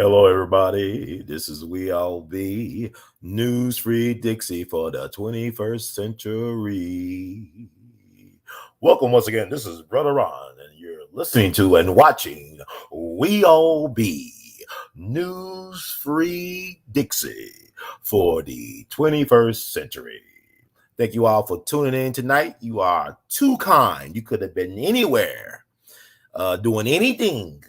Hello, everybody. This is We All Be News Free Dixie for the 21st century. Welcome once again. This is Brother Ron, and you're listening to and watching We All Be News Free Dixie for the 21st century. Thank you all for tuning in tonight. You are too kind. You could have been anywhere, doing anything,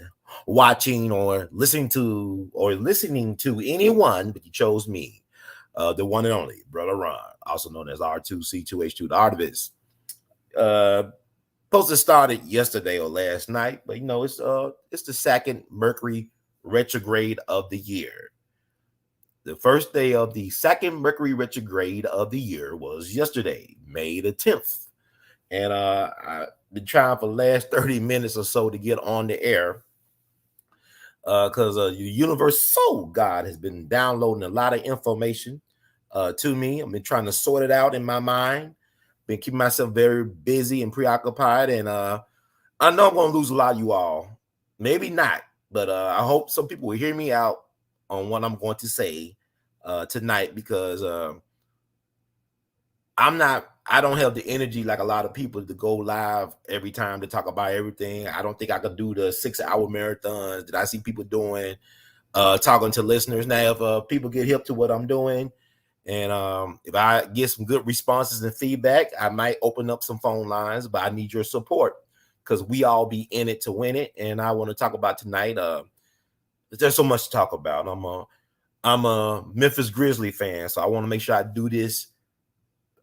watching or listening to anyone, but you chose me, the one and only Brother Ron, also known as R2C2H2, the Artivist. Supposed to started yesterday or last night, but it's the second Mercury retrograde of the year. The first day of the second Mercury retrograde of the year was yesterday, May the 10th. And I've been trying for the last 30 minutes or so to get on the air because the universe soul God has been downloading a lot of information to me. I've been trying to sort it out in my mind, been keeping myself very busy and preoccupied. And I know I'm going to lose a lot of you all. Maybe not, but I hope some people will hear me out on what I'm going to say tonight, because I don't have the energy like a lot of people to go live every time to talk about everything. I don't think I could do the 6-hour marathons that I see people doing, talking to listeners. Now, if people get hip to what I'm doing, and if I get some good responses and feedback, I might open up some phone lines, but I need your support because we all be in it to win it. And I want to talk about tonight. There's so much to talk about. I'm a Memphis Grizzly fan, so I want to make sure I do this.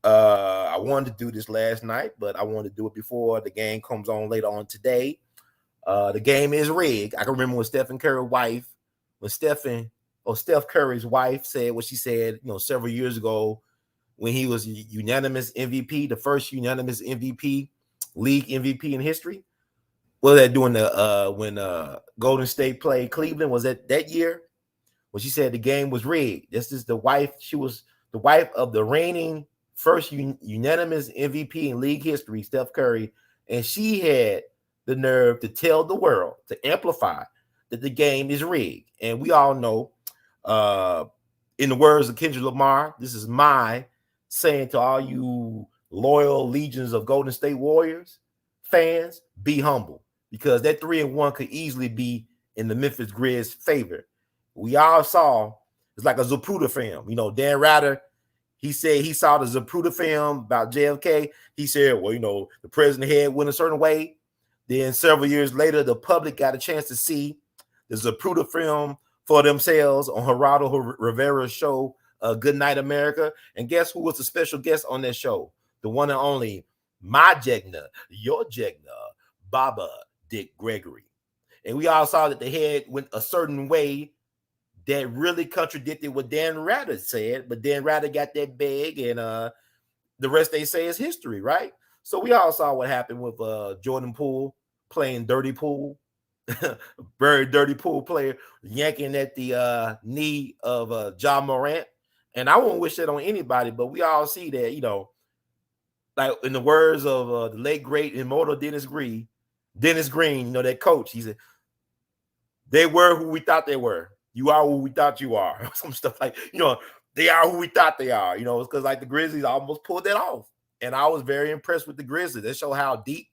I wanted to do this last night, but I want to do it before the game comes on later on today. The game is rigged. I can remember when Steph Curry's wife said what she said, several years ago when he was unanimous MVP, the first unanimous MVP, league MVP in history. What was that doing when Golden State played Cleveland? Was that year? When she said the game was rigged. This is the wife. She was the wife of the reigning first unanimous MVP in league history, Steph Curry, and she had the nerve to tell the world, to amplify that the game is rigged. And we all know, in the words of Kendrick Lamar, this is my saying to all you loyal legions of Golden State Warriors fans, be humble, because that 3-1 could easily be in the Memphis Grizz' favor. We all saw, it's like a Zapruder film. Dan Rather, he said he saw the Zapruder film about JFK. He said, well, the president head went a certain way. Then several years later, the public got a chance to see the Zapruder film for themselves on Geraldo Rivera's show, Good Night America. And guess who was the special guest on that show? The one and only, my Jegna, your Jegna, Baba Dick Gregory. And we all saw that the head went a certain way that really contradicted what Dan Rather said, but Dan Rather got that bag, and the rest they say is history, right? So we all saw what happened with Jordan Poole playing dirty pool, very dirty pool player, yanking at the knee of Ja Morant. And I won't wish that on anybody, but we all see that, like in the words of the late, great, immortal Dennis Green, that coach, he said, they were who we thought they were. You are who we thought you are. Some stuff like, they are who we thought they are. It's because like the Grizzlies almost pulled that off. And I was very impressed with the Grizzlies. They show how deep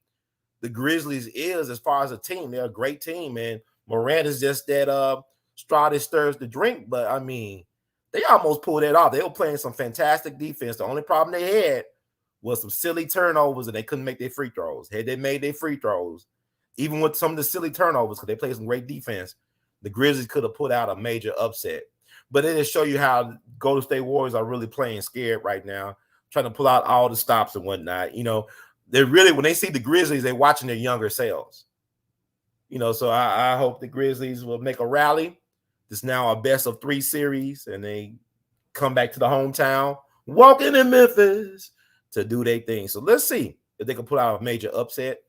the Grizzlies is as far as a team. They're a great team. And Morant is just that straw that stirs the drink. But, I mean, they almost pulled that off. They were playing some fantastic defense. The only problem they had was some silly turnovers, and they couldn't make their free throws. Had they made their free throws, even with some of the silly turnovers, because they played some great defense, the Grizzlies could have put out a major upset. But it just show you how Golden State Warriors are really playing scared right now, trying to pull out all the stops and whatnot. They're really, when they see the Grizzlies, they're watching their younger selves. So I hope the Grizzlies will make a rally. This now a best-of-3 series, and they come back to the hometown, walking in Memphis to do their thing. So let's see if they can put out a major upset,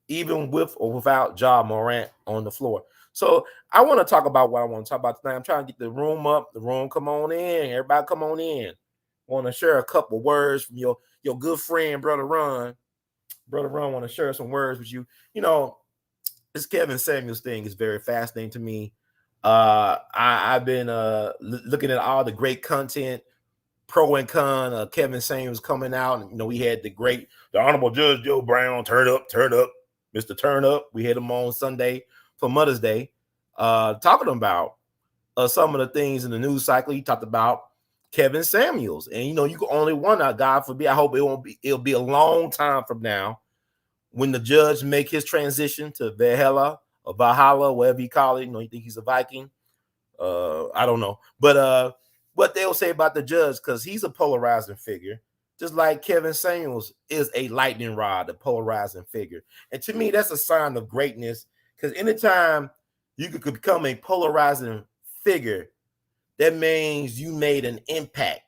even with or without Ja Morant on the floor. So I want to talk about what I want to talk about tonight. I'm trying to get the room up. The room, come on in. Everybody come on in. I want to share a couple words from your good friend, Brother Ron. Brother Ron want to share some words with you. This Kevin Samuels thing is very fascinating to me. I've been looking at all the great content, pro and con. Kevin Samuels coming out. You know, we had the Honorable Judge Joe Brown, turn up, Mr. Turn Up. We had him on Sunday for Mother's Day, talking about some of the things in the news cycle. He talked about Kevin Samuels, and you know, you can only wonder, God forbid, I hope it'll be a long time from now when the judge make his transition to Valhalla or Valhalla, whatever you call it. You know, you think he's a Viking. I don't know, but what they'll say about the judge, because he's a polarizing figure, just like Kevin Samuels is a lightning rod, a polarizing figure. And to me, that's a sign of greatness, because anytime you could become a polarizing figure, that means you made an impact,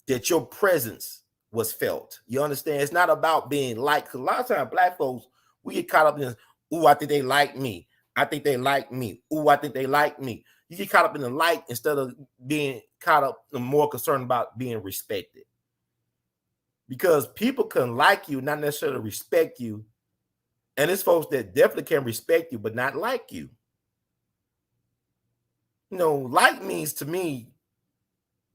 that your presence was felt. You understand? It's not about being liked. Because a lot of times, black folks, we get caught up in this, ooh, I think they like me. I think they like me. Ooh, I think they like me. You get caught up in the like instead of being caught up and more concerned about being respected. Because people can like you, not necessarily respect you. And it's folks that definitely can respect you, but not like you. You know, like means to me,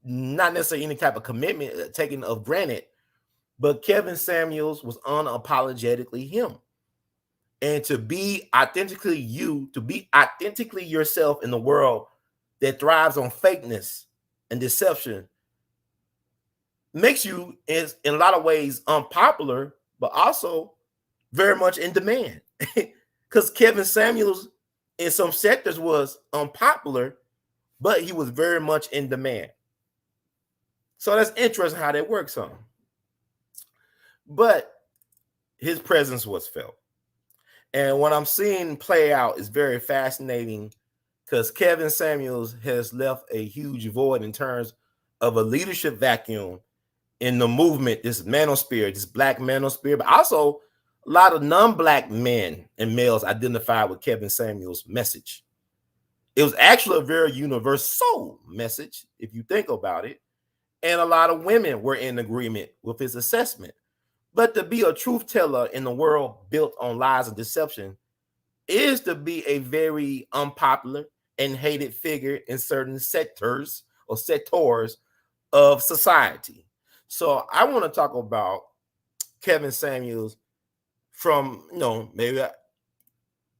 not necessarily any type of commitment taken of granted, but Kevin Samuels was unapologetically him. And to be authentically you, to be authentically yourself in the world that thrives on fakeness and deception, makes you, in a lot of ways, unpopular, but also very much in demand. Because Kevin Samuels in some sectors was unpopular, but he was very much in demand. So that's interesting how that works on. But his presence was felt. And what I'm seeing play out is very fascinating, because Kevin Samuels has left a huge void in terms of a leadership vacuum in the movement, this manosphere, this black manosphere, but also a lot of non-black men and males identified with Kevin Samuels' message. It was actually a very universal message, if you think about it. And a lot of women were in agreement with his assessment. But to be a truth teller in the world built on lies and deception is to be a very unpopular and hated figure in certain sectors or sectors of society. So I want to talk about Kevin Samuels from, you know, maybe a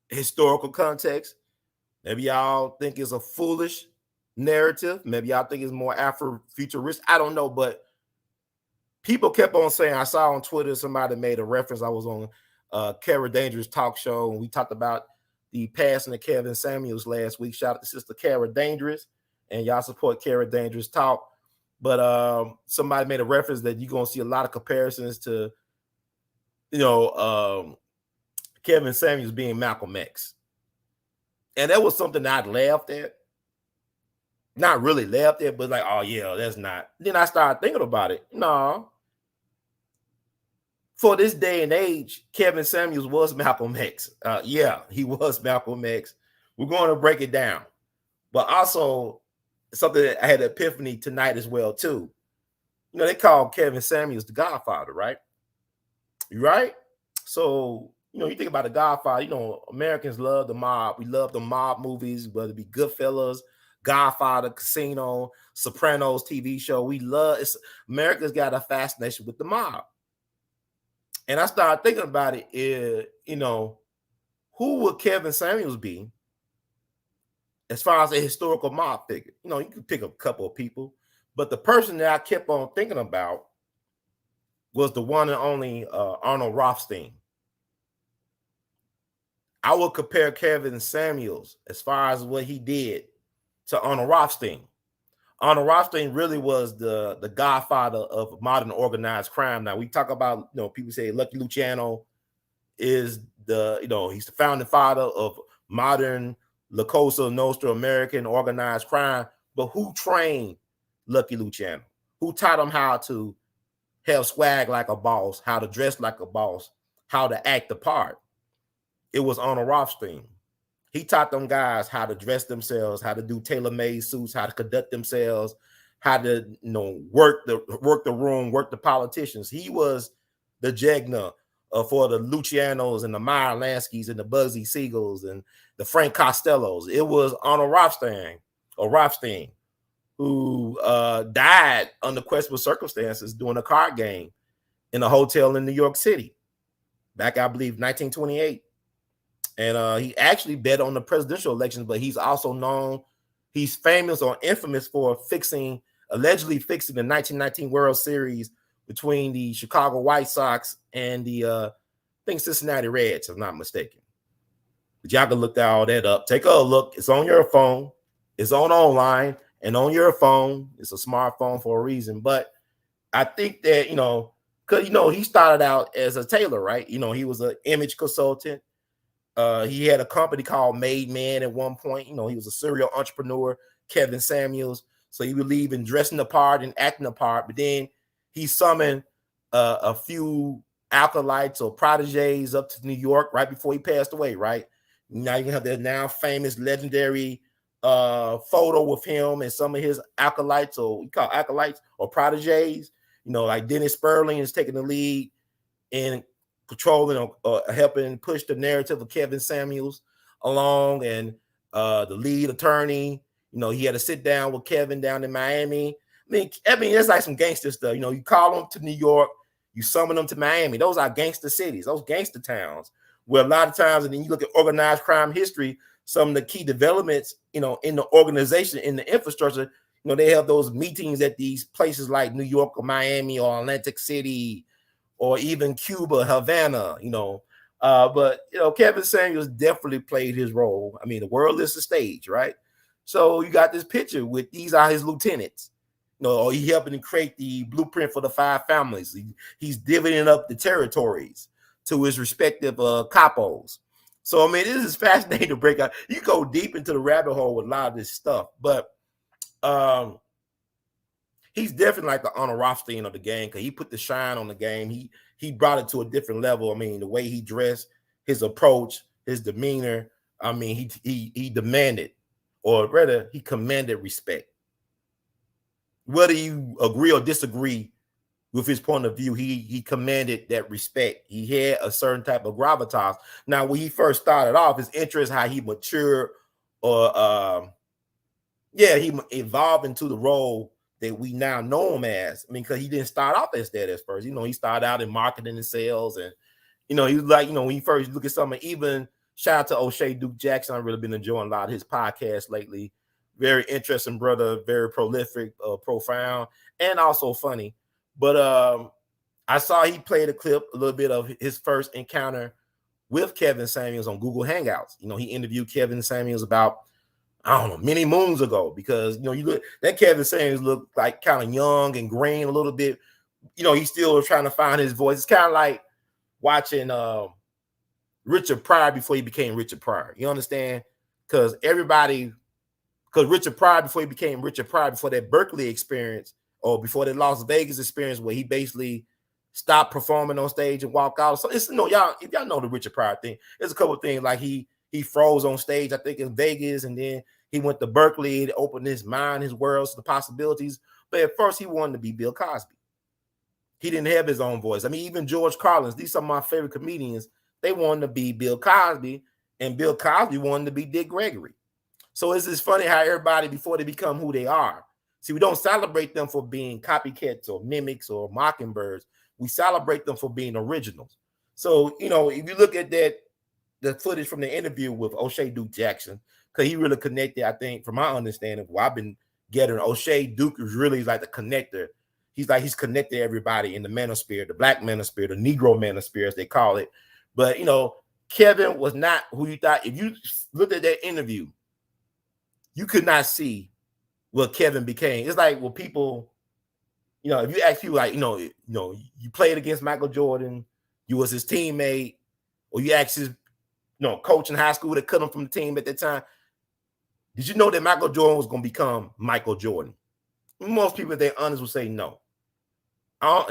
historical context. Maybe y'all think it's a foolish narrative. Maybe y'all think it's more Afro-futuristic. I don't know, but people kept on saying, I saw on Twitter, somebody made a reference. I was on Kara Dangerous talk show, and we talked about the passing of Kevin Samuels last week. Shout out to Sister Kara Dangerous, and y'all support Kara Dangerous talk. But somebody made a reference that you're going to see a lot of comparisons to, you know, Kevin Samuels being Malcolm X. And that was something I'd laughed at. Not really laughed at, but like, oh, yeah, that's not. Then I started thinking about it. No. For this day and age, Kevin Samuels was Malcolm X. Yeah, he was Malcolm X. We're going to break it down. But also, something that I had an epiphany tonight as well, too. You know, they call Kevin Samuels the Godfather, right? Right? So, you know, you think about the Godfather, you know, Americans love the mob. We love the mob movies, whether it be Goodfellas, Godfather, Casino, Sopranos TV show. We love it. America's got a fascination with the mob. And I started thinking about it, you know, who would Kevin Samuels be as far as a historical mob figure? You know, you could pick a couple of people, but the person that I kept on thinking about was the one and only Arnold Rothstein. I would compare Kevin Samuels as far as what he did to Arnold Rothstein. Arnold Rothstein really was the godfather of modern organized crime. Now we talk about, you know, people say Lucky Luciano is the, you know, he's the founding father of modern La Cosa Nostra American organized crime. But who trained Lucky Luciano? Who taught him how to have swag like a boss, how to dress like a boss, how to act the part? It was Arnold Rothstein. He taught them guys how to dress themselves, how to do tailor-made suits, how to conduct themselves, how to, you know, work the room, work the politicians. He was the Jegna for the Lucianos and the Meyer Lanskys and the Bugsy Siegels and the Frank Costellos. It was Arnold Rothstein, who died under questionable circumstances during a card game in a hotel in New York City back, I believe, 1928. And he actually bet on the presidential elections, but he's famous or infamous for allegedly fixing the 1919 World Series between the Chicago White Sox and the I think Cincinnati Reds, if I'm not mistaken. But y'all can look all that up. Take a look. It's on your phone. It's online and on your phone. It's a smartphone for a reason. But I think that, because, he started out as a tailor, right? He was an image consultant. He had a company called Made Man at one point. He was a serial entrepreneur, Kevin Samuels. So he would leave and dressing the part and acting the part. But then he summoned a few acolytes or proteges up to New York right before he passed away, right? Now you have that now famous legendary photo with him and some of his acolytes, or we call acolytes or proteges, like Dennis Sperling is taking the lead in controlling or helping push the narrative of Kevin Samuels along. And the lead attorney, he had to sit down with Kevin down in Miami. I mean, it's like some gangster stuff. You call them to New York, you summon them to Miami. Those are gangster cities, those gangster towns, where a lot of times, and then you look at organized crime history, some of the key developments, in the organization, in the infrastructure, they have those meetings at these places like New York or Miami or Atlantic City or even Cuba, Havana, but Kevin Samuels definitely played his role. I mean, the world is the stage, right? So you got this picture with these are his lieutenants, or he helping to create the blueprint for the 5 families. He's divvying up the territories to his respective capos. So, I mean, this is fascinating to break out. You go deep into the rabbit hole with a lot of this stuff, but he's definitely like the Arnold Rothstein of the game, because he put the shine on the game. He brought it to a different level. I mean, the way he dressed, his approach, his demeanor. I mean, he demanded, or rather, he commanded respect. Whether you agree or disagree with his point of view, he commanded that respect. He had a certain type of gravitas. Now, when he first started off, his interest, how he matured, or he evolved into the role that we now know him as. I mean, because he didn't start off as that at first. He started out in marketing and sales, and he was like, when you first look at something, even shout out to O'Shea Duke Jackson. I've really been enjoying a lot of his podcasts lately. Very interesting brother, very prolific, profound, and also funny. But I saw he played a little bit of his first encounter with Kevin Samuels on Google Hangouts. He interviewed Kevin Samuels about, I don't know, many moons ago, because you look, that Kevin Samuels looked like kind of young and green a little bit. He's still trying to find his voice. It's kind of like watching Richard Pryor before he became Richard Pryor. You understand? Because Richard Pryor, before he became Richard Pryor, before that Berkeley experience or before that Las Vegas experience where he basically stopped performing on stage and walked out. So it's y'all, if y'all know the Richard Pryor thing, there's a couple of things like he froze on stage, I think in Vegas, and then he went to Berkeley to open his mind, his world, to the possibilities. But at first, he wanted to be Bill Cosby. He didn't have his own voice. I mean, even George Carlin, these are my favorite comedians. They wanted to be Bill Cosby, and Bill Cosby wanted to be Dick Gregory. So it's just funny how everybody, before they become who they are, see, we don't celebrate them for being copycats or mimics or mockingbirds. We celebrate them for being originals. So, if you look at the footage from the interview with O'Shea Duke Jackson, because he really connected, I think, from my understanding, what I've been getting, O'Shea Duke is really like the connector. He's connected everybody in the manosphere, the Black manosphere, the Negro manosphere, as they call it. But, Kevin was not who you thought. If you looked at that interview, you could not see what Kevin became. It's like, well, people, if you ask people like, you played against Michael Jordan, you was his teammate, or you asked his, coach in high school that cut him from the team at that time, did you know that Michael Jordan was going to become Michael Jordan? Most people, if they're honest, will say no.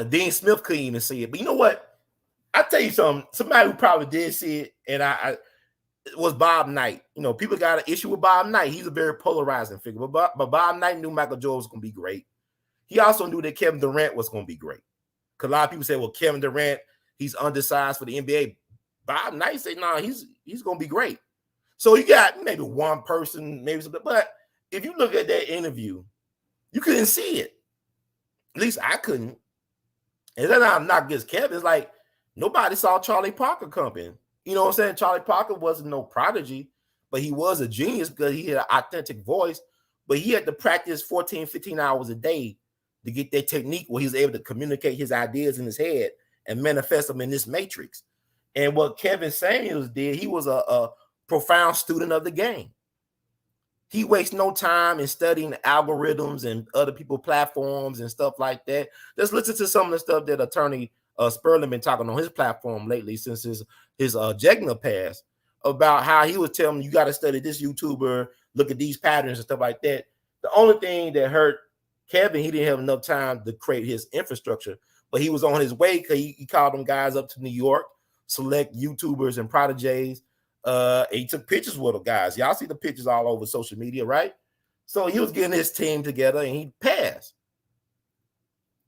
Dean Smith couldn't even see it. But you know what? I'll tell you something. Somebody who probably did see it, and it was Bob Knight. People got an issue with Bob Knight. He's a very polarizing figure. But Bob Knight knew Michael Jordan was going to be great. He also knew that Kevin Durant was going to be great. Because a lot of people say, well, Kevin Durant he's undersized for the NBA. Bob Knight said, "No, he's gonna be great." So you got maybe one person, maybe something, but if you look at that interview, you couldn't see it. At least I couldn't. And then I'm not against Kevin. It's like nobody saw Charlie Parker coming. You know what I'm saying? Charlie Parker wasn't no prodigy, but he was a genius because he had an authentic voice. But he had to practice 14, 15 hours a day to get that technique where he was able to communicate his ideas in his head and manifest them in this matrix. And what Kevin Samuels did, he was a profound student of the game. He wastes no time in studying algorithms and other people's platforms and stuff like that. Let's listen to some of the stuff that attorney Sperling been talking on his platform lately since his Jegna pass about how he was telling you got to study this YouTuber, look at these patterns and stuff like that. The only thing that hurt Kevin, he didn't have enough time to create his infrastructure, but he was on his way because he called them guys up to New York, select YouTubers and prodigies. And he took pictures with them guys. Y'all see the pictures all over social media, right? So he was getting his team together and he passed.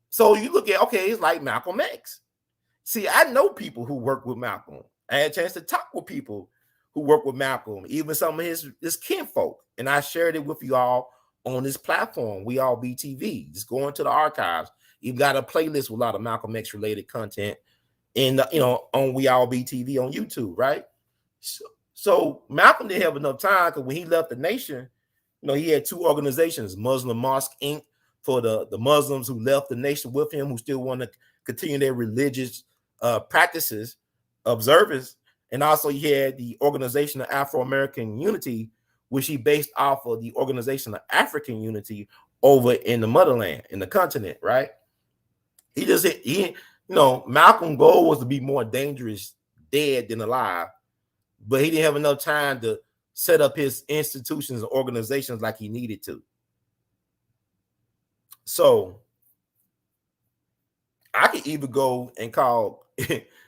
So you look at, okay, it's like Malcolm X. See, I know people who work with Malcolm. I had a chance to talk with people who work with Malcolm, even some of his kinfolk. And I shared it with you all on this platform, We All BTV. Just go into the archives. You've got a playlist with a lot of Malcolm X related content in on We All BTV on YouTube, right? So Malcolm didn't have enough time because when he left the nation, he had two organizations, Muslim Mosque Inc. for the Muslims who left the nation with him, who still want to continue their religious practices, observance. And also he had the Organization of Afro-American Unity, which he based off of the Organization of African Unity over in the motherland, in the continent, right? Malcolm's goal was to be more dangerous dead than alive, but he didn't have enough time to set up his institutions and organizations like he needed to. So I could even go and call,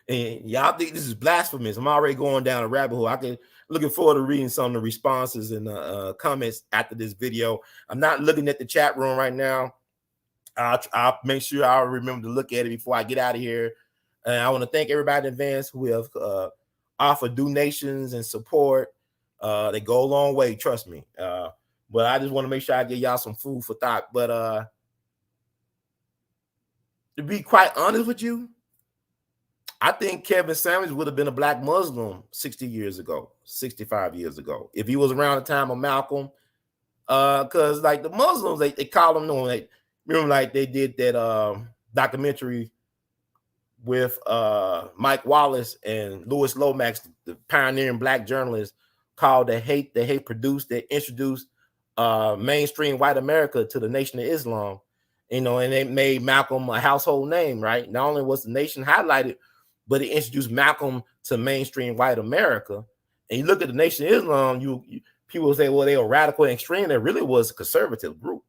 and y'all think this is blasphemous. I'm already going down a rabbit hole. Looking forward to reading some of the responses and comments after this video. I'm not looking at the chat room right now. I'll make sure I'll remember to look at it before I get out of here. And I want to thank everybody in advance who have offered donations and support. They go a long way, trust me. But I just want to make sure I give y'all some food for thought. But to be quite honest with you, I think Kevin Samuels would have been a black Muslim 60 years ago, 65 years ago, if he was around the time of Malcolm. Because like the Muslims, they call them, remember like they did that documentary with Mike Wallace and Louis Lomax, the pioneering black journalist, called The Hate Produced, that introduced mainstream white America to the Nation of Islam. And it made Malcolm a household name, right? Not only was the nation highlighted, but it introduced Malcolm to mainstream white America. And you look at the Nation of Islam, people say, well, they were radical and extreme. It really was a conservative group.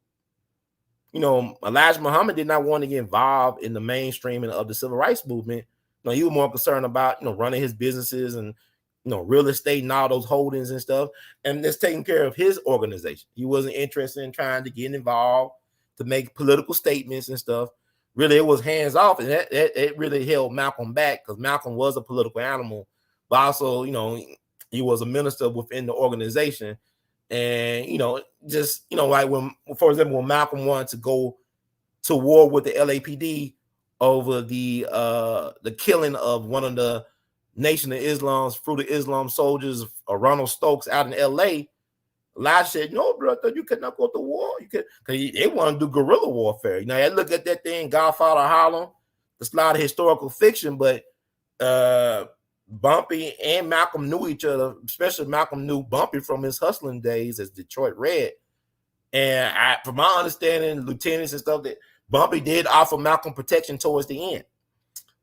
Elijah Muhammad did not want to get involved in the mainstreaming of the civil rights movement. He was more concerned about, running his businesses and, real estate and all those holdings and stuff, and just taking care of his organization. He wasn't interested in trying to get involved to make political statements and stuff. Really, it was hands off, and it really held Malcolm back because Malcolm was a political animal, but also, he was a minister within the organization. And, like when, for example, when Malcolm wanted to go to war with the LAPD over the killing of one of the Nation of Islam's Fruit of Islam soldiers, Ronald Stokes, out in LA, Elijah said, no, brother, you cannot go to war. You can, because they want to do guerrilla warfare. I look at that thing, Godfather Harlem. It's a lot of historical fiction, but Bumpy and Malcolm knew each other, especially Malcolm knew Bumpy from his hustling days as Detroit Red. And from my understanding, lieutenants and stuff, that Bumpy did offer Malcolm protection towards the end.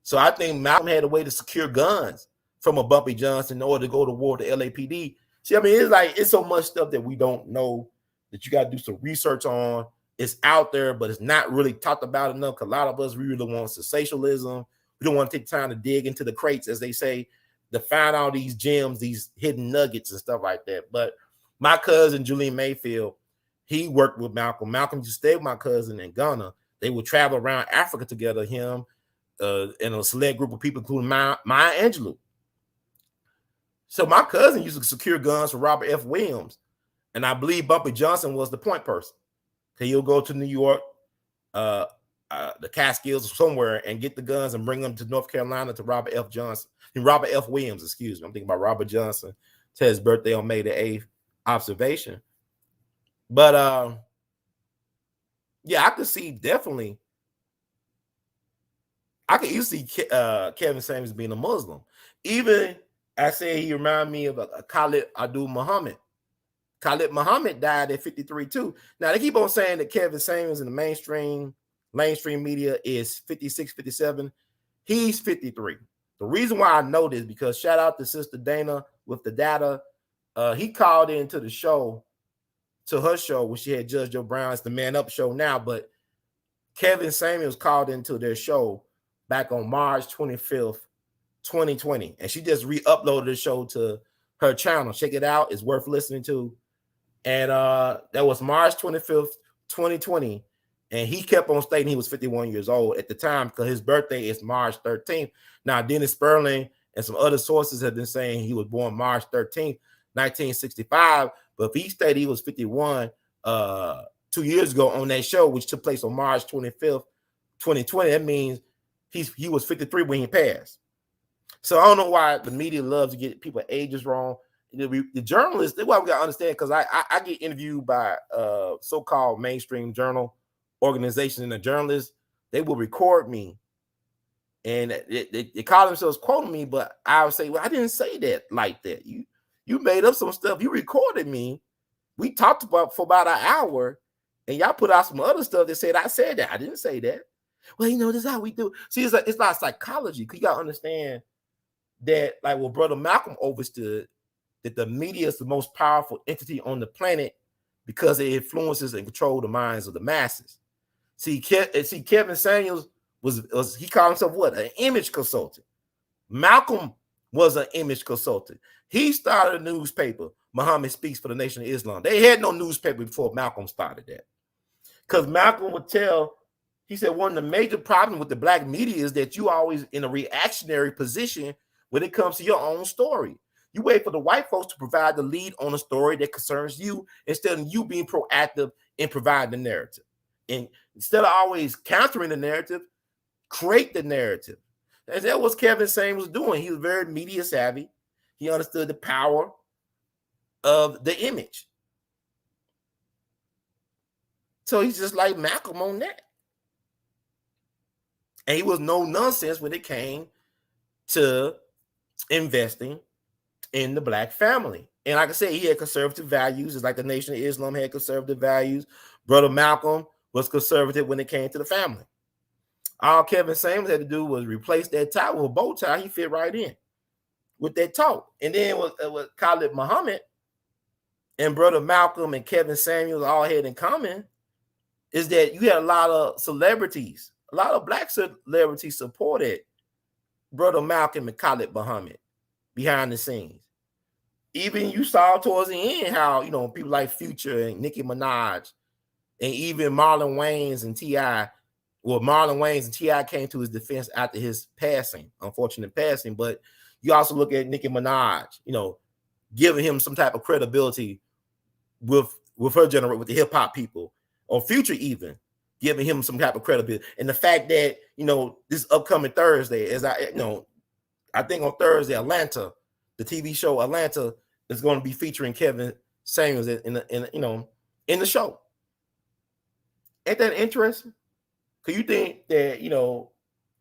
So I think Malcolm had a way to secure guns from a Bumpy Johnson in order to go to war with the LAPD. See, it's so much stuff that we don't know that you got to do some research on. It's out there, but it's not really talked about enough because a lot of us, we really want sensationalism. We don't want to take time to dig into the crates, as they say, to find all these gems, these hidden nuggets and stuff like that. But my cousin, Julian Mayfield, he worked with Malcolm. Malcolm just stayed with my cousin in Ghana. They would travel around Africa together, him, and a select group of people, including Maya Angelou. So my cousin used to secure guns for Robert F. Williams, and I believe Bumpy Johnson was the point person. He'll go to New York, the Catskills or somewhere, and get the guns and bring them to North Carolina to Robert F. Johnson and Robert F. Williams. Excuse me, I'm thinking about Robert Johnson to his birthday on May the 8th. Observation, but yeah, I could see definitely. I could easily see Kevin Samuels being a Muslim. Even I say he reminded me of a Khalid Abdul Muhammad. Khalid Muhammad died at 53 too. Now they keep on saying that Kevin Samuels in the mainstream media is 56, 57. He's 53. The reason why I know this because shout out to Sister Dana with the data. He called into the show, to her show when she had Judge Joe Brown's The Man Up show now, but Kevin Samuels called into their show back on March 25th, 2020. And she just re-uploaded the show to her channel. Check it out. It's worth listening to. And that was March 25th, 2020. And he kept on stating he was 51 years old at the time because his birthday is March 13th. Now, Dennis Sperling and some other sources have been saying he was born March 13th, 1965. But if he stated he was 51 2 years ago on that show, which took place on March 25th, 2020, that means he was 53 when he passed. So I don't know why the media loves to get people ages wrong. The journalists, that's why we got to understand, because I get interviewed by so-called mainstream journal organizations, and the journalists, they will record me and they call themselves quoting me, but I would say, well, I didn't say that like that. You made up some stuff. You recorded me. We talked about for about an hour, and y'all put out some other stuff that said I said that. I didn't say that. Well, this is how we do. See, it's not psychology. Because you got to understand that, like what Brother Malcolm understood, that the media is the most powerful entity on the planet because it influences and controls the minds of the masses. See, Kevin Samuels was he called himself what? An image consultant. Malcolm was an image consultant. He started a newspaper, Muhammad Speaks for the Nation of Islam. They had no newspaper before Malcolm started that. Because Malcolm would tell, he said, one of the major problems with the black media is that you always in a reactionary position when it comes to your own story. You wait for the white folks to provide the lead on a story that concerns you instead of you being proactive in providing the narrative. And instead of always countering the narrative, create the narrative. And that was Kevin Samuels was doing. He was very media savvy. He understood the power of the image. So he's just like Malcolm on that. And he was no nonsense when it came to investing in the black family. And like I said, he had conservative values. It's like the Nation of Islam had conservative values. Brother Malcolm was conservative when it came to the family. All Kevin Samuels had to do was replace that tie with a bow tie. He fit right in with that talk. And then with Khalid Muhammad and Brother Malcolm and Kevin Samuels all had in common is that you had a lot of celebrities, a lot of black celebrities supported Brother Malcolm and Khalid Muhammad behind the scenes. Even you saw towards the end how, people like Future and Nicki Minaj and even Marlon Wayans and T.I. Well, Marlon Wayans and T.I. came to his defense after his passing, unfortunate passing. But you also look at Nicki Minaj, giving him some type of credibility with her generation, with the hip hop people, or Future even giving him some type of credibility. And the fact that, this upcoming Thursday, I think on Thursday, Atlanta, the TV show Atlanta is going to be featuring Kevin Samuels in the show. Ain't that interesting? Because you think that,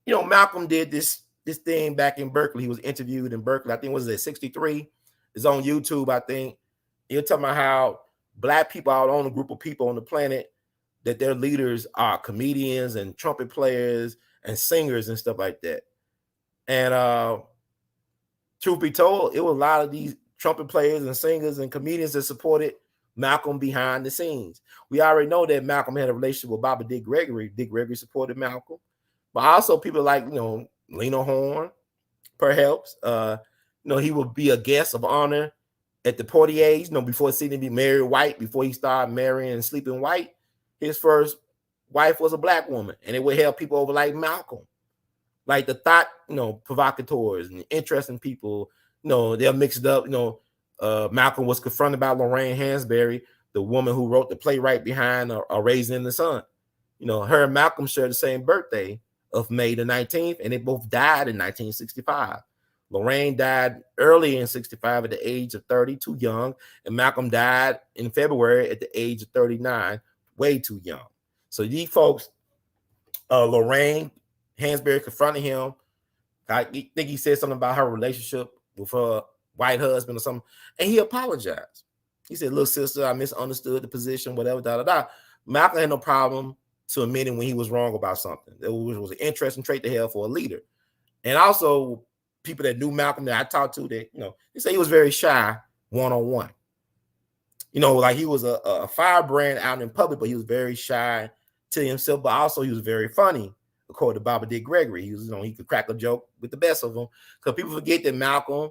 Malcolm did this thing back in Berkeley. He was interviewed in Berkeley. I think was it 63. It's on YouTube, I think. You're talking about how black people are the only group of people on the planet that their leaders are comedians and trumpet players and singers and stuff like that. And truth be told, it was a lot of these trumpet players and singers and comedians that supported Malcolm behind the scenes. We already know that Malcolm had a relationship with Baba Dick Gregory. Dick Gregory supported Malcolm. But also people like, Lena Horne, perhaps. He would be a guest of honor at the Portiers, before Sidney B. married white, before he started marrying and sleeping white. His first wife was a black woman, and it would help people over like Malcolm. like the thought, provocateurs and interesting people, they're mixed up. Malcolm was confronted by Lorraine Hansberry, the woman who wrote the playwright behind A Raisin in the Sun. Her and Malcolm share the same birthday of May the 19th, and they both died in 1965. Lorraine died early in 65 at the age of 30, too young, and Malcolm died in February at the age of 39, way too young. So these folks, Lorraine Hansberry confronted him. I think he said something about her relationship with her white husband or something, and he apologized. He said, "Look, sister, I misunderstood the position, whatever, da da da." Malcolm had no problem to admitting when he was wrong about something. It was an interesting trait to have for a leader. And also, people that knew Malcolm that I talked to, that they say he was very shy one-on-one. Like he was a firebrand out in public, but he was very shy to himself. But also, he was very funny, according to Baba Dick Gregory. He was, he could crack a joke with the best of them. Because people forget that Malcolm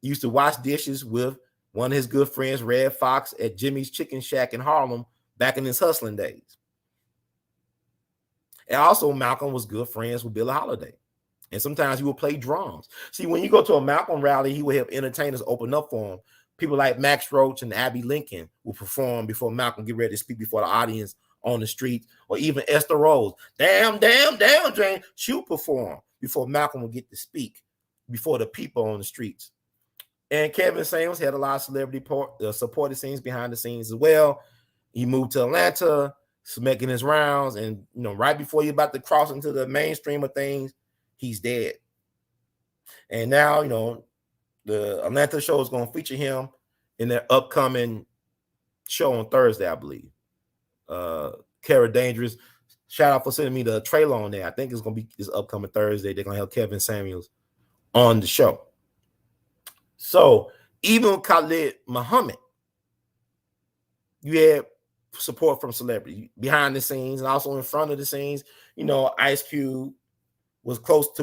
used to wash dishes with one of his good friends, Red Fox, at Jimmy's Chicken Shack in Harlem back in his hustling days. And also, Malcolm was good friends with Billie Holiday. And sometimes he would play drums. See, when you go to a Malcolm rally, he would have entertainers open up for him. People like Max Roach and Abby Lincoln will perform before Malcolm get ready to speak before the audience on the street, or even Esther Rose. Damn, Jane. She'll perform before Malcolm will get to speak before the people on the streets. And Kevin Samuels had a lot of celebrity supported scenes behind the scenes as well. He moved to Atlanta, making his rounds, and right before you're about to cross into the mainstream of things, he's dead. And now, the Atlanta show is going to feature him in their upcoming show on Thursday, I believe. Kara Dangerous, shout out for sending me the trailer on there. I think it's going to be this upcoming Thursday. They're going to have Kevin Samuels on the show. So even Khalid Muhammad, you had support from celebrities behind the scenes and also in front of the scenes. Ice Cube was close to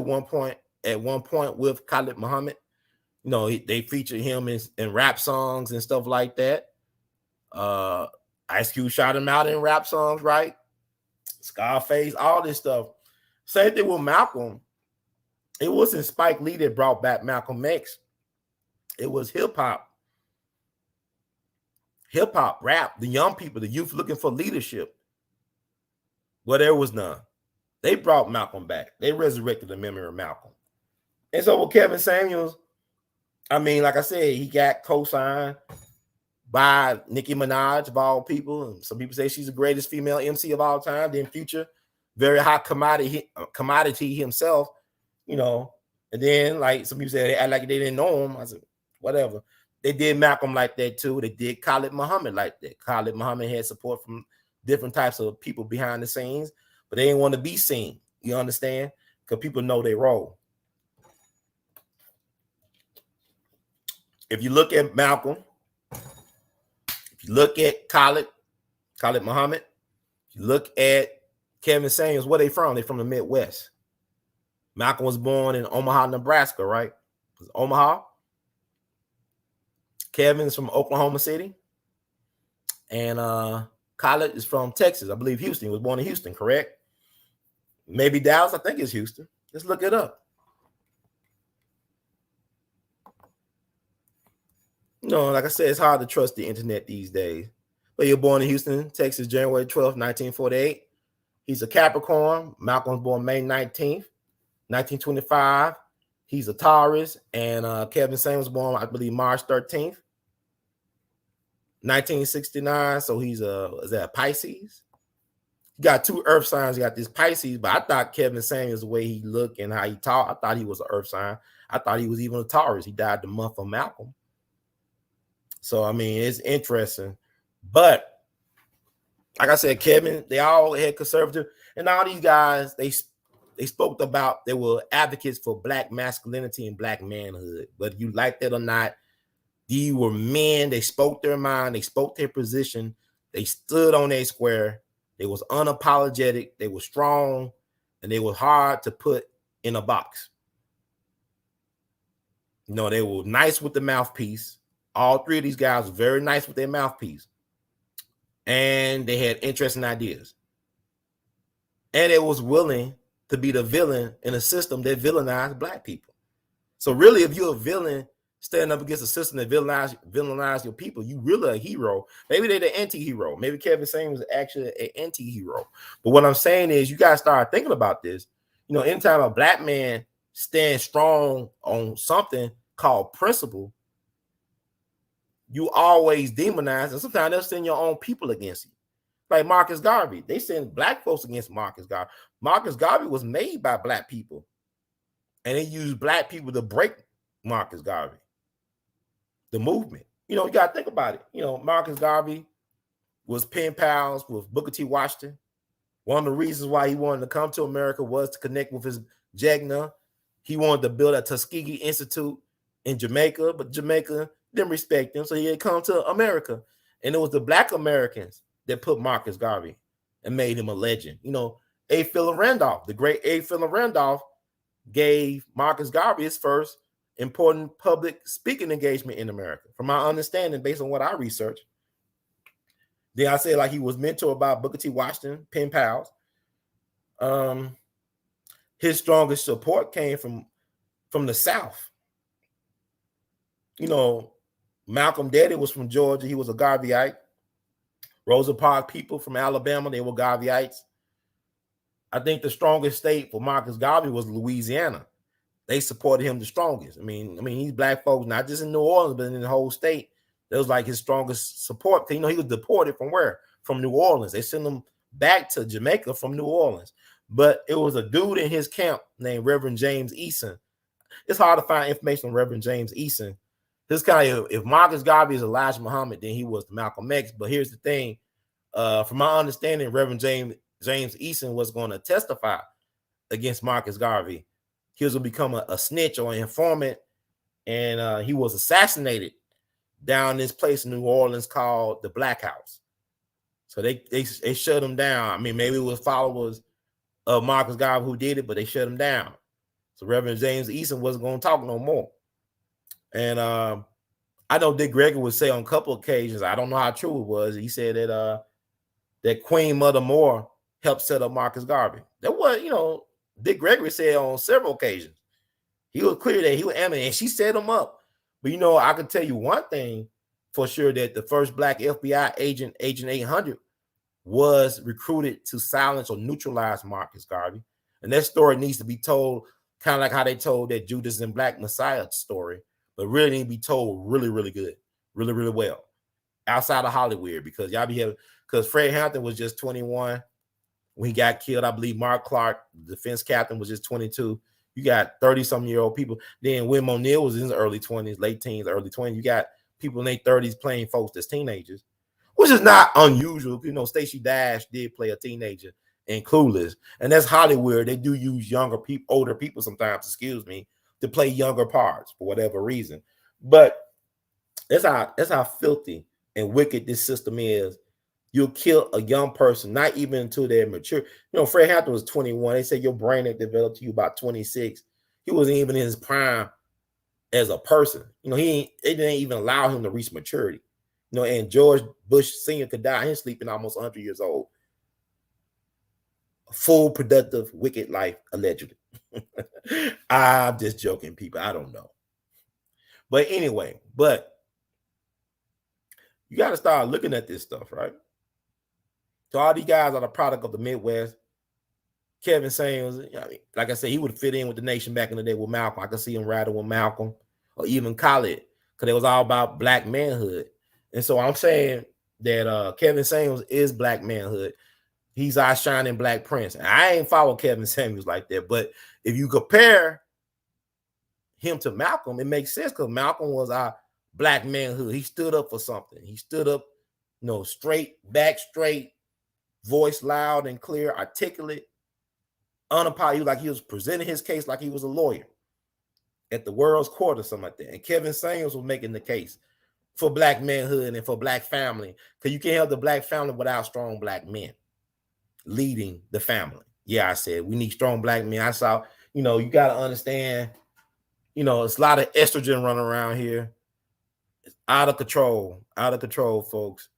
at one point with Khalid Muhammad. They featured him in rap songs and stuff like that. Ice Cube shot him out in rap songs, right? Scarface, all this stuff. Same thing with Malcolm. It wasn't Spike Lee that brought back Malcolm X. It was hip-hop, rap, the young people, the youth looking for leadership. Well, there was none. They brought Malcolm back. They resurrected the memory of Malcolm. And so with Kevin Samuels, I mean, like I said, he got co-signed by Nicki Minaj, of all people. And some people say she's the greatest female MC of all time. Then Future, very high commodity himself, And then, like, some people say they act like they didn't know him. I said, whatever. They did Malcolm like that too. They did Khalid Muhammad like that. Khalid Muhammad had support from different types of people behind the scenes, but they didn't want to be seen. You understand? Because people know their role. If you look at Malcolm, if you look at Khalid Muhammad, if you look at Kevin Samuels, where they from? They from the Midwest. Malcolm was born in Omaha, Nebraska, right? Omaha. Kevin's from Oklahoma City. And Khalid is from Texas. I believe Houston. He was born in Houston, correct? Maybe Dallas. I think it's Houston. Let's look it up. Like I said, it's hard to trust the internet these days. But you're born in Houston, Texas, January 12th, 1948. He's a Capricorn. Malcolm was born May 19th, 1925. He's a Taurus. And Kevin Samuels was born, I believe, March 13th, 1969. So he's a Pisces? He got two earth signs. He got this Pisces, but I thought Kevin Samuels, the way he looked and how he talked, I thought he was an earth sign. I thought he was even a Taurus. He died the month of Malcolm. So, I mean, it's interesting. But like I said, Kevin, they all had conservative. And all these guys, they spoke about, they were advocates for Black masculinity and Black manhood. Whether you like that or not, these were men. They spoke their mind. They spoke their position. They stood on their square. They was unapologetic. They were strong. And they were hard to put in a box. They were nice with the mouthpiece. All three of these guys were very nice with their mouthpiece. And they had interesting ideas. And they was willing to be the villain in a system that villainized black people. So really, if you're a villain standing up against a system that villainize your people, you really a hero. Maybe they're the anti-hero. Maybe Kevin Samuels is actually an anti-hero. But what I'm saying is you got to start thinking about this. You know, anytime a black man stands strong on something called principle, you always demonize, and sometimes they'll send your own people against you. Like Marcus Garvey. They send black folks against Marcus Garvey. Marcus Garvey was made by black people. And they used black people to break Marcus Garvey, the movement. You know, you got to think about it. You know, Marcus Garvey was pen pals with Booker T. Washington. One of the reasons why he wanted to come to America was to connect with his Jegna. He wanted to build a Tuskegee Institute in Jamaica, but Jamaica didn't respect him, so he had come to America. And it was the black Americans that put Marcus Garvey and made him a legend. You know, A. Philip Randolph, the great A. Philip Randolph, gave Marcus Garvey his first important public speaking engagement in America, from my understanding, based on what I researched. Then I said, like, he was mentored by Booker T. Washington, pen pals. His strongest support came from the South. You know, Malcolm Daddy was from Georgia. He was a Garveyite. Rosa Parks people from Alabama, they were Garveyites. I think the strongest state for Marcus Garvey was Louisiana. They supported him the strongest. I mean, these black folks, not just in New Orleans, but in the whole state, that was like his strongest support. You know, he was deported from where? From New Orleans. They sent him back to Jamaica from New Orleans. But it was a dude in his camp named Reverend James Eason. It's hard to find information on Reverend James Eason. This guy, if Marcus Garvey is Elijah Muhammad, then he was Malcolm X. But here's the thing. From my understanding, Reverend James Eason was going to testify against Marcus Garvey. He was going to become a snitch or an informant, and he was assassinated down this place in New Orleans called the Black House. So they shut him down. I mean, maybe it was followers of Marcus Garvey who did it, but they shut him down. So Reverend James Eason wasn't going to talk no more. And I know Dick Gregory would say on a couple of occasions, I don't know how true it was, he said that Queen Mother Moore helped set up Marcus Garvey. That was, you know, Dick Gregory said on several occasions. He was clear that he was Emily, and she set him up. But, you know, I can tell you one thing for sure, that the first black FBI agent, Agent 800, was recruited to silence or neutralize Marcus Garvey. And that story needs to be told kind of like how they told that Judas and Black Messiah story, but really need to be told really, really good, really, really well, outside of Hollywood, because y'all be having, because Fred Hampton was just 21 when he got killed. I believe Mark Clark, the defense captain, was just 22. You got 30-some-year-old people. Then William O'Neill was in his early 20s, late teens, early 20s. You got people in their 30s playing folks as teenagers, which is not unusual. You know, Stacey Dash did play a teenager in Clueless, and that's Hollywood. They do use younger people, older people sometimes, excuse me, to play younger parts for whatever reason. But that's how filthy and wicked this system is. You'll kill a young person, not even until they're mature. You know, Fred Hampton was 21. They said your brain had developed to you about 26. He wasn't even in his prime as a person. You know, it didn't even allow him to reach maturity. You know, and George Bush Sr. could die in sleeping almost 100 years old. A full, productive, wicked life, allegedly. I'm just joking, people. I don't know. But anyway, you got to start looking at this stuff, right? So all these guys are the product of the Midwest. Kevin Samuels, I mean, like I said, he would fit in with the nation back in the day with Malcolm. I could see him riding with Malcolm or even Khalid, because it was all about black manhood. And so I'm saying that Kevin Samuels is black manhood. He's our shining black prince. And I ain't follow Kevin Samuels like that. But if you compare him to Malcolm, it makes sense, because Malcolm was our black manhood. He stood up for something. He stood up, you know, straight, back straight, voice loud and clear, articulate, unapologetic, like he was presenting his case like he was a lawyer at the World's Court or something like that. And Kevin Samuels was making the case for black manhood and for black family, because you can't have the black family without strong black men leading the family. Yeah, I said we need strong black men. I saw, you know, you got to understand, you know, it's a lot of estrogen running around here. It's out of control, folks.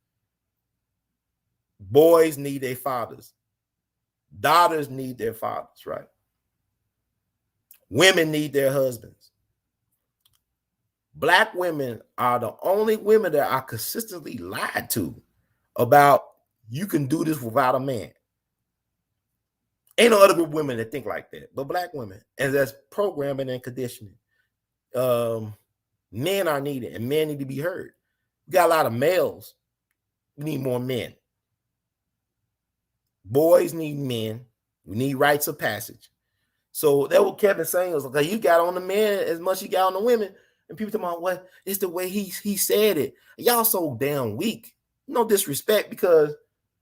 Boys need their fathers. Daughters need their fathers, right? Women need their husbands. Black women are the only women that are consistently lied to about you can do this without a man. Ain't no other group of women that think like that, but black women, and that's programming and conditioning. Men are needed, and men need to be heard. We got a lot of males. We need more men. Boys need men. We need rites of passage. So that's what Kevin's saying was like, you got on the men as much as you got on the women. And people talking about what it's the way he said it. Y'all so damn weak. No disrespect, because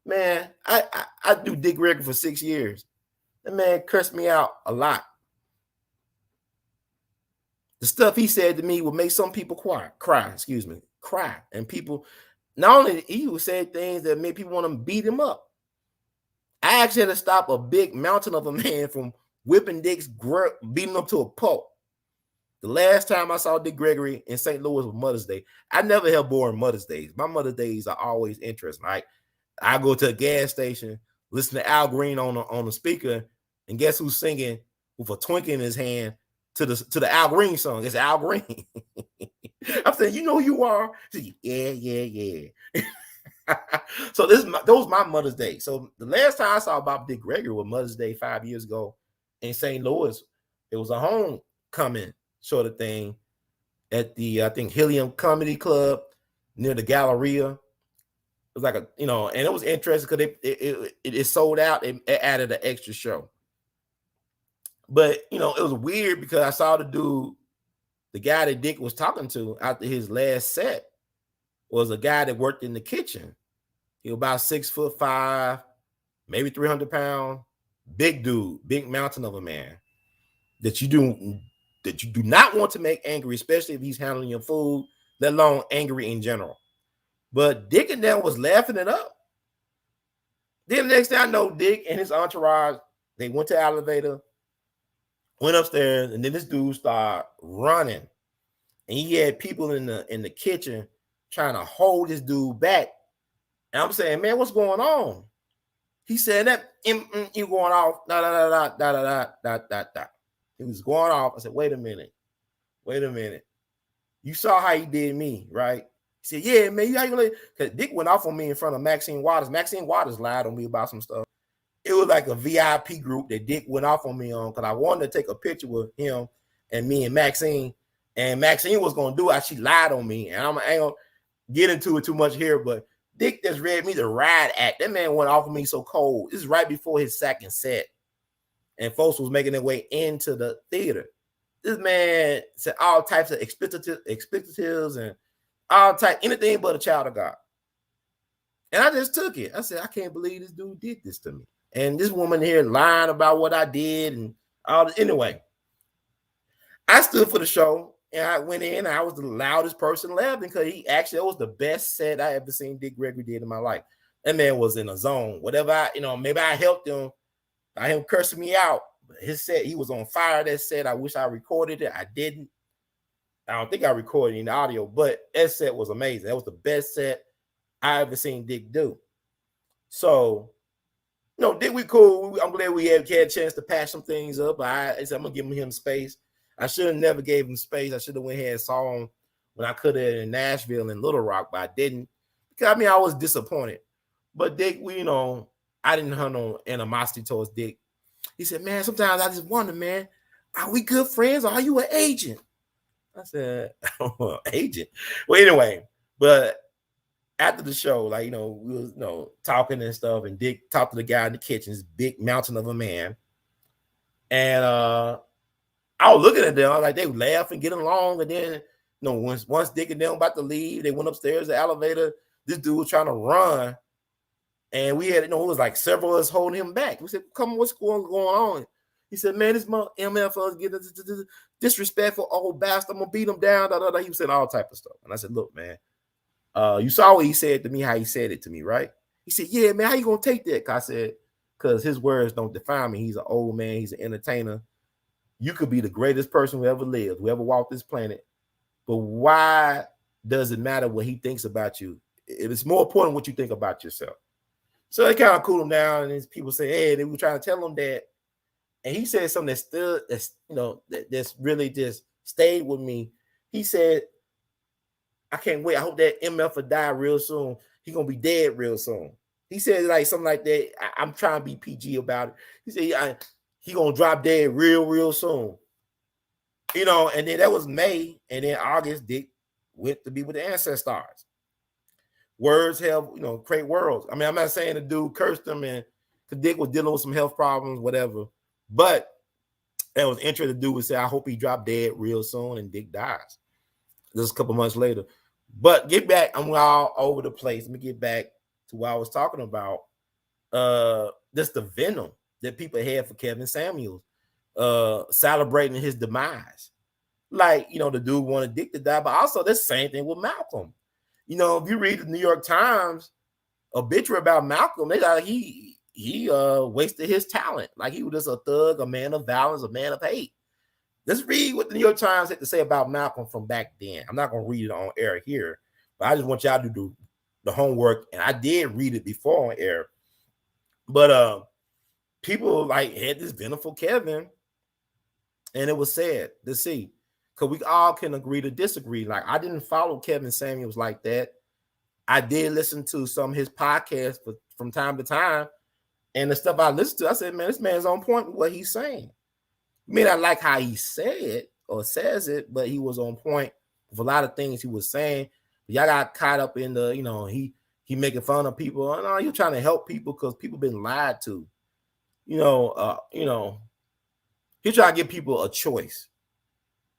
man, I do Dick Gregory for 6 years. That man cursed me out a lot. The stuff he said to me would make some people cry. And people, not only he would say things that made people want to beat him up. I actually had to stop a big mountain of a man from whipping Dick's, beating him to a pulp. The last time I saw Dick Gregory in St. Louis was Mother's Day. I never have boring Mother's Days. My Mother's Days are always interesting. Like, I go to a gas station, listen to Al Green on the speaker, and guess who's singing with a twinkle in his hand to the Al Green song? It's Al Green. I'm saying, you know who you are? Yeah. So those my Mother's Day. So the last time I saw Bob Dick Gregory was Mother's Day 5 years ago in St. Louis. It was a homecoming sort of thing at the, I think, Helium Comedy Club near the Galleria. It was like and it was interesting because it sold out. It added an extra show. But, it was weird because I saw the guy that Dick was talking to after his last set was a guy that worked in the kitchen. He was about 6'5", maybe 300 pounds, big dude, big mountain of a man that you do not want to make angry, especially if he's handling your food, let alone angry in general. But Dick and them was laughing it up. Then the next thing I know, Dick and his entourage, they went to the elevator, went upstairs, and then this dude started running. And he had people in the kitchen trying to hold this dude back. And I'm saying, man, what's going on? He said that you going off, da. He was going off. I said, wait a minute. You saw how he did me, right? He said, yeah, man, how you gonna? Because Dick went off on me in front of Maxine Waters. Maxine Waters lied on me about some stuff. It was like a VIP group that Dick went off on me on because I wanted to take a picture with him and me and Maxine. And Maxine was gonna do it. She lied on me, and I ain't gonna get into it too much here, but Dick just read me the riot act. That man went off on me so cold. This is right before his second set, and folks was making their way into the theater. This man said all types of explicitives and all type, anything but a child of God. And I just took it. I said, I can't believe this dude did this to me. And this woman here lying about what I did and all this. Anyway, I stood for the show and I went in. I was the loudest person laughing because that was the best set I ever seen Dick Gregory did in my life. That man was in a zone. Whatever maybe I helped him by him cursing me out. His set, he was on fire. That set, I wish I recorded it. I didn't. I don't think I recorded in the audio, but that set was amazing. That was the best set I ever seen Dick do. So, Dick, we cool. I'm glad we had a chance to patch some things up. I said I'm gonna give him space. I should have never gave him space. I should have went ahead and saw him when I could have in Nashville and Little Rock, but I didn't. Because I was disappointed. But Dick, I didn't have no animosity towards Dick. He said, man, sometimes I just wonder, man, are we good friends or are you an agent? I said, agent. Well, anyway, but after the show, we was, talking and stuff, and Dick talked to the guy in the kitchen, this big mountain of a man. And I was looking at them, they would laugh and get along. And then, once Dick and them about to leave, they went upstairs the elevator. This dude was trying to run. And we had, it was like several of us holding him back. We said, come on, what's going on? He said, man, this MFers getting disrespectful old bastard. I'm going to beat him down. He was saying all type of stuff. And I said, look, man, you saw what he said to me, how he said it to me, right? He said, yeah, man, how you going to take that? I said, because his words don't define me. He's an old man. He's an entertainer. You could be the greatest person who ever lived, who ever walked this planet. But why does it matter what he thinks about you? It's more important what you think about yourself. So it kind of cooled him down, and people say, hey, they were trying to tell him that And he said something that's really just stayed with me. He said, I can't wait. I hope that MF will die real soon. He gonna be dead real soon. He said like something like that. I'm trying to be PG about it. He said he gonna drop dead real soon. And then that was May, and then August Dick went to be with the ancestors. Words have, create worlds. I mean, I'm not saying the dude cursed him and Dick was dealing with some health problems, whatever. But that was interesting. The dude would say, I hope he dropped dead real soon, and Dick dies. Just a couple months later. But get back, I'm all over the place. Let me get back to what I was talking about. Just the venom that people had for Kevin Samuels, celebrating his demise. Like, the dude wanted Dick to die, but also the same thing with Malcolm. If you read the New York Times obituary about Malcolm, they got he wasted his talent. Like he was just a thug, a man of violence, a man of hate. Let's read what the New York Times had to say about Malcolm from back then. I'm not going to read it on air here, but I just want y'all to do the homework. And I did read it before on air. But people like had this venom for Kevin, and it was sad to see, because we all can agree to disagree. Like, I didn't follow Kevin Samuels like that. I did listen to some of his podcasts from time to time, and the stuff I listened to, I said, man, this man's on point with what he's saying. I mean, I like how he said it or says it, but he was on point with a lot of things he was saying. Y'all got caught up in the, he making fun of people. Oh, no, you're trying to help people because people been lied to. He try to give people a choice.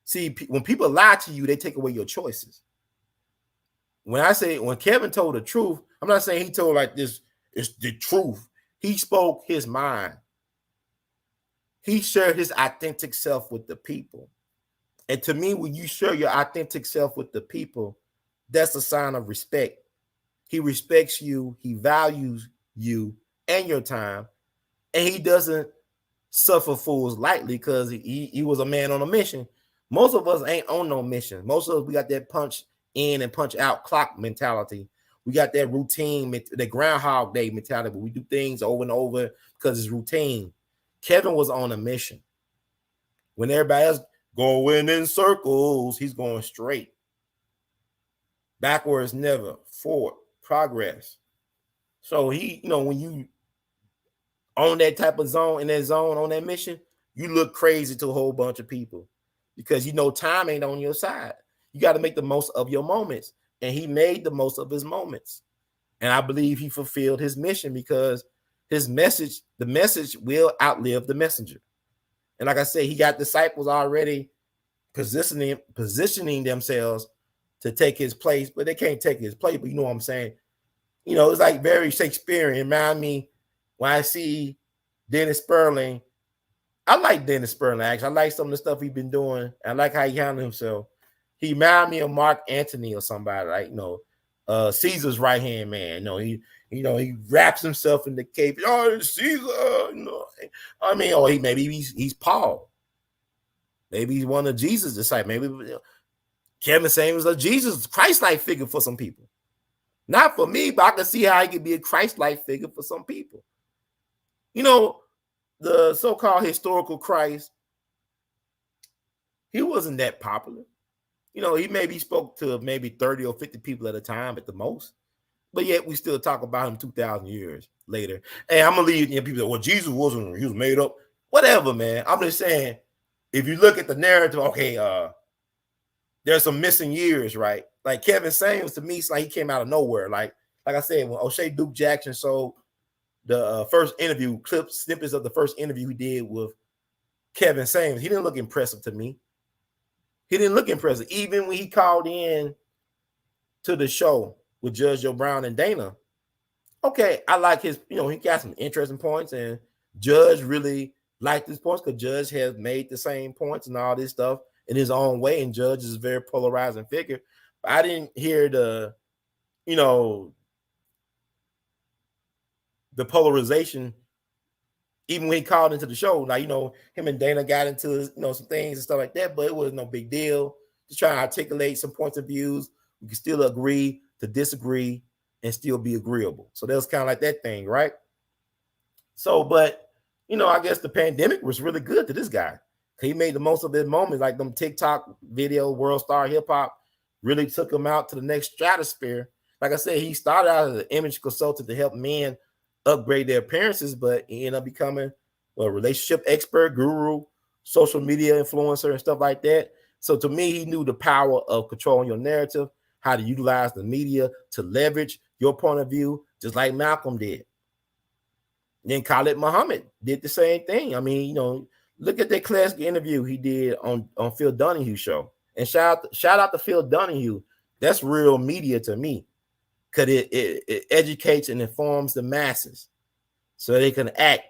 See, when people lie to you, they take away your choices. When Kevin told the truth, I'm not saying he told like this, it's the truth. He spoke his mind. He shared his authentic self with the people. And to me, when you share your authentic self with the people, that's a sign of respect. He respects you. He values you and your time. And he doesn't suffer fools lightly because he was a man on a mission. Most of us ain't on no mission. Most of us, we got that punch in and punch out clock mentality. We got that routine, the Groundhog Day mentality, but we do things over and over because it's routine. Kevin was on a mission. When everybody else going in circles, he's going straight. Backwards never, forward, progress. So he, when you on that type of zone, in that zone, on that mission, you look crazy to a whole bunch of people because time ain't on your side. You got to make the most of your moments. And he made the most of his moments. And I believe he fulfilled his mission because the message will outlive the messenger. And like I said, he got disciples already positioning themselves to take his place, but they can't take his place. But you know what I'm saying? It's like very Shakespearean. Remind me when I see Dennis Sperling. I like Dennis Sperling, actually. I like some of the stuff he's been doing. I like how he handled himself. He reminded me of Mark Antony or somebody, like, Caesar's right-hand man. He wraps himself in the cape. Oh, Caesar, I mean, or maybe he's Paul. Maybe he's one of Jesus' disciples. Maybe Kevin Samuels was a Jesus Christ-like figure for some people. Not for me, but I can see how he could be a Christ-like figure for some people. The so-called historical Christ, he wasn't that popular. He maybe spoke to maybe 30 or 50 people at a time at the most. But yet we still talk about him 2,000 years later. And I'm going to leave people say, well, Jesus wasn't, he was made up. Whatever, man. I'm just saying, if you look at the narrative, okay, there's some missing years, right? Like Kevin Samuels, to me, it's like he came out of nowhere. Like I said, when O'Shea Duke Jackson showed the first interview, snippets of the first interview he did with Kevin Samuels, he didn't look impressive to me. He didn't look impressive. Even when he called in to the show with Judge Joe Brown and Dana, okay, I like his, he got some interesting points, and Judge really liked his points because Judge has made the same points and all this stuff in his own way, and Judge is a very polarizing figure. But I didn't hear the polarization even when he called into the show. Like, him and Dana got into, some things and stuff like that, but it was no big deal. Just trying to articulate some points of views. We can still agree to disagree and still be agreeable. So that was kind of like that thing, right? So, but, I guess the pandemic was really good to this guy. He made the most of his moments, like them TikTok video, World Star Hip Hop, really took him out to the next stratosphere. Like I said, he started out as an image consultant to help men upgrade their appearances, but he ended up becoming a relationship expert, guru, social media influencer, and stuff like that. So to me, he knew the power of controlling your narrative, how to utilize the media to leverage your point of view, just like Malcolm did. Then Khalid Muhammad did the same thing. I mean, look at that classic interview he did on Phil Donahue's show. And shout out to Phil Donahue. That's real media to me, because it educates and informs the masses so they can act.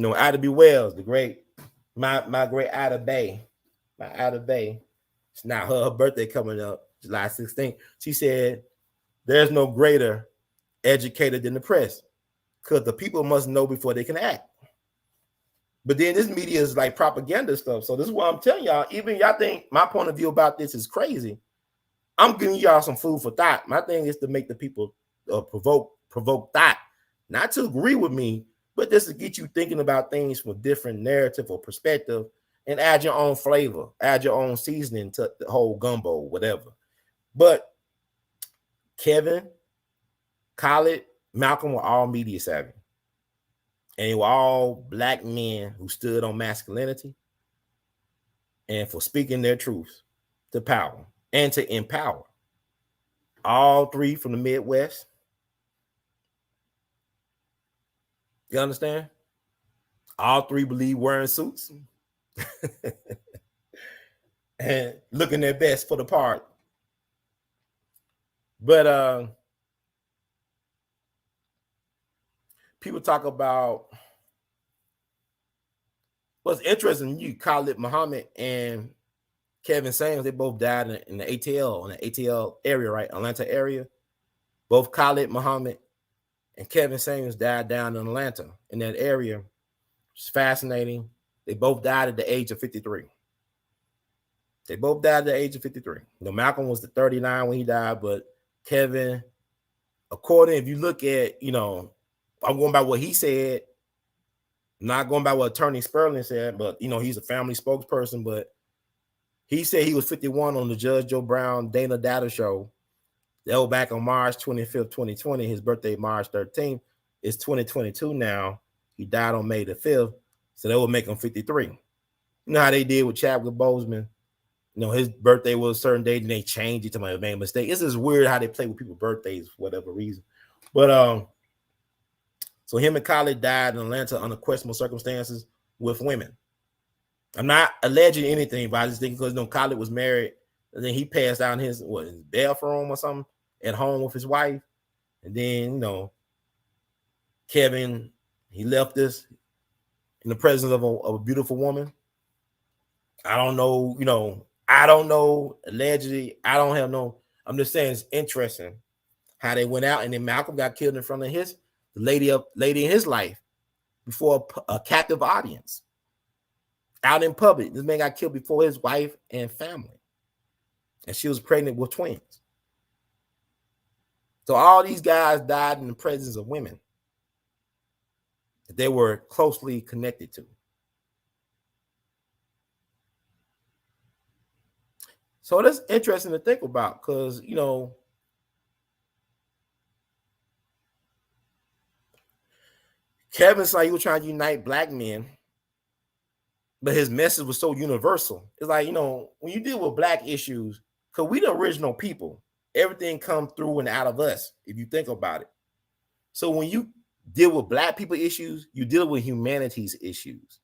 Ida B. Wells, the great, my great Ida Bay. It's now her birthday coming up, July 16th. She said, there's no greater educator than the press, because the people must know before they can act. But then this media is like propaganda stuff. So this is what I'm telling y'all. Even y'all think my point of view about this is crazy, I'm giving y'all some food for thought. My thing is to make the people provoke thought, not to agree with me, but just to get you thinking about things from a different narrative or perspective, and add your own flavor, add your own seasoning to the whole gumbo, whatever. But Kevin, Khalid, Malcolm were all media savvy. And they were all black men who stood on masculinity and for speaking their truth to power and to empower. All three from the Midwest. You understand? All three believe wearing suits and looking their best for the part. But people talk about what's interesting. You, Khalid Muhammad and Kevin Samuels, they both died in the ATL, in the ATL area, right? Atlanta area. Both Khalid Muhammad and Kevin Samuels died down in Atlanta in that area. It's fascinating. They both died at the age of 53. They both died at the age of 53. Malcolm was the 39 when he died, but Kevin, if you look at, I'm going by what he said, not going by what Attorney Sperling said, but, he's a family spokesperson, but he said he was 51 on the Judge Joe Brown Dana Data show. That was back on March 25th, 2020. His birthday, March 13th. It's 2022 now. He died on May the 5th. So that would make him 53. You know how they did with Chadwick Boseman? His birthday was a certain date and they changed it to my main mistake. It's just weird how they play with people's birthdays for whatever reason. But so him and Khalid died in Atlanta under questionable circumstances with women. I'm not alleging anything, but I just think because Khalid was married, and then he passed out in his bathroom or something at home with his wife. And then, Kevin, he left this in the presence of a beautiful woman. I don't know, allegedly, I don't have no, I'm just saying it's interesting how they went out, and then Malcolm got killed in front of the lady in his life before a captive audience out in public. This man got killed before his wife and family, and she was pregnant with twins. So all these guys died in the presence of women that they were closely connected to. So that's interesting to think about, because, Kevin said he was trying to unite black men, but his message was so universal. It's like, when you deal with black issues, because we the original people, everything comes through and out of us, if you think about it. So when you deal with black people issues, you deal with humanity's issues.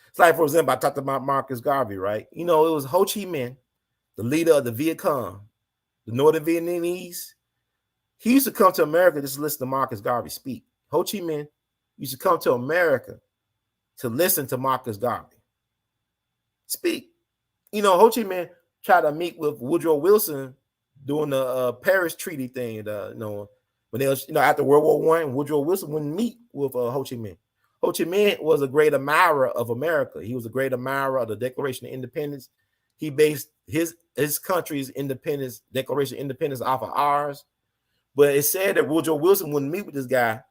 It's like, for example, I talked about Marcus Garvey, right? It was Ho Chi Minh, the leader of the Viet Cong, the Northern Vietnamese. He used to come to America just to listen to Marcus Garvey speak. Ho Chi Minh used to come to America to listen to Marcus Garvey speak. Ho Chi Minh tried to meet with Woodrow Wilson during the Paris Treaty thing. When they was, after World War I, Woodrow Wilson wouldn't meet with Ho Chi Minh. Ho Chi Minh was a great admirer of America. He was a great admirer of the Declaration of Independence. He based his country's independence, Declaration of Independence, off of ours. But it said that Woodrow Wilson wouldn't meet with this guy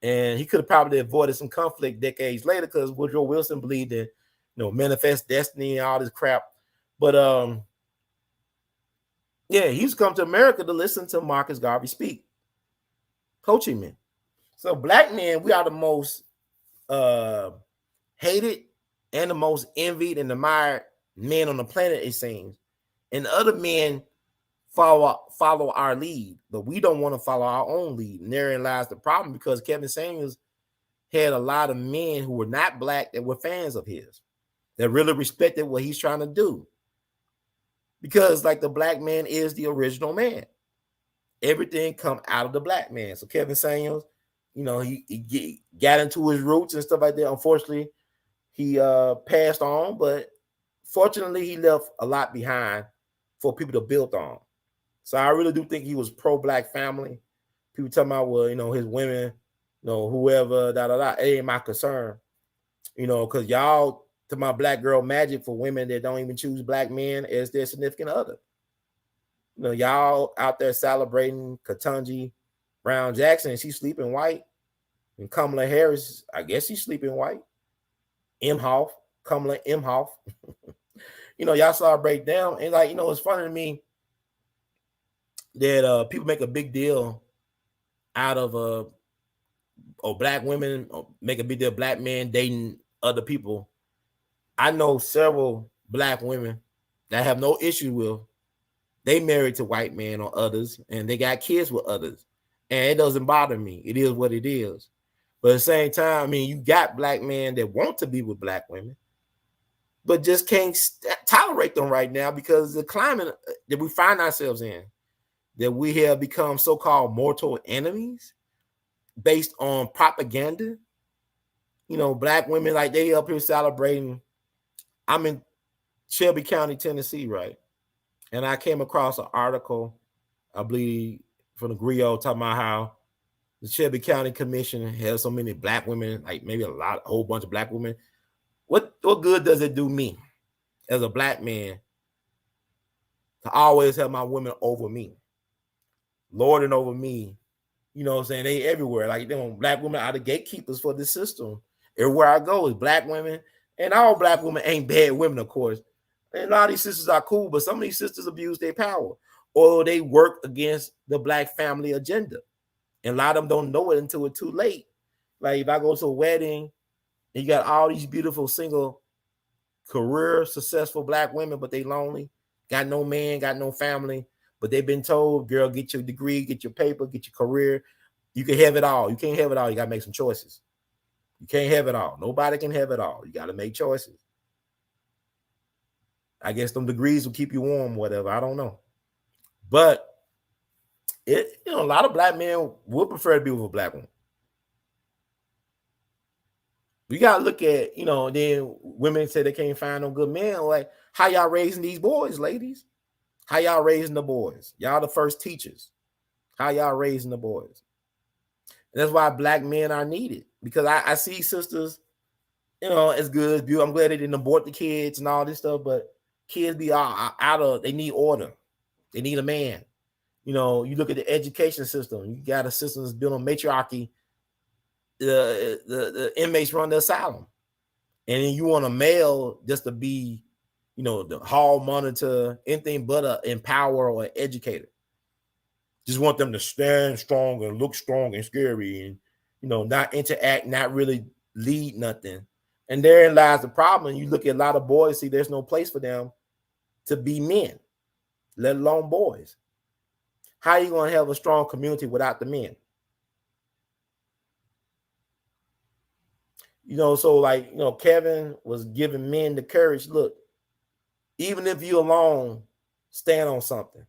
And he could have probably avoided some conflict decades later because Woodrow Wilson believed in, manifest destiny and all this crap. But yeah, he used to come to America to listen to Marcus Garvey speak, coaching men. So black men, we are the most hated and the most envied and admired men on the planet, it seems. And other men follow our lead, but we don't want to follow our own lead. And therein lies the problem, because Kevin Samuels had a lot of men who were not black that were fans of his, that really respected what he's trying to do. Because like the black man is the original man. Everything come out of the black man. So Kevin Samuels, he got into his roots and stuff like that. Unfortunately, he passed on, but fortunately, he left a lot behind for people to build on. So I really do think he was pro-black family. People talking about, well, his women, whoever, it ain't my concern. Because y'all, to my black girl magic for women that don't even choose black men as their significant other. Y'all out there celebrating Ketanji Brown Jackson, she's sleeping white. And Kamala Harris, I guess she's sleeping white. Kamala Imhoff. Y'all saw her break down. And it's funny to me that people make a big deal out of black women, or make a big deal of black men dating other people. I know several black women that have no issue with, they married to white men or others, and they got kids with others. And it doesn't bother me. It is what it is. But at the same time, you got black men that want to be with black women, but just can't tolerate them right now because the climate that we find ourselves in, that we have become so-called mortal enemies based on propaganda. Black women, like, they up here celebrating. I'm in Shelby County, Tennessee, right? And I came across an article, I believe, from the Griot, talking about how the Shelby County Commission has so many black women, like maybe a whole bunch of black women. What good does it do me as a black man to always have my women over me, lording over me? You know what I'm saying? They everywhere. Like, black women are the gatekeepers for the system. Everywhere I go is black women. And all black women ain't bad women, of course. And a lot of these sisters are cool, but some of these sisters abuse their power, or they work against the black family agenda. And a lot of them don't know it until it's too late. Like, if I go to a wedding and you got all these beautiful, single, career, successful black women, but they lonely, got no man, got no family, but they've been told, girl, get your degree, get your paper, get your career. You can have it all. You can't have it all. You got to make some choices. You can't have it all. Nobody can have it all. You got to make choices. I guess them degrees will keep you warm, whatever. I don't know. But a lot of black men would prefer to be with a black woman. We got to look at, then women say they can't find no good men. Like, how y'all raising these boys, ladies? How y'all raising the boys? Y'all the first teachers. How y'all raising the boys? And that's why black men are needed, because I see sisters, as good as beautiful. I'm glad they didn't abort the kids and all this stuff, but kids be out of, they need order. They need a man. You look at the education system. You got a system that's built on matriarchy. The inmates run the asylum. And then you want a male just to be, the hall monitor, anything but an empower or an educator. Just want them to stand strong and look strong and scary and, not interact, not really lead nothing. And therein lies the problem. You look at a lot of boys, see, there's no place for them to be men, let alone boys. How are you going to have a strong community without the men? So like, Kevin was giving men the courage. Look, even if you're alone, stand on something.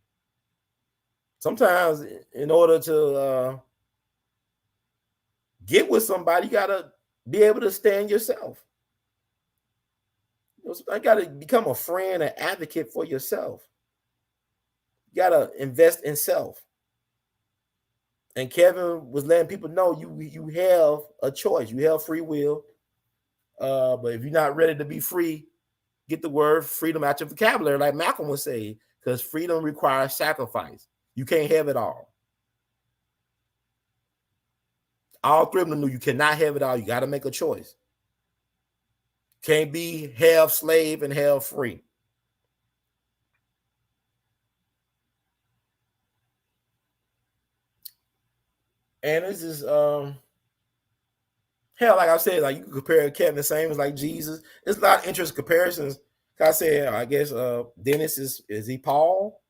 Sometimes in order to get with somebody, you got to be able to stand yourself. I got to become a friend, an advocate for yourself. You got to invest in self. And Kevin was letting people know you have a choice. You have free will. But if you're not ready to be free, get the word freedom out your vocabulary, like Malcolm would say, because freedom requires sacrifice. You can't have it all. All three of them knew you cannot have it all. You got to make a choice. Can't be half slave and half free. And this is hell, like I said, like you can compare Kevin Samuels like Jesus. There's a lot of interesting comparisons. Like I said, I guess Dennis is he Paul?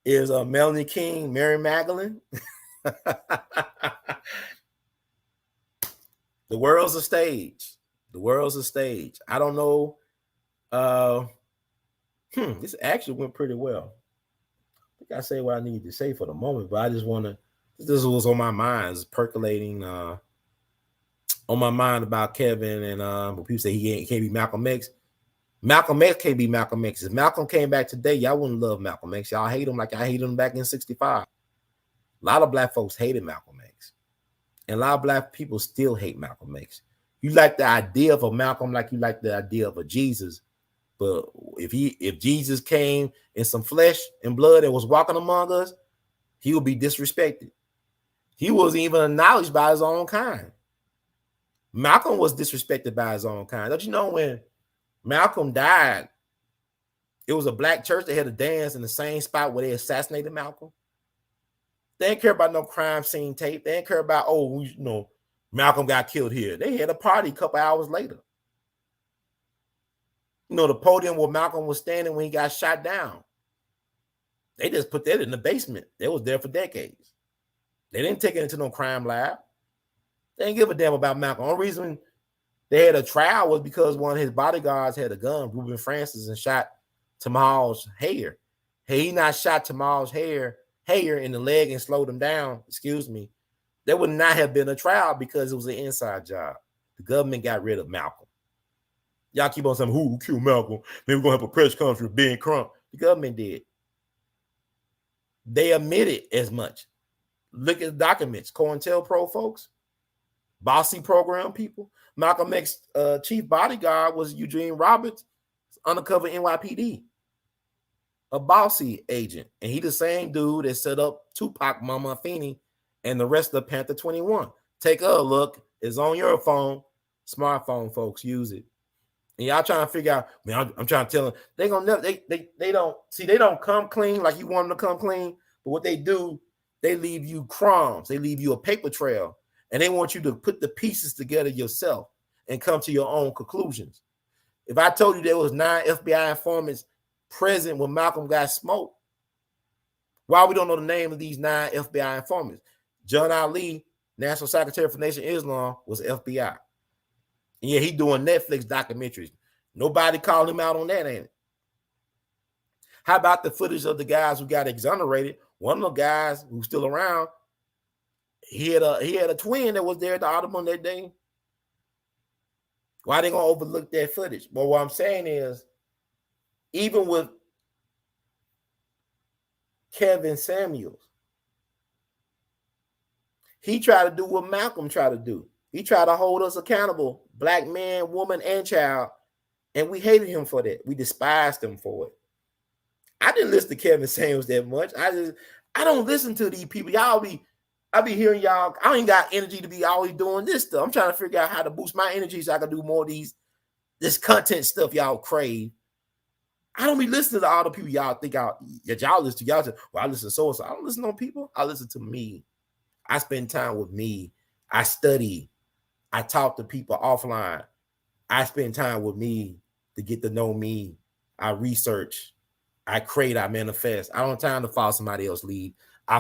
Is Melanie King Mary Magdalene? The world's a stage. The world's a stage. I don't know. This actually went pretty well. I think I say what I need to say for the moment, but I just want to. This was on my mind, it's percolating on my mind about Kevin and when people say he can't be Malcolm X. Malcolm X can't be Malcolm X. If Malcolm came back today, y'all wouldn't love Malcolm X. Y'all hate him like I hated him back in '65. A lot of black folks hated Malcolm X. And a lot of black people still hate Malcolm X. You like the idea of a Malcolm like you like the idea of a Jesus. But if Jesus came in some flesh and blood and was walking among us, he would be disrespected. He wasn't even acknowledged by his own kind. Malcolm was disrespected by his own kind. Don't you know when Malcolm died, it was a black church that had a dance in the same spot where they assassinated Malcolm? They didn't care about no crime scene tape. They didn't care about, Malcolm got killed here. They had a party a couple hours later. The podium where Malcolm was standing when he got shot down. They just put that in the basement. They was there for decades. They didn't take it into no crime lab. They didn't give a damn about Malcolm. The only reason they had a trial was because one of his bodyguards had a gun, Reuben Francis, and shot Tamal's hair. Had he not shot Tamal's hair in the leg and slowed him down, there would not have been a trial because it was an inside job. The government got rid of Malcolm. Y'all keep on saying, who killed Malcolm? Maybe we're going to have a press conference with Ben Crump. The government did. They admitted as much. Look at the documents. COINTELPRO folks, Bossy program people. Malcolm X chief bodyguard was Eugene Roberts, undercover NYPD, a Bossy agent. And he the same dude that set up Tupac, Mama Afeni, and the rest of Panther 21. Take a look. It's on your phone. Smartphone folks, use it. And y'all trying to figure out, man, I'm trying to tell them, they gonna never, they don't come clean like you want them to come clean, but what they do, they leave you crumbs, they leave you a paper trail, and they want you to put the pieces together yourself and come to your own conclusions. If I told you there was 9 FBI informants present when Malcolm got smoked, why we don't know the name of these 9 FBI informants? John Ali, National Secretary for Nation of Islam, was FBI. And yeah, he doing Netflix documentaries. Nobody called him out on that, ain't it? How about the footage of the guys who got exonerated? One of the guys who's still around, he had a twin that was there at the Audubon that day. Why they gonna overlook that footage? Well, what I'm saying is, even with Kevin Samuels, he tried to do what Malcolm tried to do. He tried to hold us accountable, black man, woman, and child, and we hated him for that. We despised him for it. I didn't listen to Kevin Samuels that much. I don't listen to these people. I be hearing y'all. I ain't got energy to be always doing this stuff. I'm trying to figure out how to boost my energy so I can do more of this content stuff y'all crave. I don't be listening to all the people y'all think that y'all listen to. Y'all say, well, I listen to so-and-so. I don't listen to people. I listen to me. I spend time with me. I study. I talk to people offline. I spend time with me to get to know me. I research. I create. I manifest. I don't have time to follow somebody else's lead. I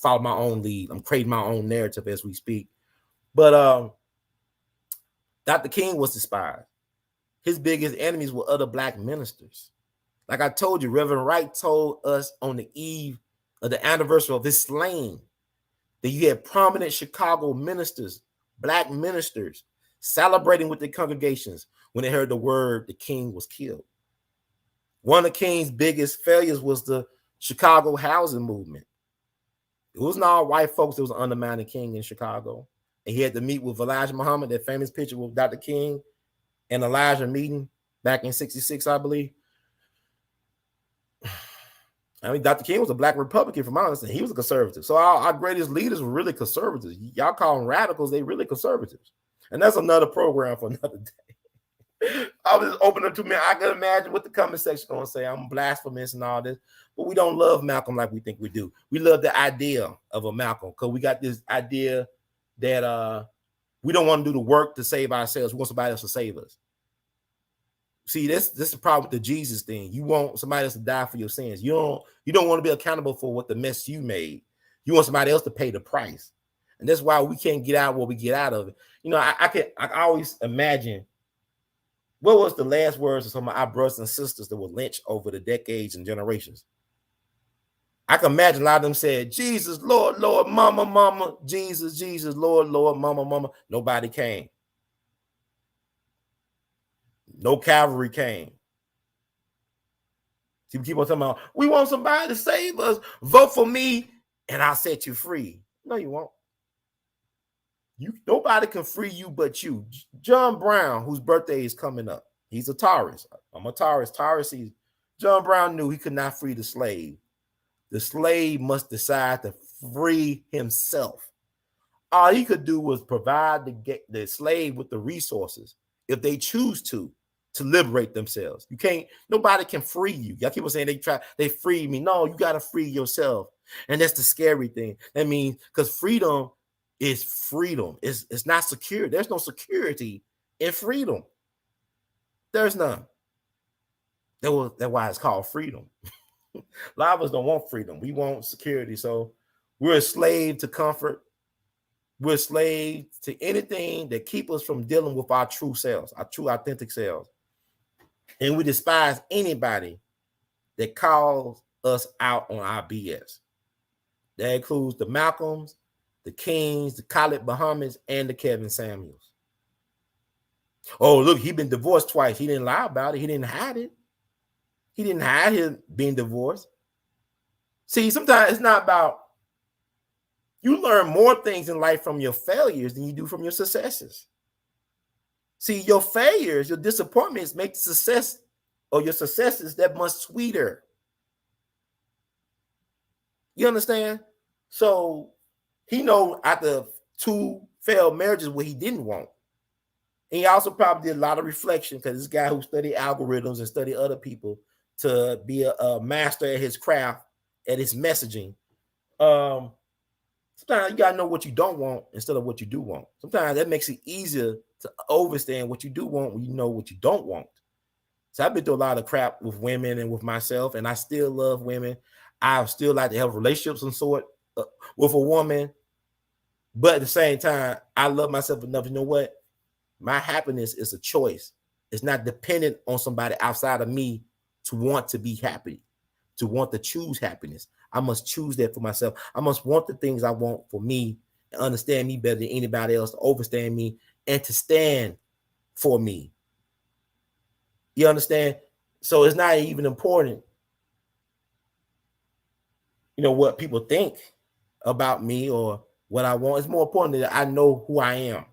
follow my own lead. I'm creating my own narrative as we speak. But Dr. King was despised. His biggest enemies were other black ministers. Like I told you, Reverend Wright told us on the eve of the anniversary of his slaying that you had prominent Chicago ministers, black ministers, celebrating with their congregations when they heard the word the king was killed. One of the king's biggest failures was the Chicago housing movement. It wasn't all white folks that was undermining King in Chicago. And he had to meet with Elijah Muhammad, that famous picture with Dr. King and Elijah meeting back in '66, I believe. I mean, Dr. King was a black Republican, from my understanding. He was a conservative. So our greatest leaders were really conservatives. Y'all call them radicals, they really conservatives. And that's another program for another day. I was just opening to me. I can imagine what the comment section going to say. I'm blasphemous and all this. But we don't love Malcolm like we think we do. We love the idea of a Malcolm because we got this idea that we don't want to do the work to save ourselves. We want somebody else to save us. See, this is the problem with the Jesus thing. You want somebody else to die for your sins. You don't want to be accountable for what the mess you made. You want somebody else to pay the price. And that's why we can't get out what we get out of it. You know, I always imagine what was the last words of some of our brothers and sisters that were lynched over the decades and generations. I can imagine a lot of them said, Jesus, Lord, Lord, mama, mama, Jesus, Jesus, Lord, Lord, mama, mama. Nobody came. No cavalry came. See, we keep on talking about, we want somebody to save us. Vote for me and I'll set you free. No, you won't. Nobody can free you but you. John Brown, whose birthday is coming up, he's a Taurus. I'm a Taurus. John Brown knew he could not free the slave. The slave must decide to free himself. All he could do was provide the slave with the resources, if they choose to liberate themselves. You can't, nobody can free you. Y'all keep on saying they free me. No, you got to free yourself. And that's the scary thing. That means, because freedom is freedom. It's not secure. There's no security in freedom. There's none. That's why it's called freedom. A lot of us don't want freedom. We want security. So we're a slave to comfort. We're slaves to anything that keep us from dealing with our true selves, our true authentic selves. And we despise anybody that calls us out on our BS. That includes the Malcolms, the Kings, the Khalid Muhammads, and the Kevin Samuels. Oh, look, he's been divorced twice. He didn't lie about it. He didn't hide it. He didn't hide his being divorced. See, sometimes it's not about, you learn more things in life from your failures than you do from your successes. See, your failures, your disappointments make the success or your successes that much sweeter. You understand? So he know after 2 failed marriages what he didn't want. And he also probably did a lot of reflection, because this guy who studied algorithms and studied other people to be a master at his craft, at his messaging. Sometimes you gotta know what you don't want instead of what you do want. Sometimes that makes it easier to understand what you do want when you know what you don't want. So I've been through a lot of crap with women and with myself, and I still love women. I still like to have relationships of some sort with a woman, but at the same time, I love myself enough to know what? My happiness is a choice. It's not dependent on somebody outside of me to want to be happy, to want to choose happiness. I must choose that for myself. I must want the things I want for me and understand me better than anybody else, to overstand me and to stand for me. You understand? So it's not even important, you know, what people think about me or what I want. It's more important that I know who I am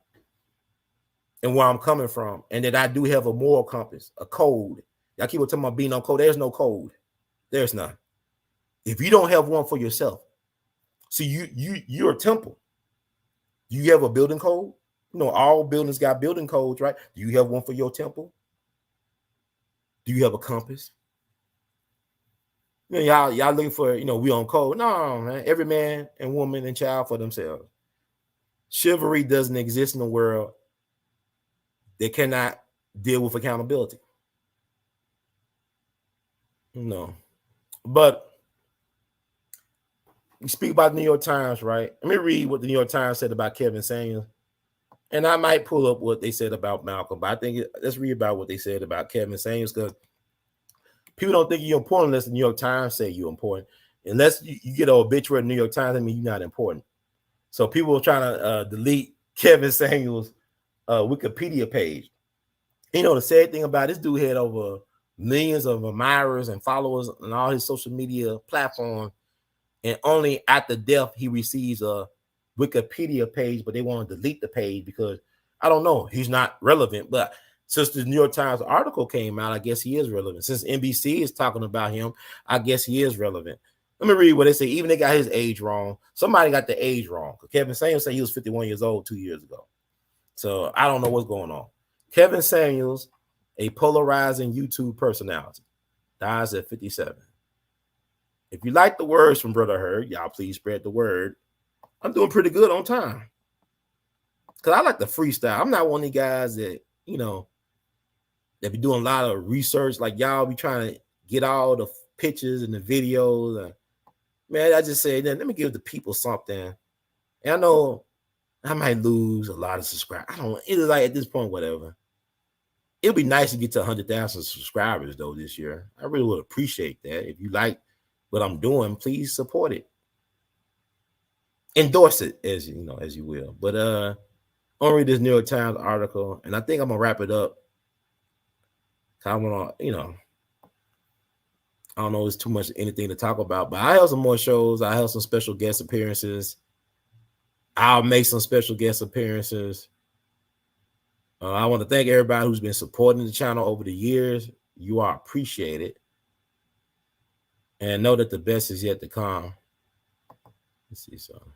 and where I'm coming from, and that I do have a moral compass, a code. Y'all keep talking about being on code. There's no code. There's none. If you don't have one for yourself, see, you're a temple. You have a building code. You know, all buildings got building codes, right? Do you have one for your temple? Do you have a compass? You know, y'all looking for, you know, we on code. No, man. Every man and woman and child for themselves. Chivalry doesn't exist in the world that cannot deal with accountability. No. But we speak about the New York Times, right? Let me read what the New York Times said about Kevin Samuels. And I might pull up what they said about Malcolm, but I think let's read about what they said about Kevin Samuels, because people don't think you're important unless the New York Times say you're important. Unless you get an obituary in the New York Times, I mean, you're not important. So people are trying to delete Kevin Samuels' Wikipedia page. You know, the sad thing about this dude had over millions of admirers and followers on all his social media platforms, and only after death he receives a Wikipedia page, but they want to delete the page because, I don't know, he's not relevant. But Since the New York Times article came out, I guess he is relevant. Since NBC is talking about him, I guess he is relevant. Let me read what they say. Even they got his age wrong. Somebody got the age wrong. Kevin Samuels said he was 51 years old 2 years ago. So I don't know what's going on. Kevin Samuels, a polarizing YouTube personality, dies at 57. If you like the words from Brother Heard, y'all please spread the word. I'm doing pretty good on time. Because I like the freestyle. I'm not one of these guys that, that be doing a lot of research. Like y'all be trying to get all the pictures and the videos. Man, I just say, let me give the people something. And I know I might lose a lot of subscribers. I don't know. It's like at this point, whatever. It'll be nice to get to 100,000 subscribers, though, this year. I really would appreciate that. If you like what I'm doing, please support it. Endorse it, as you will. But I'll read this New York Times article, and I think I'm going to wrap it up. I want to, I don't know, it's too much anything to talk about, but I have some more shows. I have some special guest appearances. I'll make some special guest appearances. I want to thank everybody who's been supporting the channel over the years. You are appreciated. And know that the best is yet to come. Let's see something.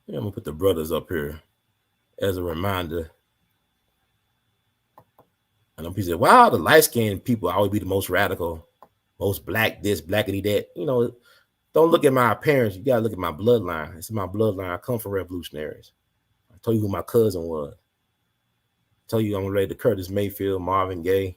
Yeah, I'm going to put the brothers up here as a reminder. And I'm saying, wow, the light-skinned people always be the most radical, most black this, blackity that. Don't look at my appearance. You got to look at my bloodline. It's my bloodline. I come from revolutionaries. I told you who my cousin was. I told you I'm related to Curtis Mayfield, Marvin Gaye,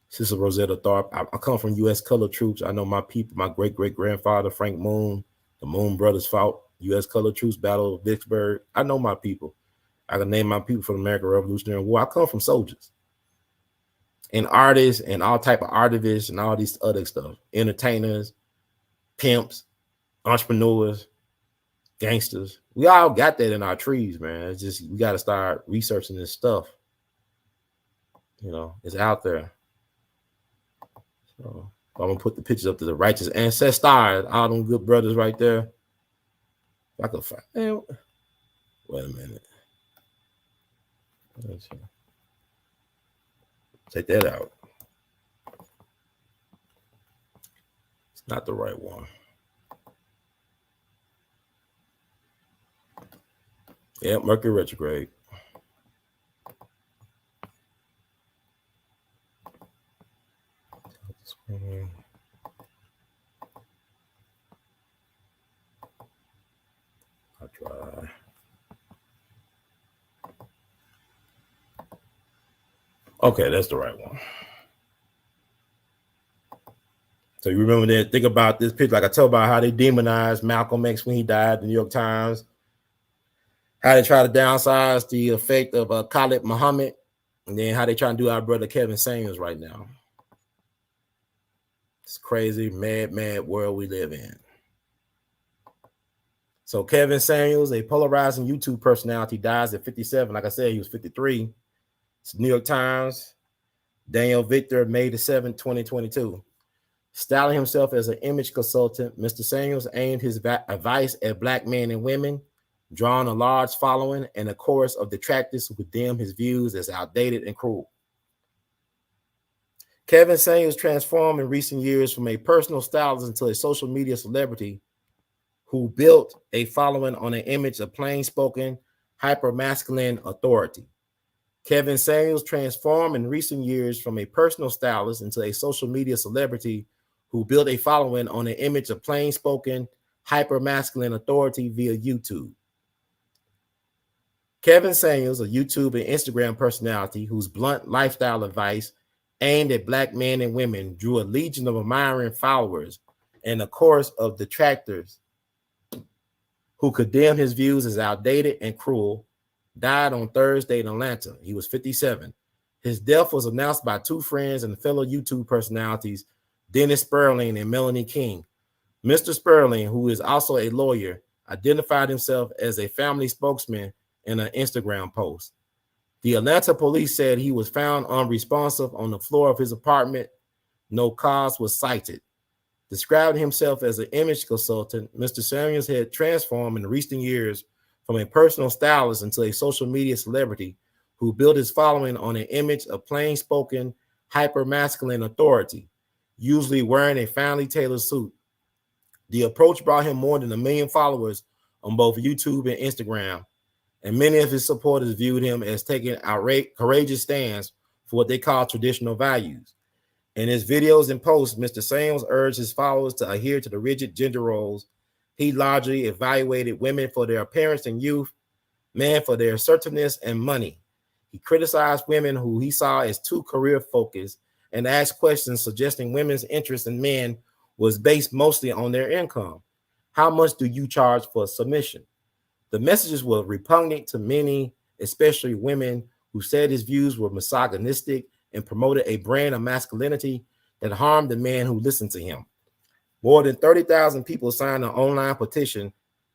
Sister Rosetta Tharpe. I come from U.S. Colored Troops. I know my people, my great-great-grandfather, Frank Moon, the Moon Brothers fought U.S. Colored Troops, Battle of Vicksburg. I know my people. I can name my people from the American Revolutionary War. I come from soldiers and artists and all type of artivists and all these other stuff, entertainers, pimps, entrepreneurs, gangsters. We all got that in our trees, man. It's just we got to start researching this stuff. It's out there. So I'm gonna put the pictures up to the righteous ancestors, all them good brothers right there. If I could find. Wait a minute. Take that out. It's not the right one. Yeah, Mercury retrograde. I'll try. Okay, that's the right one. So you remember that? Think about this picture. Like I told about how they demonized Malcolm X when he died, the New York Times. How they try to downsize the effect of Khalid Muhammad, and then how they try to do our brother Kevin Samuels right now. It's crazy, mad world we live in. So Kevin Samuels, a polarizing YouTube personality, dies at 57. Like I said, he was 53. It's New York Times. Daniel Victor, May the 7th, 2022. Styling himself as an image consultant, Mr. Samuels aimed his advice at black men and women, drawing a large following and a chorus of detractors who condemn his views as outdated and cruel. Kevin Samuels transformed in recent years from a personal stylist into a social media celebrity who built a following on an image of plain-spoken, hyper-masculine authority. Kevin Samuels transformed in recent years from a personal stylist into a social media celebrity who built a following on an image of plain-spoken, hyper-masculine authority via YouTube. Kevin Samuels, a YouTube and Instagram personality whose blunt lifestyle advice aimed at black men and women drew a legion of admiring followers and a chorus of detractors who condemned his views as outdated and cruel, died on Thursday in Atlanta. He was 57. His death was announced by two friends and fellow YouTube personalities, Dennis Sperling and Melanie King. Mr. Sperling, who is also a lawyer, identified himself as a family spokesman in an Instagram post. The Atlanta police said he was found unresponsive on the floor of his apartment. No cause was cited. Describing himself as an image consultant, Mr. Samuels had transformed in recent years from a personal stylist into a social media celebrity who built his following on an image of plain-spoken, hyper-masculine authority, usually wearing a finely tailored suit. The approach brought him more than 1 million followers on both YouTube and Instagram, and many of his supporters viewed him as taking courageous stands for what they call traditional values. In his videos and posts, Mr. Samuels urged his followers to adhere to the rigid gender roles. He largely evaluated women for their appearance and youth, men for their assertiveness and money. He criticized women who he saw as too career-focused and asked questions suggesting women's interest in men was based mostly on their income. How much do you charge for submission? The messages were repugnant to many, especially women, who said his views were misogynistic and promoted a brand of masculinity that harmed the men who listened to him. More than 30,000 people signed an online petition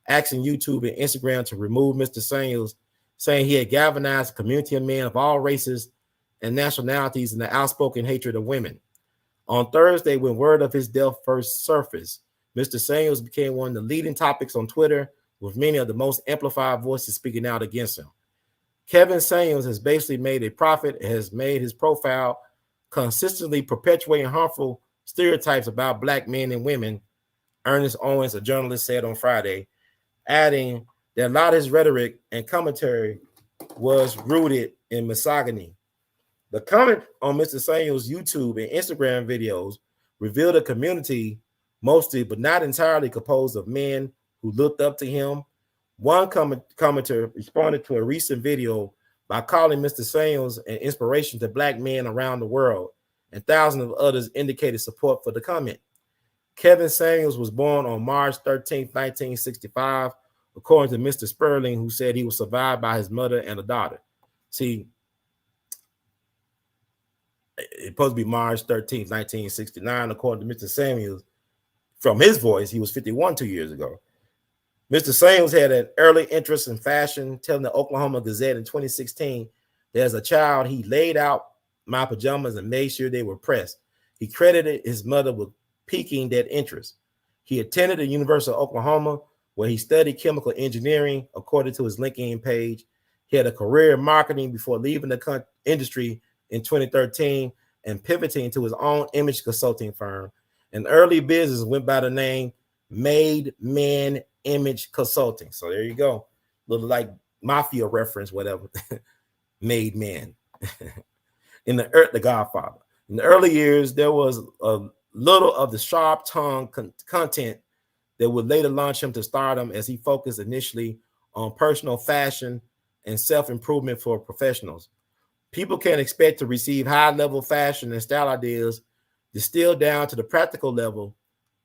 asking YouTube and Instagram to remove Mr. Samuels, saying he had galvanized a community of men of all races and nationalities in the outspoken hatred of women. On Thursday, when word of his death first surfaced, Mr. Samuels became one of the leading topics on Twitter, with many of the most amplified voices speaking out against him. Kevin Samuels has basically made a profit, has made his profile consistently perpetuating harmful stereotypes about Black men and women, Ernest Owens, a journalist, said on Friday, adding that a lot of his rhetoric and commentary was rooted in misogyny. The comment on Mr. Samuels' YouTube and Instagram videos revealed a community mostly, but not entirely, composed of men who looked up to him. One commenter responded to a recent video by calling Mr. Samuels an inspiration to Black men around the world, and thousands of others indicated support for the comment. Kevin Samuels was born on March 13, 1965, according to Mr. Sperling, who said he was survived by his mother and a daughter. See, it's supposed to be March 13, 1969, according to Mr. Samuels. From his voice, he was 51 2 years ago. Mr. Samuels had an early interest in fashion, telling the Oklahoma Gazette in 2016 that as a child, he laid out my pajamas and made sure they were pressed. He credited his mother with piquing that interest. He attended the University of Oklahoma, where he studied chemical engineering, according to his LinkedIn page. He had a career in marketing before leaving the industry in 2013 and pivoting to his own image consulting firm. An early business went by the name Made Men Image Consulting. So there you go. Little like mafia reference, whatever. Made Men. The Godfather. In the early years, there was a little of the sharp tongue content that would later launch him to stardom, as he focused initially on personal fashion and self-improvement for professionals. People can expect to receive high-level fashion and style ideas distilled down to the practical level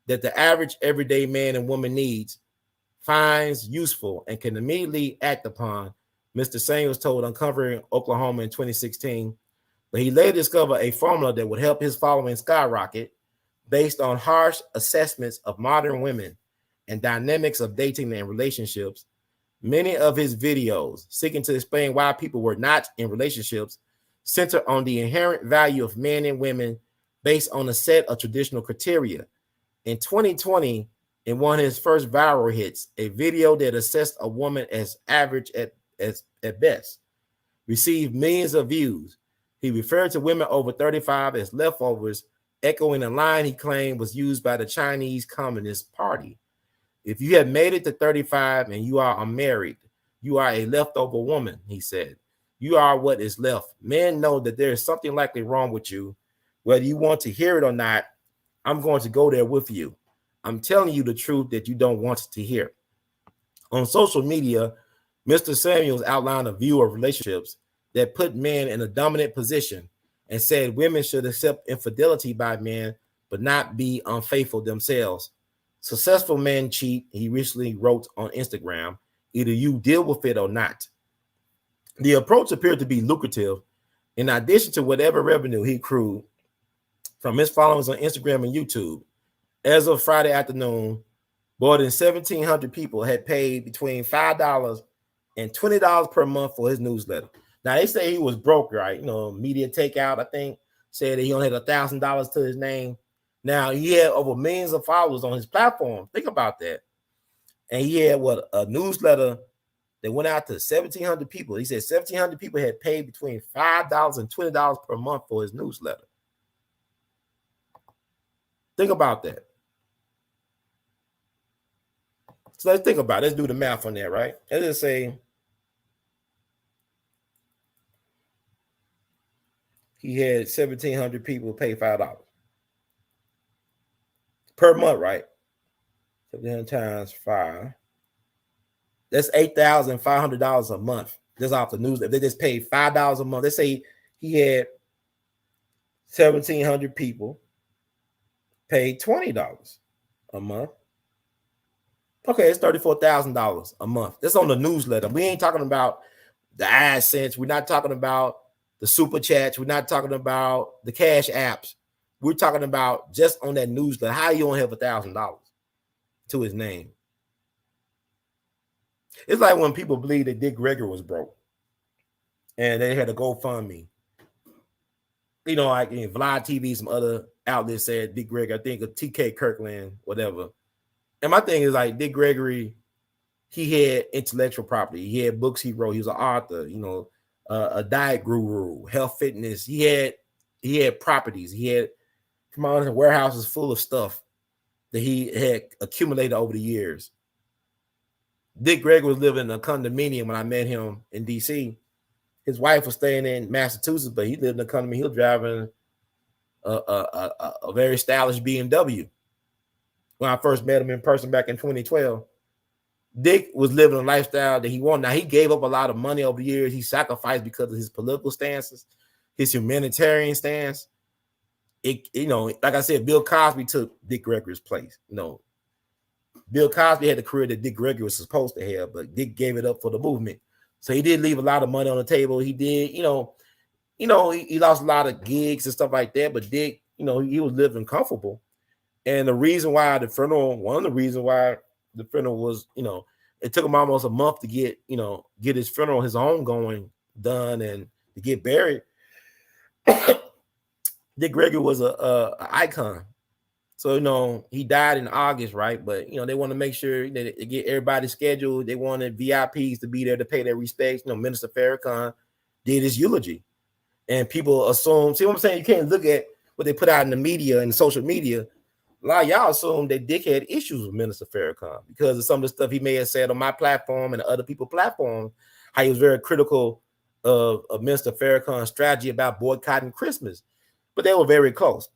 that the average everyday man and woman needs, finds useful, and can immediately act upon, Mr. Samuels told Uncovering Oklahoma in 2016. But he later discovered a formula that would help his following skyrocket based on harsh assessments of modern women and dynamics of dating and relationships. Many of his videos, seeking to explain why people were not in relationships, center on the inherent value of men and women based on a set of traditional criteria. In 2020, in one of his first viral hits, a video that assessed a woman as average at best, received millions of views. He referred to women over 35 as leftovers, echoing a line he claimed was used by the Chinese Communist Party. If you have made it to 35 and you are unmarried, you are a leftover woman, he said. You are what is left. Men know that there is something likely wrong with you. Whether you want to hear it or not, I'm going to go there with you. I'm telling you the truth that you don't want to hear. On social media, Mr. Samuels outlined a view of relationships that put men in a dominant position and said women should accept infidelity by men but not be unfaithful themselves. Successful men cheat, he recently wrote on Instagram. Either you deal with it or not. The approach appeared to be lucrative. In addition to whatever revenue he accrued from his followers on Instagram and YouTube, as of Friday afternoon, more than 1,700 people had paid between $5 and $20 per month for his newsletter. Now, they say he was broke, right? You know, Media Takeout, I think, said that he only had $1,000 to his name. Now, he had over millions of followers on his platform. Think about that. And he had, a newsletter They went out to 1,700 people. He said 1,700 people had paid between $5 and $20 per month for his newsletter. Think about that. So let's think about it. Let's do the math on that, right? Let's just say he had 1,700 people pay $5 per month, right? 1,700 times 5. That's $8,500 a month just off the news. If they just paid $5 a month, let's say he had 1,700 people paid $20 a month. Okay, it's $34,000 a month. That's on the newsletter. We ain't talking about the AdSense. We're not talking about the super chats. We're not talking about the cash apps. We're talking about just on that newsletter. How you only have $1,000 to his name? It's like when people believe that Dick Gregory was broke and they had a GoFundMe. You know, like in Vlad TV, some other outlets said Dick Gregory, I think of TK Kirkland, whatever. And my thing is like Dick Gregory, he had intellectual property. He had books he wrote. He was an author, you know, a diet guru, health, fitness. He had properties. He had warehouses full of stuff that he had accumulated over the years. Dick Gregory was living in a condominium when I met him in DC. His wife was staying in Massachusetts, but he lived in a condominium. He was driving a very stylish BMW. When I first met him in person back in 2012, Dick was living a lifestyle that he wanted. Now, he gave up a lot of money over the years. He sacrificed because of his political stances, his humanitarian stance. You know, like I said, Bill Cosby took Dick Gregory's place. You know, Bill Cosby had the career that Dick Gregory was supposed to have, but Dick gave it up for the movement. So he did leave a lot of money on the table. He did, he lost a lot of gigs and stuff like that, but Dick, he was living comfortable. And the reason why one of the reasons why the funeral was, it took him almost a month to get his funeral, his own going done and to get buried. Dick Gregory was a icon. So, he died in August, right? But, they want to make sure that they get everybody scheduled. They wanted VIPs to be there to pay their respects. Minister Farrakhan did his eulogy. And people assume, see what I'm saying? You can't look at what they put out in the media and social media. A lot of y'all assume that Dick had issues with Minister Farrakhan because of some of the stuff he may have said on my platform and other people's platforms, how he was very critical of Minister Farrakhan's strategy about boycotting Christmas. But they were very close.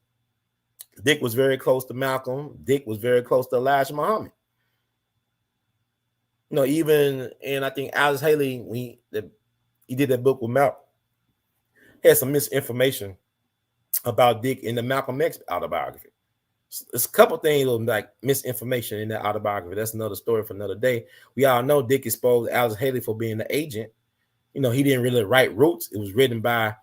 Dick was very close to Malcolm. Dick was very close to Elijah Muhammad. And I think Alice Haley, when he did that book with Malcolm, had some misinformation about Dick in the Malcolm X autobiography. There's a couple things like misinformation in that autobiography. That's another story for another day. We all know Dick exposed Alice Haley for being the agent. He didn't really write Roots. It was written by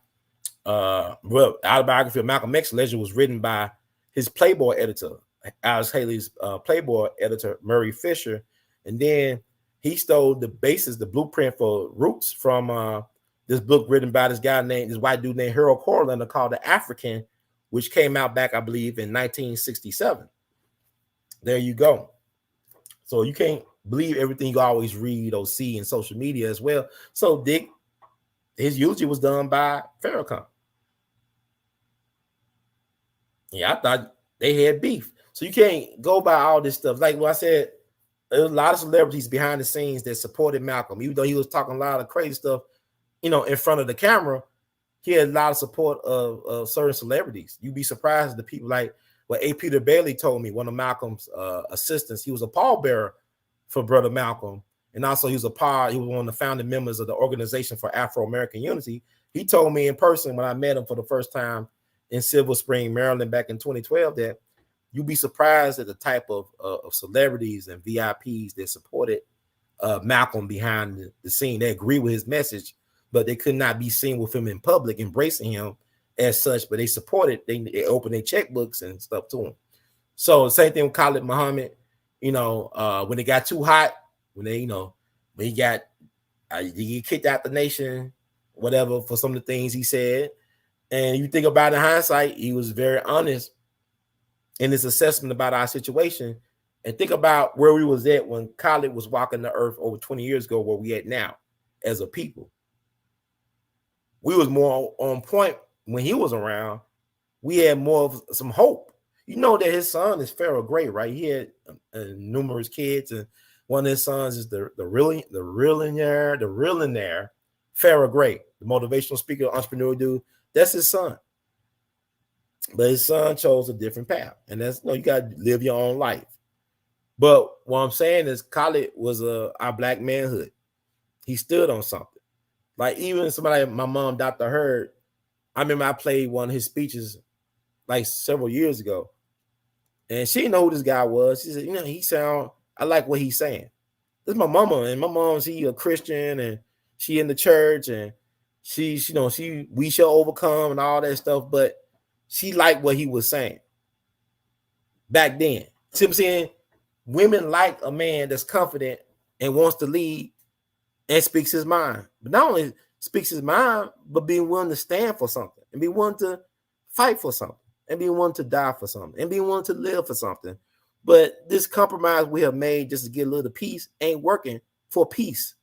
autobiography of Malcolm X Legend was written by his Playboy editor, Alice Haley's Playboy editor, Murray Fisher. And then he stole the blueprint for Roots from this book written by this white dude named Harold Corlander called The African, which came out back, I believe, in 1967. There you go. So you can't believe everything you always read or see in social media as well. So Dick, his eulogy was done by Farrakhan. Yeah, I thought they had beef. So you can't go by all this stuff. Like what I said, there was a lot of celebrities behind the scenes that supported Malcolm, even though he was talking a lot of crazy stuff, in front of the camera. He had a lot of support of certain celebrities. You'd be surprised at the people like what A. Peter Bailey told me, one of Malcolm's assistants. He was a pallbearer for Brother Malcolm. And also he was one of the founding members of the Organization for Afro-American Unity. He told me in person when I met him for the first time in Silver Spring, Maryland, back in 2012, that you'd be surprised at the type of celebrities and VIPs that supported Malcolm behind the scene. They agree with his message, but they could not be seen with him in public, embracing him as such, but they supported, they opened their checkbooks and stuff to him. So same thing with Khalid Muhammad, when it got too hot, when he got kicked out the nation, whatever, for some of the things he said. And you think about it in hindsight, he was very honest in his assessment about our situation. And think about where we was at when Khalid was walking the earth over 20 years ago, where we at now as a people. We was more on point when he was around. We had more of some hope. You know that his son is Pharaoh Gray, right? He had numerous kids, and one of his sons is the realionaire Pharaoh Gray, the motivational speaker, entrepreneur dude. That's his son. But his son chose a different path, and that's you got to live your own life. But what I'm saying is, Khalid was our black manhood. He stood on something. Like even somebody, my mom, Dr. Heard, I remember I played one of his speeches like several years ago, and she didn't know who this guy was. She said, I like what he's saying. This is my mama, and my mom, she a Christian, and she in the church, and we shall overcome and all that stuff, but she liked what he was saying back then. See what I'm saying? Women like a man that's confident and wants to lead and speaks his mind. But not only speaks his mind, but being willing to stand for something and be willing to fight for something and be willing to die for something and be willing to live for something. But this compromise we have made just to get a little peace ain't working for peace.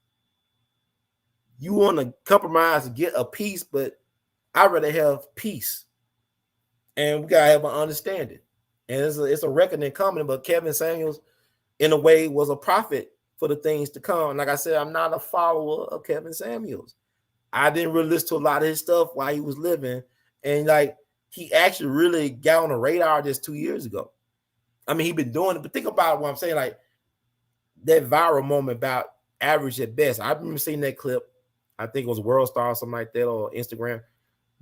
You want to compromise to get a peace, but I'd rather have peace. And we got to have an understanding. And it's a reckoning coming, but Kevin Samuels, in a way, was a prophet for the things to come. And like I said, I'm not a follower of Kevin Samuels. I didn't really listen to a lot of his stuff while he was living. And like, he actually really got on the radar just 2 years ago. I mean, he's been doing it, but think about what I'm saying, like that viral moment about average at best. I remember seeing that clip. I think it was World Star or something like that, or Instagram.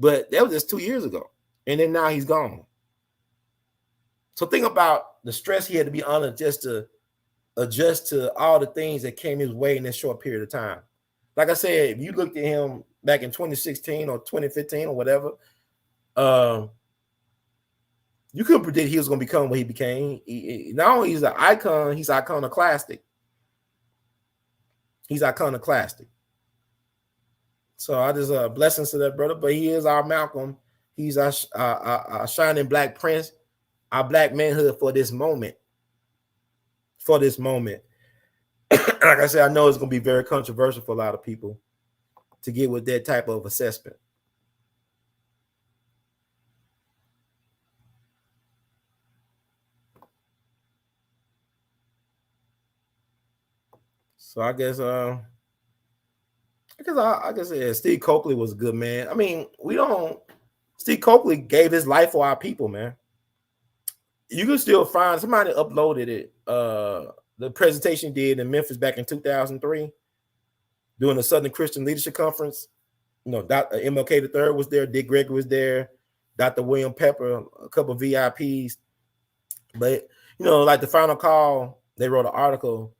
But that was just 2 years ago. And then now he's gone. So think about the stress he had to be under just to adjust to all the things that came his way in this short period of time. Like I said, if you looked at him back in 2016 or 2015 or whatever, you couldn't predict he was going to become what he became. Not only is an icon, he's iconoclastic. He's iconoclastic. So I just blessings to that brother. But he is our Malcolm. He's our shining black prince, our black manhood for this moment. For this moment. Like I said, I know it's going to be very controversial for a lot of people to get with that type of assessment. So I guess yeah, Steve Coakley was a good man. I mean, Steve Coakley gave his life for our people, man. You can still find somebody uploaded it. The presentation he did in Memphis back in 2003 during the Southern Christian Leadership Conference. Dr. MLK III was there, Dick Gregory was there, Dr. William Pepper, a couple of VIPs. But like the final call, they wrote an article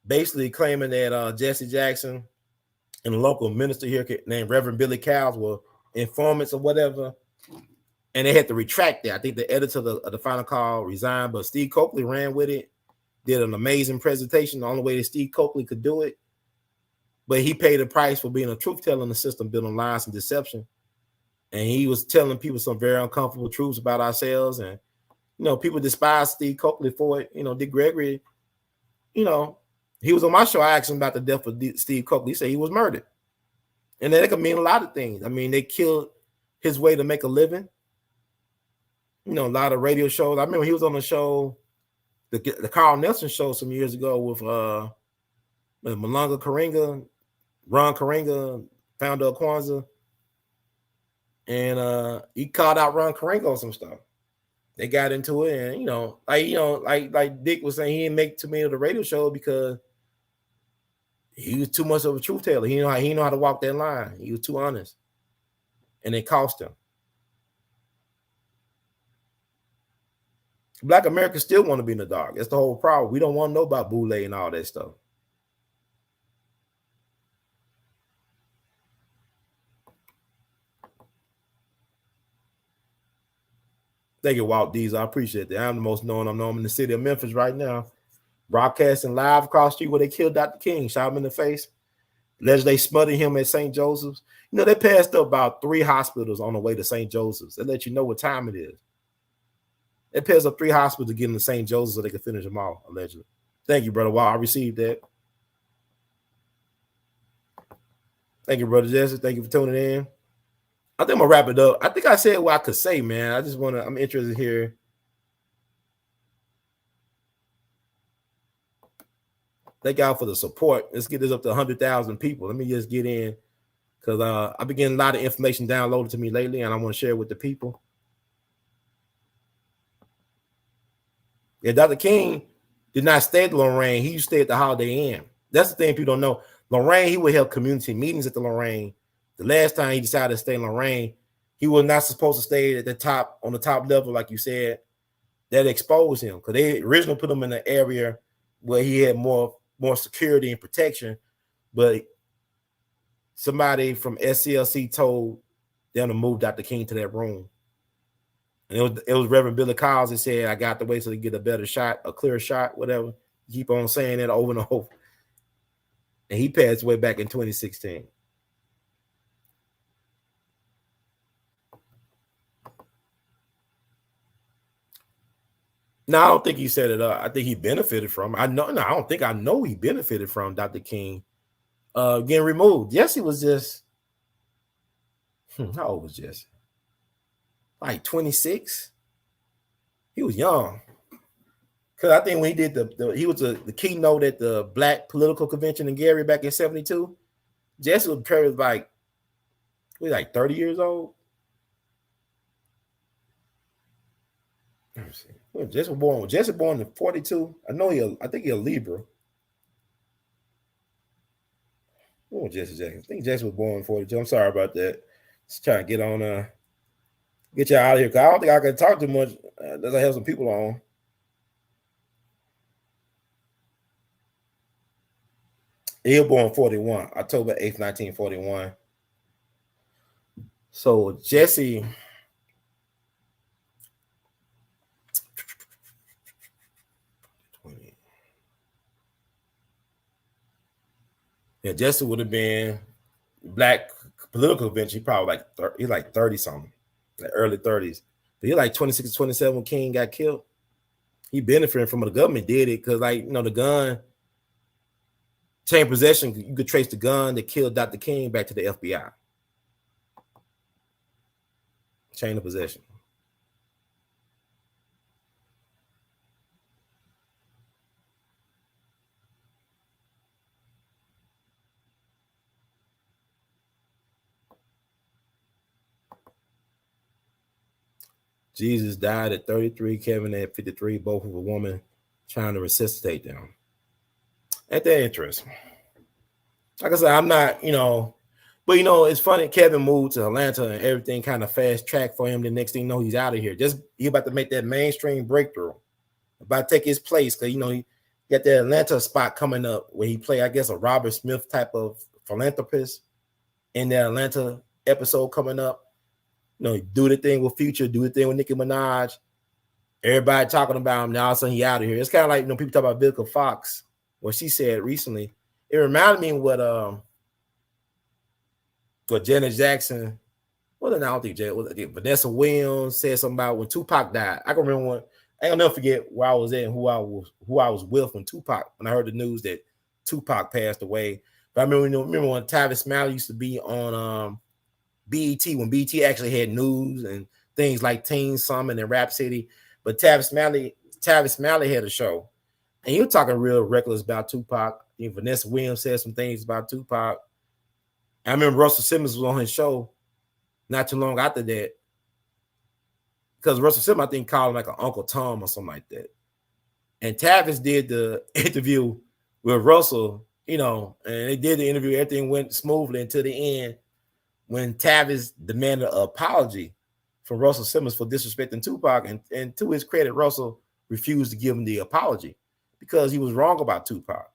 basically claiming that Jesse Jackson and a local minister here named Reverend Billy Cowles were informants or whatever, and they had to retract that. I think the editor of the final call resigned, but Steve Coakley ran with it, did an amazing presentation, the only way that Steve Coakley could do it. But he paid a price for being a truth teller in the system built on lies and deception. And he was telling people some very uncomfortable truths about ourselves. And, people despise Steve Coakley for it. Dick Gregory, he was on my show. I asked him about the death of Steve Coakley. He said he was murdered. And that could mean a lot of things. I mean, they killed his way to make a living. A lot of radio shows. I remember he was on the show, the Carl Nelson show some years ago with Malanga Karenga, Ron Karenga, founder of Kwanzaa. And he called out Ron Karenga on some stuff. They got into it, and like Dick was saying, he didn't make too many of the radio shows because he was too much of a truth teller. He know how to walk that line. He was too honest, and it cost him. Black Americans still want to be in the dark. That's the whole problem. We don't want to know about Boule and all that stuff. Thank you, Walt Diesel. I appreciate that. I'm the most known. I'm in the city of Memphis right now, broadcasting live across the street where they killed Dr. King, shot him in the face. Allegedly, they smothered him at St. Joseph's. They passed up about 3 hospitals on the way to St. Joseph's. They let you know what time it is. It pairs up 3 hospitals to get them to St. Joseph so they can finish them off, allegedly. Thank you, brother. Wow, I received that. Thank you, brother Jesse. Thank you for tuning in. I think I'm gonna wrap it up. I think I said what I could say, man. I'm interested here. Thank y'all for the support. Let's get this up to 100,000 people. Let me just get in because I've been getting a lot of information downloaded to me lately, and I want to share it with the people. Yeah, Dr. King did not stay at the Lorraine. He used to stay at the Holiday Inn. That's the thing people don't know. Lorraine, he would have community meetings at the Lorraine. The last time he decided to stay in Lorraine, he was not supposed to stay at the top, on the top level, like you said. That exposed him because they originally put him in an area where he had more security and protection. But somebody from SCLC told them to move Dr. King to that room. And it was Reverend Billy Kyles that said, I got to wait till they get a better shot, a clear shot, whatever. Keep on saying that over and over. And he passed away back in 2016. No, I don't think he set it up. I think he benefited from it. I know he benefited from Dr. King getting removed. Jesse was just, how old was Jesse? Like 26. He was young. Because I think when he did he was the keynote at the Black Political Convention in Gary back in 72. Jesse was probably like 30 years old. Let me see. When Jesse was born in 42. I think he's a Libra. Oh, Jesse Jackson. I think Jesse was born in 42. I'm sorry about that. Just trying to get y'all out of here. Cause I don't think I can talk too much. Does I have some people on? He was born 41, October 8th, 1941. So Jesse. Yeah, Jesse would have been Black Political Convention. He probably he's like 30 something, like early 30s. But he like 26, 27 when King got killed. He benefited from it. The government did it because, the gun chain possession, you could trace the gun that killed Dr. King back to the FBI. Chain of possession. Jesus died at 33, Kevin at 53, both of a woman trying to resuscitate them. Ain't that interesting? Like I said, I'm not, but it's funny. Kevin moved to Atlanta and everything kind of fast track for him. The next thing you know, he's out of here. He about to make that mainstream breakthrough, about to take his place because he got that Atlanta spot coming up where he play, I guess, a Robert Smith type of philanthropist in that Atlanta episode coming up. Do the thing with Future, do the thing with Nicki Minaj. Everybody talking about him. Now all of a sudden he out of here. It's kind of like people talk about Vivica Fox, what she said recently. It reminded me of what Janet Jackson. Well, then I don't think Vanessa Williams said something about when Tupac died. I can remember when I ain't gonna never forget where I was at and who I was with when I heard the news that Tupac passed away. But I remember when Tavis Smiley used to be on BET when BET actually had news and things like Teen Summit and Rap City. But Tavis Smiley had a show, and he was talking real reckless about Tupac. Vanessa Williams said some things about Tupac. I remember Russell Simmons was on his show not too long after that, because Russell Simmons, I think, called him like an Uncle Tom or something like that. And Tavis did the interview with Russell, and they did the interview. Everything went smoothly until the end when Tavis demanded an apology from Russell Simmons for disrespecting Tupac. And to his credit, Russell refused to give him the apology because he was wrong about Tupac.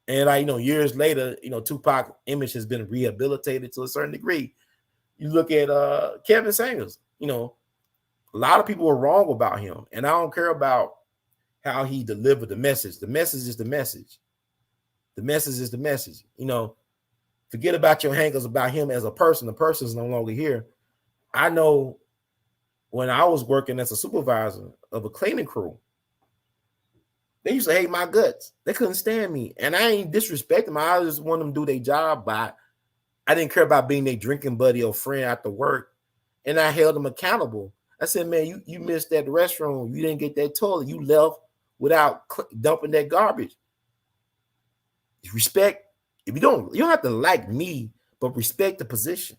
And years later, Tupac's image has been rehabilitated to a certain degree. You look at Kevin Samuels, a lot of people were wrong about him. And I don't care about how he delivered the message. The message is the message. The message is the message. Forget about your hangers about him as a person. The person is no longer here. I know when I was working as a supervisor of a cleaning crew, they used to hate my guts. They couldn't stand me. And I ain't disrespect them. I just want them to do their job, but I didn't care about being their drinking buddy or friend after work. And I held them accountable. I said, man, you missed that restroom. You didn't get that toilet. You left without dumping that garbage. Respect. If you don't have to like me, but respect the position.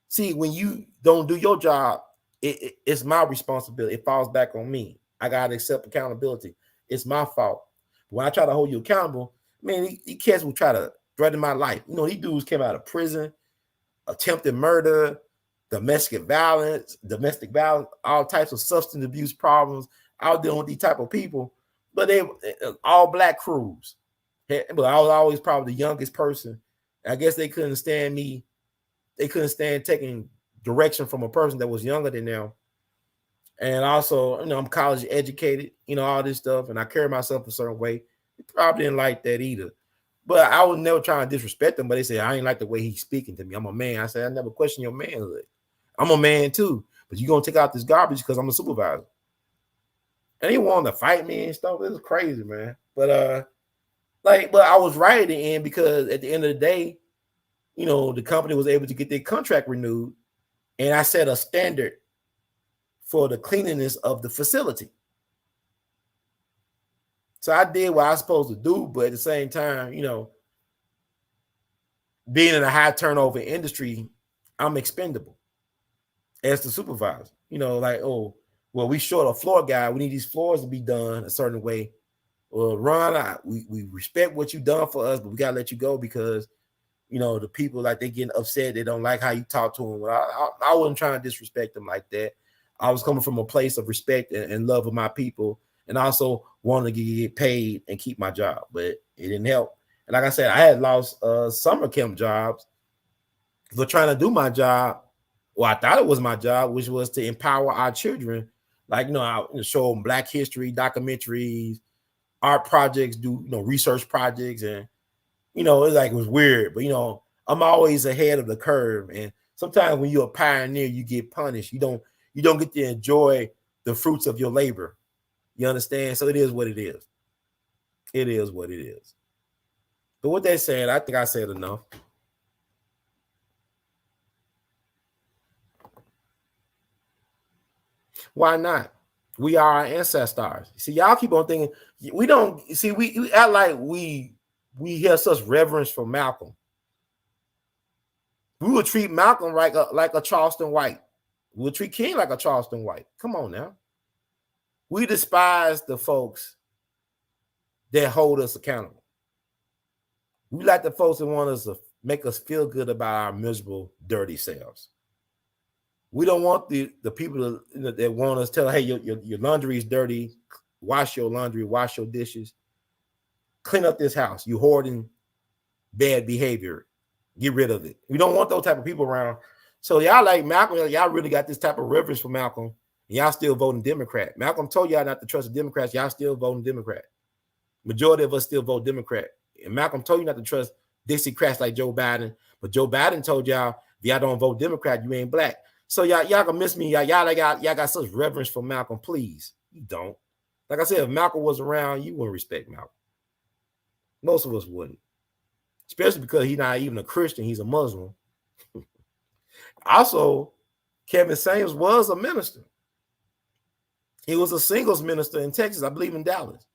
See, when you don't do your job, it's my responsibility. It falls back on me. I got to accept accountability. It's my fault. When I try to hold you accountable, man, these cats will try to threaten my life. You know, these dudes came out of prison, attempted murder, domestic violence, all types of substance abuse problems. Out dealing with these type of people, but they all black crews. But I was always probably the youngest person. I guess they couldn't stand me. They couldn't stand taking direction from a person that was younger than them. And also, you know, I'm college educated, you know, all this stuff, and I carry myself a certain way. They probably didn't like that either. But I was never trying to disrespect them. But they said, I ain't like the way he's speaking to me. I'm a man. I said, I never question your manhood. I'm a man too. But you're going to take out this garbage because I'm a supervisor. And they wanted to fight me and stuff. It was crazy, man. But but I was right at the end because at the end of the day, you know, the company was able to get their contract renewed. And I set a standard for the cleanliness of the facility. So I did what I was supposed to do, but at the same time, you know, being in a high turnover industry, I'm expendable as the supervisor. You know, like, oh, well, we short a floor guy. We need these floors to be done a certain way. Well, Ron, we respect what you've done for us, but we got to let you go because, you know, the people, like, they getting upset. They don't like how you talk to them. Well, I wasn't trying to disrespect them like that. I was coming from a place of respect and love of my people, and also wanted to get paid and keep my job, but it didn't help. And like I said, I had lost summer camp jobs for trying to do my job. Well, I thought it was my job, which was to empower our children. Like, you know, I show them Black history, documentaries, art projects, do, you know, research projects. And, you know, it was weird, but, you know, I'm always ahead of the curve. And sometimes when you're a pioneer, you get punished. You don't get to enjoy the fruits of your labor. You understand? So it is what it is. It is what it is. But with that said, I think I said enough. Why not? We are our ancestors. See, y'all keep on thinking we don't see. We act like we have such reverence for Malcolm. We would treat Malcolm like a Charleston White. We would treat King like a Charleston White. Come on now. We despise the folks that hold us accountable. We like the folks that want us to make us feel good about our miserable, dirty selves. We don't want the people that want us to tell, hey, your laundry is dirty. Wash your laundry, wash your dishes. Clean up this house. You hoarding bad behavior. Get rid of it. We don't want those type of people around. So y'all like Malcolm, y'all really got this type of reverence for Malcolm. And y'all still voting Democrat. Malcolm told y'all not to trust the Democrats. Y'all still voting Democrat. Majority of us still vote Democrat. And Malcolm told you not to trust Dixiecrats like Joe Biden. But Joe Biden told y'all, if y'all don't vote Democrat, you ain't black. So y'all gonna miss me. Y'all got such reverence for Malcolm. Please, you don't. Like I said, if Malcolm was around, you wouldn't respect Malcolm. Most of us wouldn't, especially because he's not even a Christian; he's a Muslim. Also, Kevin Samuels was a minister. He was a singles minister in Texas, I believe, in Dallas.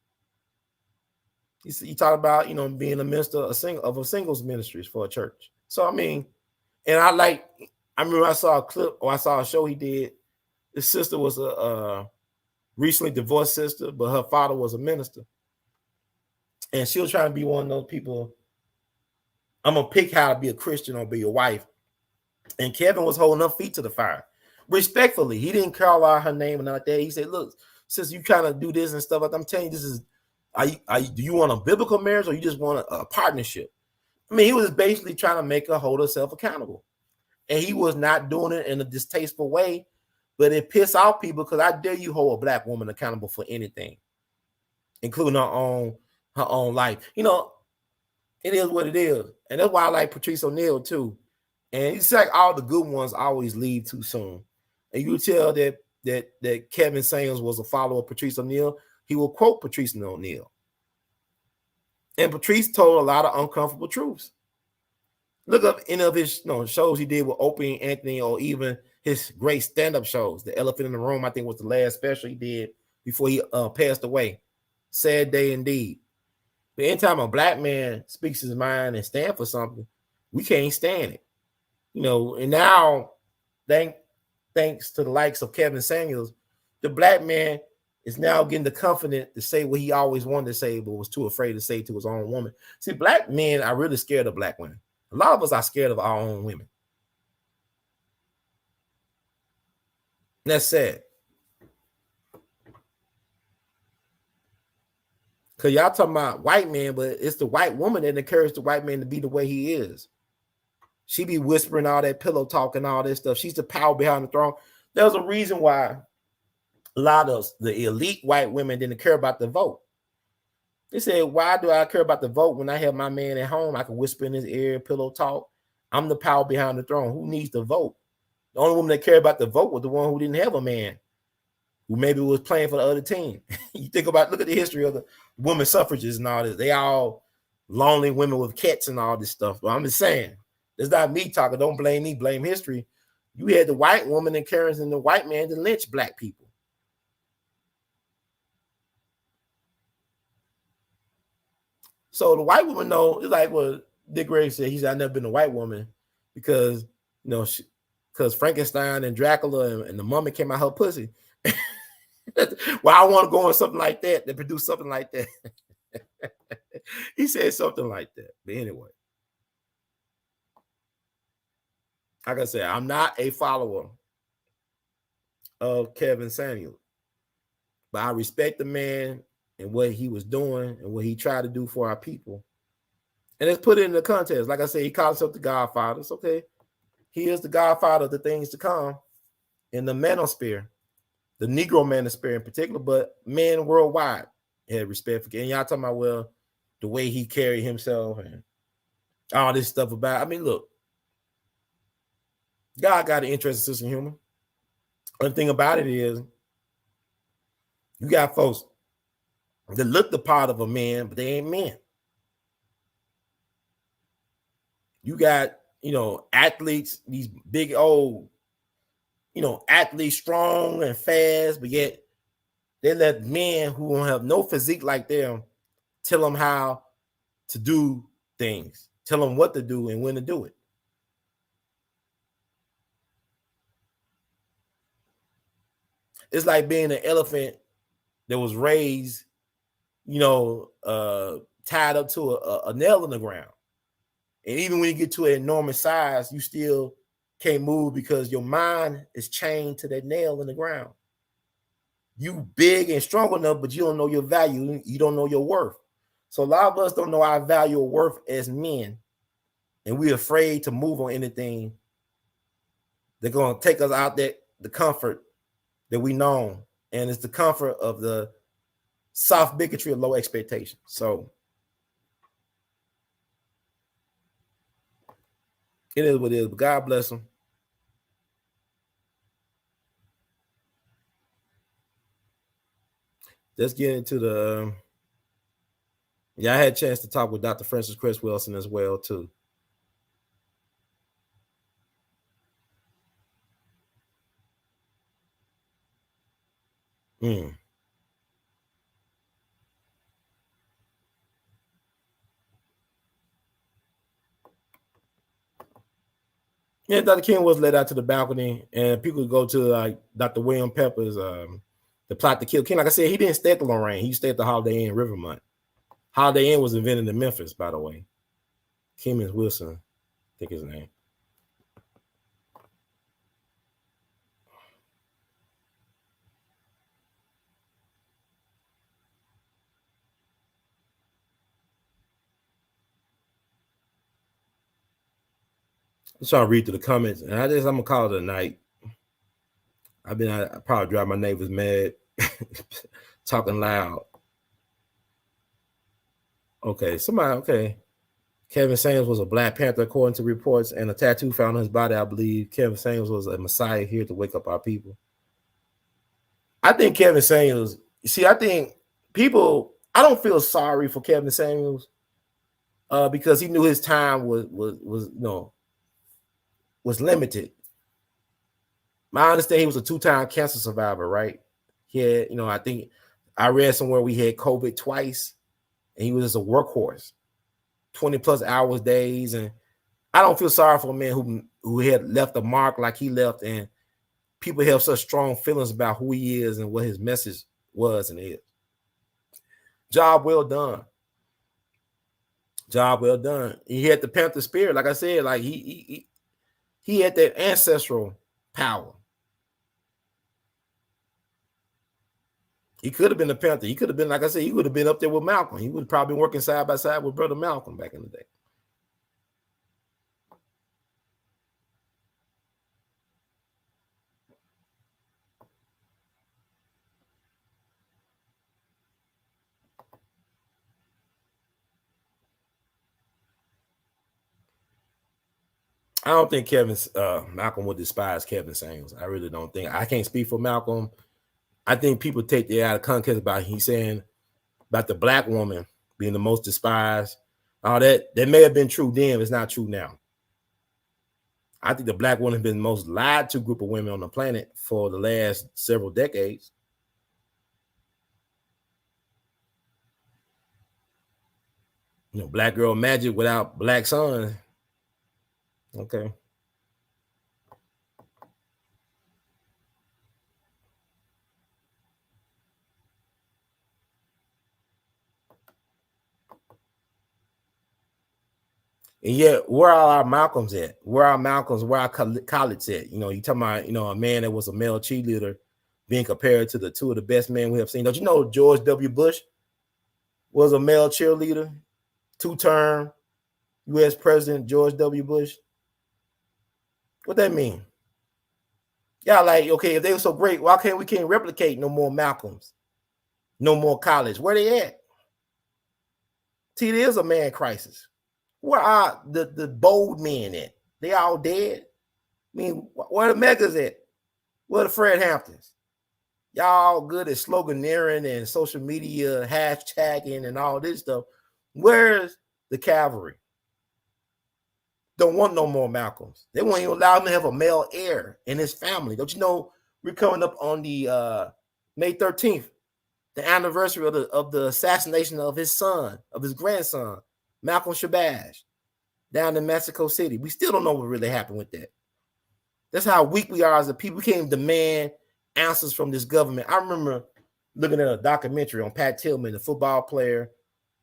He talked about, you know, being a minister of a singles ministries for a church. So I mean, and I remember I saw a clip or I saw a show he did. His sister was a recently divorced sister, but her father was a minister. And she was trying to be one of those people, I'm going to pick how to be a Christian or be a wife. And Kevin was holding her feet to the fire. Respectfully, he didn't call out her name and not that. He said, look, since you trying to do this and stuff, like I'm telling you, this is, do you want a biblical marriage or you just want a partnership? I mean, he was basically trying to make her hold herself accountable. And he was not doing it in a distasteful way, but it pissed off people because I dare you hold a black woman accountable for anything, including her own life. You know, it is what it is. And that's why I like Patrice O'Neal too. And it's like all the good ones always leave too soon. And you tell that that Kevin Samuels was a follower of Patrice O'Neal, he will quote Patrice O'Neal. And Patrice told a lot of uncomfortable truths. Look up any of his shows he did with Opie and Anthony, or even his great stand-up shows. The Elephant in the Room, I think, was the last special he did before he passed away. Sad day indeed. But anytime a black man speaks his mind and stands for something, we can't stand it. And now, thanks to the likes of Kevin Samuels, the black man is now getting the confidence to say what he always wanted to say, but was too afraid to say to his own woman. See, black men are really scared of black women. A lot of us are scared of our own women. And that's sad. Because y'all talking about white men, but it's the white woman that encouraged the white man to be the way he is. She be whispering all that pillow talk and all this stuff. She's the power behind the throne. There's a reason why a lot of the elite white women didn't care about the vote. They said, why do I care about the vote when I have my man at home? I can whisper in his ear, pillow talk. I'm the power behind the throne. Who needs the vote? The only woman that cared about the vote was the one who didn't have a man, who maybe was playing for the other team. You think about, look at the history of the women suffragists and all this. They all lonely women with cats and all this stuff. But I'm just saying, it's not me talking. Don't blame me, blame history. You had the white woman encouraging the white man to lynch black people. So the white woman know, it's like what Dick Grayson said. He said, I've never been a white woman because, because Frankenstein and Dracula and the mummy came out her pussy. Well, I want to go on something like that, to produce something like that. He said something like that. But anyway, like I said, I'm not a follower of Kevin Samuels, but I respect the man and what he was doing and what he tried to do for our people. And let's put it in the context. Like I said, he calls himself the Godfather. It's okay. He is the Godfather of the things to come in the manosphere, the Negro manosphere in particular, but men worldwide had respect for. And y'all talking about, well, the way he carried himself and all this stuff about. I mean, look, God got an interest in sense of humor. One thing about it is, you got folks that look the part of a man, but they ain't men. You got, athletes, these big old, athletes, strong and fast, but yet they let men who don't have no physique like them tell them how to do things, tell them what to do and when to do it. It's like being an elephant that was raised, tied up to a nail in the ground. And even when you get to an enormous size, you still can't move because your mind is chained to that nail in the ground. You big and strong enough, but you don't know your value. You don't know your worth. So a lot of us don't know our value or worth as men. And we're afraid to move on anything. They're going to take us out the comfort that we know. And it's the comfort of the soft bigotry of low expectations. So it is what it is, but God bless them. Let's get into the. I had a chance to talk with Dr. Francis Chris Wilson as well, too. Yeah, Dr. King was led out to the balcony, and people would go to like Dr. William Pepper's the plot to kill King. Like I said, he didn't stay at the Lorraine. He stayed at the Holiday Inn Rivermont. Holiday Inn was invented in Memphis, by the way. Kemmons Wilson, I think his name. I'm trying to read through the comments, and I'm gonna call it a night. I probably drive my neighbors mad, talking loud. Okay. Kevin Samuels was a Black Panther, according to reports, and a tattoo found on his body. I believe Kevin Samuels was a Messiah here to wake up our people. I think Kevin Samuels. See, I think people. I don't feel sorry for Kevin Samuels because he knew his time was was limited. I understand he was a 2-time cancer survivor, right? He had, I think I read somewhere we had COVID twice, and he was just a workhorse, 20 plus hours days, and I don't feel sorry for a man who had left a mark like he left, and people have such strong feelings about who he is and what his message was and is. Job well done. Job well done. He had the Panther spirit, like I said, like he had that ancestral power. He could have been a Panther. He could have been, like I said, he would have been up there with Malcolm. He would have probably been working side by side with Brother Malcolm back in the day. I don't think Malcolm would despise Kevin Samuels. I really don't think. I can't speak for Malcolm. I think people take that out of context about he's saying about the black woman being the most despised. All that may have been true then, it's not true now. I think the black woman has been the most lied to group of women on the planet for the last several decades. Black girl magic without black son. Okay. And yet, where are our Malcolms at? Where are Malcolms? Where are Khalid's at? You talking about, a man that was a male cheerleader being compared to the two of the best men we have seen. Don't you know George W. Bush was a male cheerleader, 2-term U.S. President George W. Bush? What that mean? Yeah, like, okay, if they were so great, why can't we replicate no more Malcolms, no more Khalid's? Where they at? See, there's a man crisis. Where are the bold men at? They all dead. I mean, where the Megas at? Where the Fred Hamptons? Y'all good at sloganeering and social media hashtagging and all this stuff. Where's the cavalry? Don't want no more Malcolms. They won't even allow him to have a male heir in his family. Don't you know we're coming up on the May 13th, the anniversary of the assassination of his son, of his grandson, Malcolm Shabazz, down in Mexico City. We still don't know what really happened with that. That's how weak we are as a people. We can't demand answers from this government. I remember looking at a documentary on Pat Tillman, the football player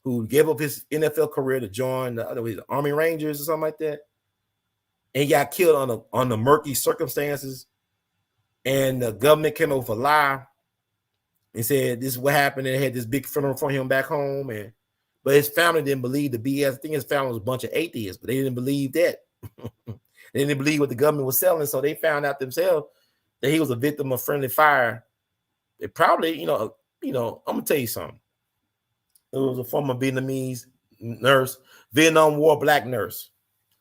who gave up his NFL career to join the Army Rangers or something like that, and he got killed on the murky circumstances. And the government came over for a lie and said this is what happened. And they had this big funeral for him back home, but his family didn't believe the BS. I think his family was a bunch of atheists, but they didn't believe that. They didn't believe what the government was selling, so they found out themselves that he was a victim of friendly fire. It probably, I'm gonna tell you something. It was a former Vietnamese nurse, Vietnam War black nurse.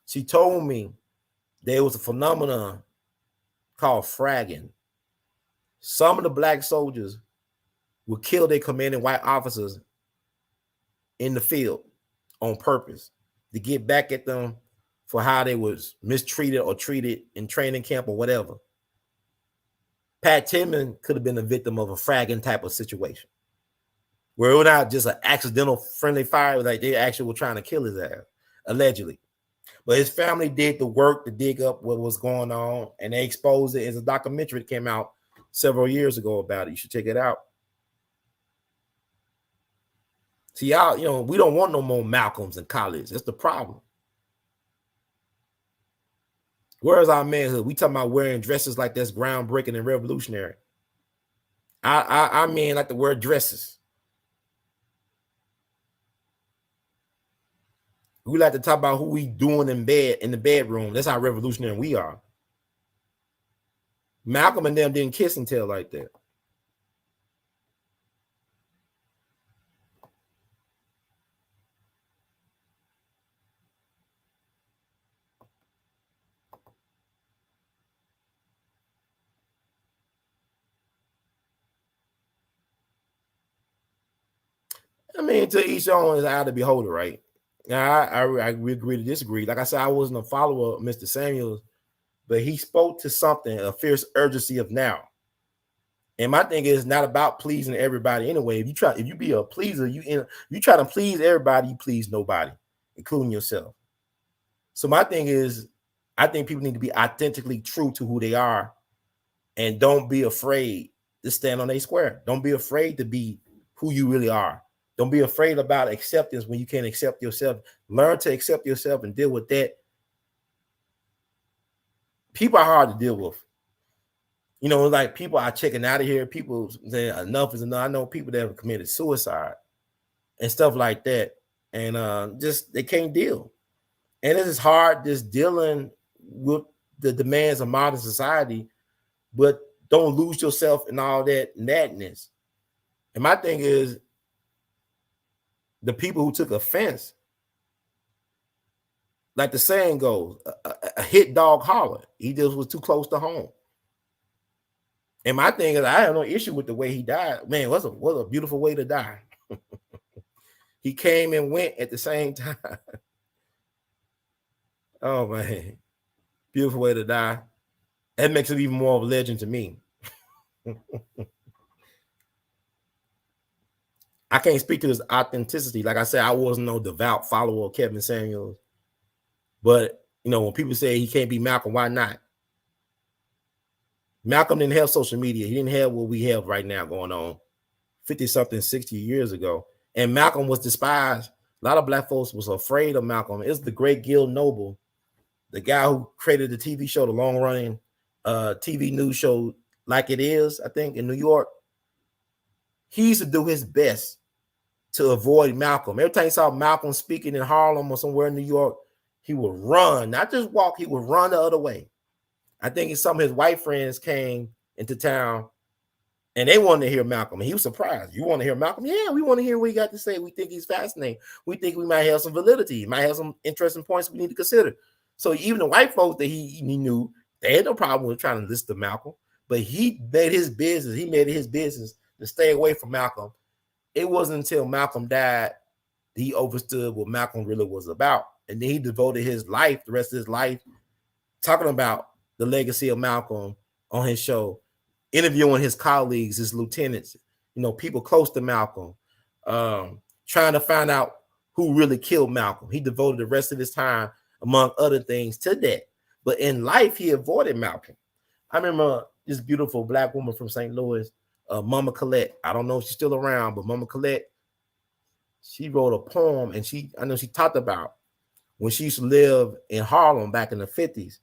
She told me there was a phenomenon called fragging. Some of the black soldiers would kill their commanding white officers in the field on purpose to get back at them for how they was mistreated or treated in training camp or whatever. Pat Tillman could have been a victim of a fragging type of situation, where it was not just an accidental friendly fire, like they actually were trying to kill his ass, allegedly. But his family did the work to dig up what was going on, and they exposed it as a documentary that came out several years ago about it. You should check it out. See, y'all, we don't want no more Malcolms and Khalid's. That's the problem. Where's our manhood? We talking about wearing dresses like that's groundbreaking and revolutionary. I mean, like to wear dresses. We like to talk about who we doing in the bedroom. That's how revolutionary we are. Malcolm and them didn't kiss and tell like that. I mean, to each own is eye to beholder, right? Now, I agree to disagree. Like I said, I wasn't a follower of Mr. Samuels, but he spoke to something, a fierce urgency of now. And my thing is not about pleasing everybody anyway. If you be a pleaser, you try to please everybody, you please nobody, including yourself. So my thing is, I think people need to be authentically true to who they are, and don't be afraid to stand on a square. Don't be afraid to be who you really are. Don't be afraid about acceptance when you can't accept yourself. Learn to accept yourself and deal with that. People are hard to deal with. You know, like people are checking out of here. People saying enough is enough. I know people that have committed suicide and stuff like that. And just they can't deal. And it is hard just dealing with the demands of modern society, but don't lose yourself in all that madness. And my thing is, the people who took offense, like the saying goes, a hit dog holler. He just was too close to home. And my thing is, I have no issue with the way he died. Man, what a beautiful way to die. He came and went at the same time. Oh man, beautiful way to die. That makes it even more of a legend to me. I can't speak to his authenticity. Like I said, I wasn't no devout follower of Kevin Samuels. But, you know, when people say he can't be Malcolm, why not? Malcolm didn't have social media. He didn't have what we have right now going on 50-something, 60 years ago. And Malcolm was despised. A lot of black folks was afraid of Malcolm. It's the great Gil Noble, the guy who created the TV show, the long-running TV news show Like It Is, I think, in New York. He used to do his best to avoid Malcolm. Every time he saw Malcolm speaking in Harlem or somewhere in New York, he would run, not just walk, he would run the other way. I think some of his white friends came into town and they wanted to hear Malcolm. And he was surprised. You want to hear Malcolm? Yeah, we want to hear what he got to say. We think he's fascinating. We think we might have some validity. He might have some interesting points we need to consider. So even the white folks that he knew, they had no problem with trying to listen to Malcolm. But he made it his business to stay away from Malcolm. It wasn't until Malcolm died that he understood what Malcolm really was about. And then he devoted his life, the rest of his life, talking about the legacy of Malcolm on his show, interviewing his colleagues, his lieutenants, you know, people close to Malcolm, trying to find out who really killed Malcolm. He devoted the rest of his time, among other things, to that. But in life, he avoided Malcolm. I remember this beautiful black woman from St. Louis, Mama Colette. I don't know if she's still around, but Mama Colette, she wrote a poem, and I know she talked about when she used to live in Harlem back in the 50s,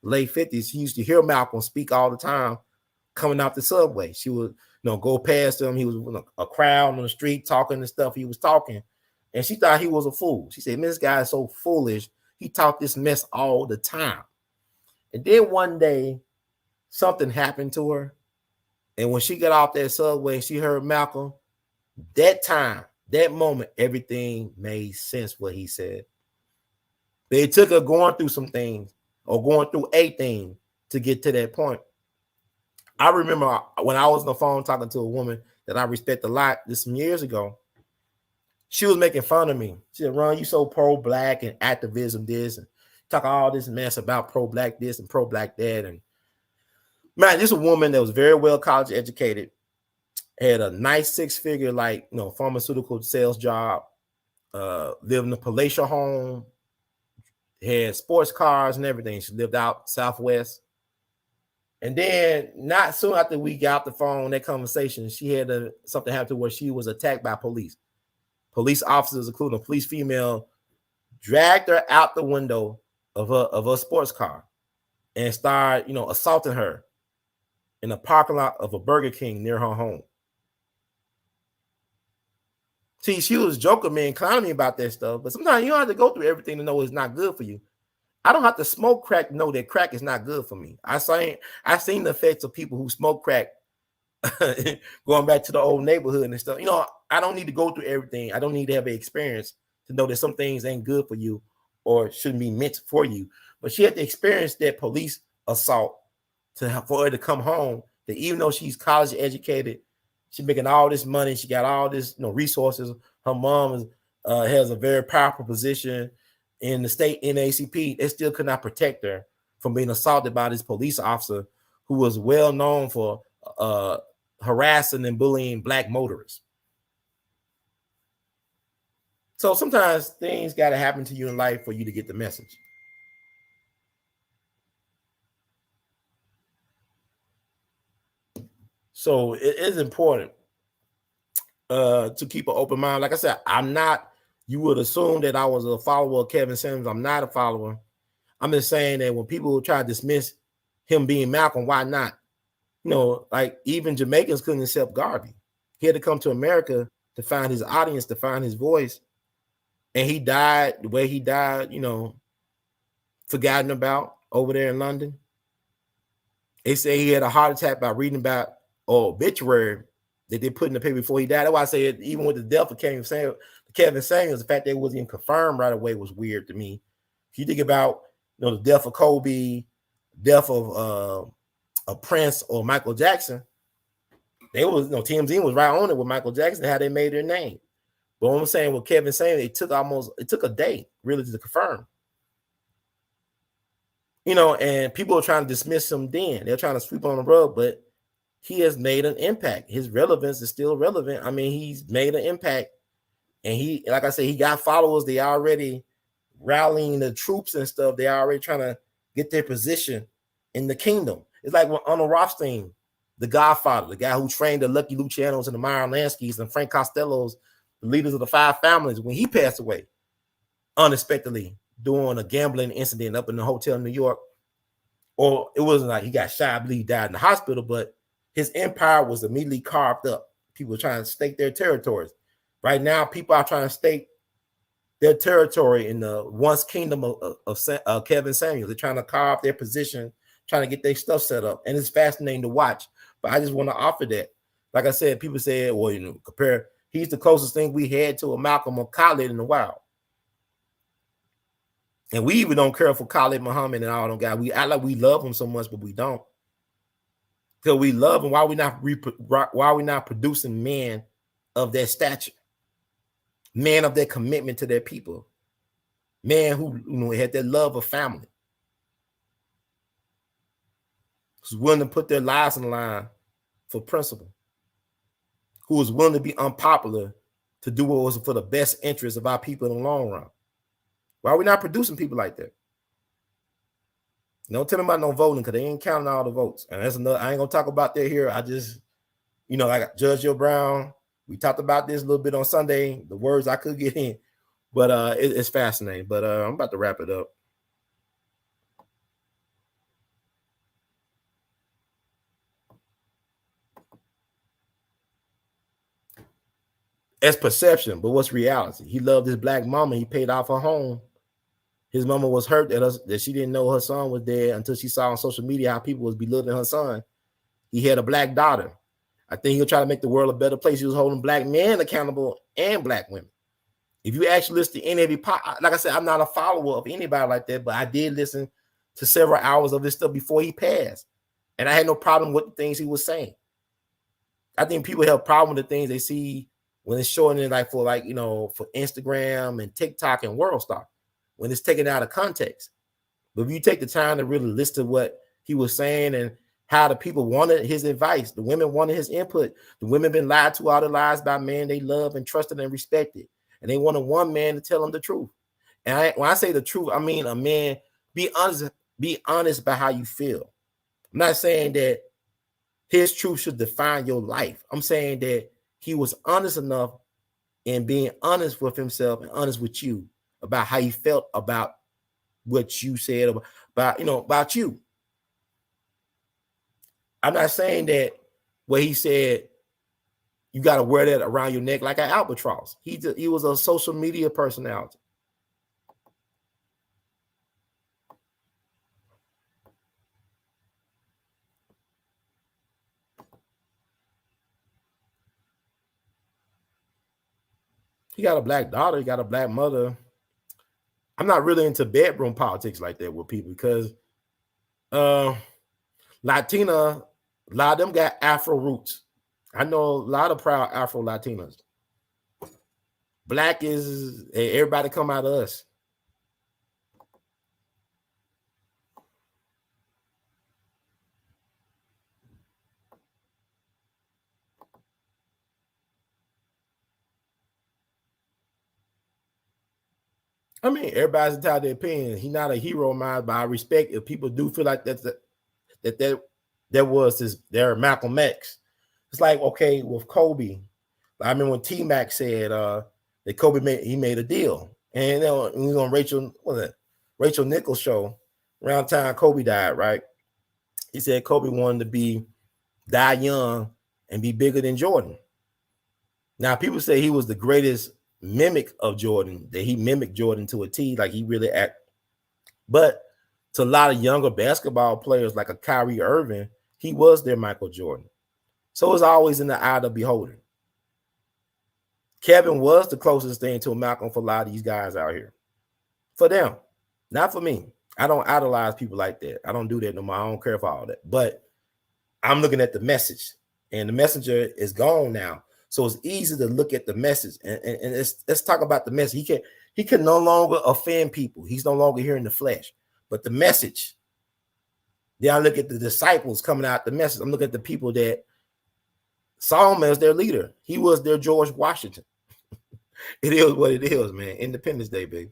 late 50s. She used to hear Malcolm speak all the time coming out the subway. She would, go past him. He was with a crowd on the street talking and stuff. He was talking, and she thought he was a fool. She said, "Man, this guy is so foolish. He talked this mess all the time." And then one day, something happened to her. And when she got off that subway and she heard Malcolm, that moment, everything made sense what he said. But it took her going through some things or going through a thing to get to that point. I remember when I was on the phone talking to a woman that I respect a lot this some years ago, she was making fun of me. She said, "Ron, you so pro-black and activism this and talk all this mess about pro-black this and pro-black that." And man, this is a woman that was very well college educated, had a nice six-figure pharmaceutical sales job, lived in a palatial home, had sports cars and everything. She lived out Southwest. And then not soon after we got off the phone, that conversation, she had something happen to where she was attacked by police. Police officers, including a police female, dragged her out the window of her sports car and started, assaulting her in the parking lot of a Burger King near her home. See, she was joking me and clowning me about that stuff, but sometimes you don't have to go through everything to know it's not good for you. I don't have to smoke crack to know that crack is not good for me. I've seen the effects of people who smoke crack going back to the old neighborhood and stuff. I don't need to go through everything. I don't need to have an experience to know that some things ain't good for you or shouldn't be meant for you. But she had to experience that police assault for her to come home, that even though she's college educated, she's making all this money, she got all this resources, her mom has a very powerful position in the state NAACP. They still could not protect her from being assaulted by this police officer who was well known for harassing and bullying black motorists. So sometimes things got to happen to you in life for you to get the message. So it is important to keep an open mind. Like I said, I'm not, you would assume that I was a follower of Kevin Samuels. I'm not a follower. I'm just saying that when people try to dismiss him being Malcolm, why not? You know, like even Jamaicans couldn't accept Garvey. He had to come to America to find his audience, to find his voice. And he died the way he died, you know, forgotten about over there in London. They say he had a heart attack by reading about obituary that they put in the paper before he died. That's why I say it, even with the death of Kevin Samuels, the fact that it wasn't even confirmed right away was weird to me. If you think about, you know, the death of Kobe, death of Prince or Michael Jackson, they was, you know, TMZ was right on it with Michael Jackson, how they made their name. But what I'm saying with Kevin Samuels, it took a day really to confirm. You know, and people are trying to dismiss him then. They're trying to sweep on the rug, but he has made an impact. His relevance is still relevant. I mean, he's made an impact. And he, like I said, he got followers. They already rallying the troops and stuff. They already trying to get their position in the kingdom. It's like when Arnold Rothstein, the Godfather, the guy who trained the Lucky Lucianos and the Meyer Lanskys and Frank Costello's, the leaders of the Five Families, when he passed away unexpectedly during a gambling incident up in the hotel in New York. Or it wasn't like he got shot, I believe he died in the hospital, but his empire was immediately carved up. People were trying to stake their territories. Right now, people are trying to stake their territory in the once kingdom of Kevin Samuels. They're trying to carve their position, trying to get their stuff set up. And it's fascinating to watch. But I just want to offer that. Like I said, people say, well, you know, compare, he's the closest thing we had to a Malcolm or Khalid in a while. And we even don't care for Khalid Muhammad and all them guys. We act like we love him so much, but we don't. Because we love him. Why are we not producing men of their stature? Men of their commitment to their people. Men who, you know, had their love of family. Who's willing to put their lives on the line for principle. Who was willing to be unpopular to do what was for the best interest of our people in the long run. Why are we not producing people like that? Don't tell them about no voting because they ain't counting all the votes. And that's another, I ain't gonna talk about that here. I just, you know, like Judge Joe Brown, we talked about this a little bit on Sunday, the words I could get in, but it's fascinating. But I'm about to wrap it up. It's perception, but what's reality? He loved his black mama. He paid off her home. His mama was hurt that she didn't know her son was dead until she saw on social media how people was belittling her son. He had a black daughter. I think he'll try to make the world a better place. He was holding black men accountable and black women. If you actually listen to any of like I said, I'm not a follower of anybody like that, but I did listen to several hours of this stuff before he passed. And I had no problem with the things he was saying. I think people have a problem with the things they see when it's showing it like for you know, for Instagram and TikTok and World Star, when it's taken out of context. But if you take the time to really listen to what he was saying and how the people wanted his advice, the women wanted his input, the women been lied to all their lives by men they love and trusted and respected. And they wanted one man to tell them the truth. And when I say the truth, I mean a man, be honest about how you feel. I'm not saying that his truth should define your life. I'm saying that he was honest enough in being honest with himself and honest with you about how he felt about what you said about you. I'm not saying that what he said, you got to wear that around your neck like an albatross. He was a social media personality. He got a black daughter. He got a black mother. I'm not really into bedroom politics like that with people because Latina, a lot of them got Afro roots. I know a lot of proud Afro Latinas. Black is everybody come out of us. I mean, everybody's entitled to their opinion. He's not a hero of mine, but I respect if people do feel like that was their Malcolm X. It's like, okay, with Kobe. I remember when T Mac said that Kobe made a deal. And then we was on Rachel Nichols show around time Kobe died, right? He said Kobe wanted to die young and be bigger than Jordan. Now people say he was the greatest mimic of Jordan, that he mimicked Jordan to a T, like he really act. But to a lot of younger basketball players like a Kyrie Irving, he was their Michael Jordan. So it's always in the eye of the beholder. Kevin was the closest thing to a Malcolm for a lot of these guys out here. For them, not for me. I don't idolize people like that. I don't do that no more. I don't care for all that. But I'm looking at the message, and the messenger is gone now. So it's easy to look at the message, and let's talk about the message. He can no longer offend people. He's no longer here in the flesh. But the message, then I look at the disciples coming out the message. I'm looking at the people that saw him as their leader. He was their George Washington. It is what it is, man. Independence Day, baby.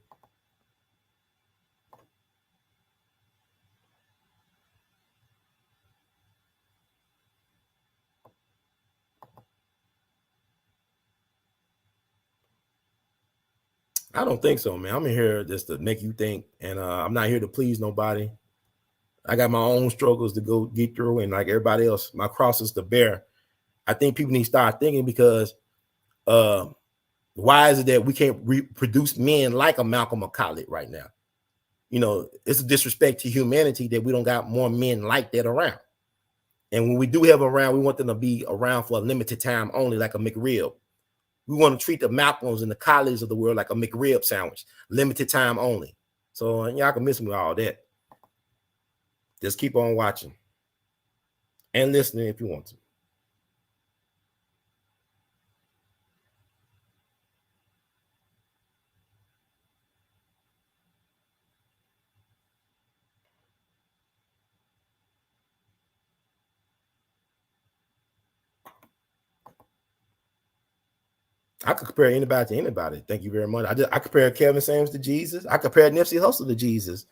I don't think so, man. I'm in here just to make you think, and I'm not here to please nobody. I got my own struggles to go get through, and like everybody else, my cross is to bear. I think people need to start thinking, because why is it that we can't reproduce men like a Malcolm or Khalid right now? You know, it's a disrespect to humanity that we don't got more men like that around. And when we do have around, we want them to be around for a limited time only, like a McRib. We want to treat the Malcolms and the Khalids of the world like a McRib sandwich, limited time only. So y'all can miss me with all that. Just keep on watching and listening if you want to. I could compare anybody to anybody. Thank you very much. I compare Kevin Samuels to Jesus. I compare Nipsey Hussle to Jesus.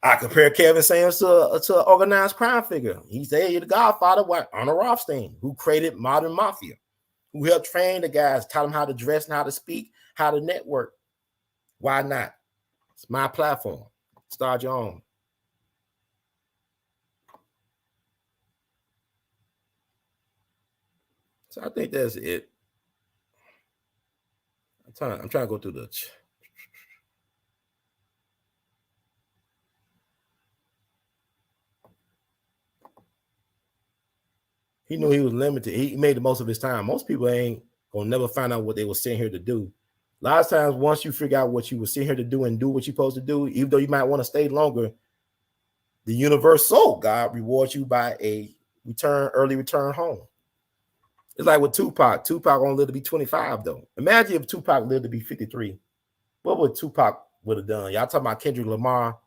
I compare Kevin Samuels to an organized crime figure. He's the godfather of Arnold Rothstein, who created modern mafia, who helped train the guys, taught them how to dress and how to speak, how to network. Why not? It's my platform. Start your own. So I think that's it. I'm trying to go through the. He knew he was limited. He made the most of his time. Most people ain't gonna never find out what they were sitting here to do. A lot of times, once you figure out what you were sitting here to do and do what you're supposed to do, even though you might want to stay longer, the universal God rewards you by a early return home. It's like with Tupac. Tupac only lived to be 25, though. Imagine if Tupac lived to be 53. What would Tupac would have done? Y'all talking about Kendrick Lamar.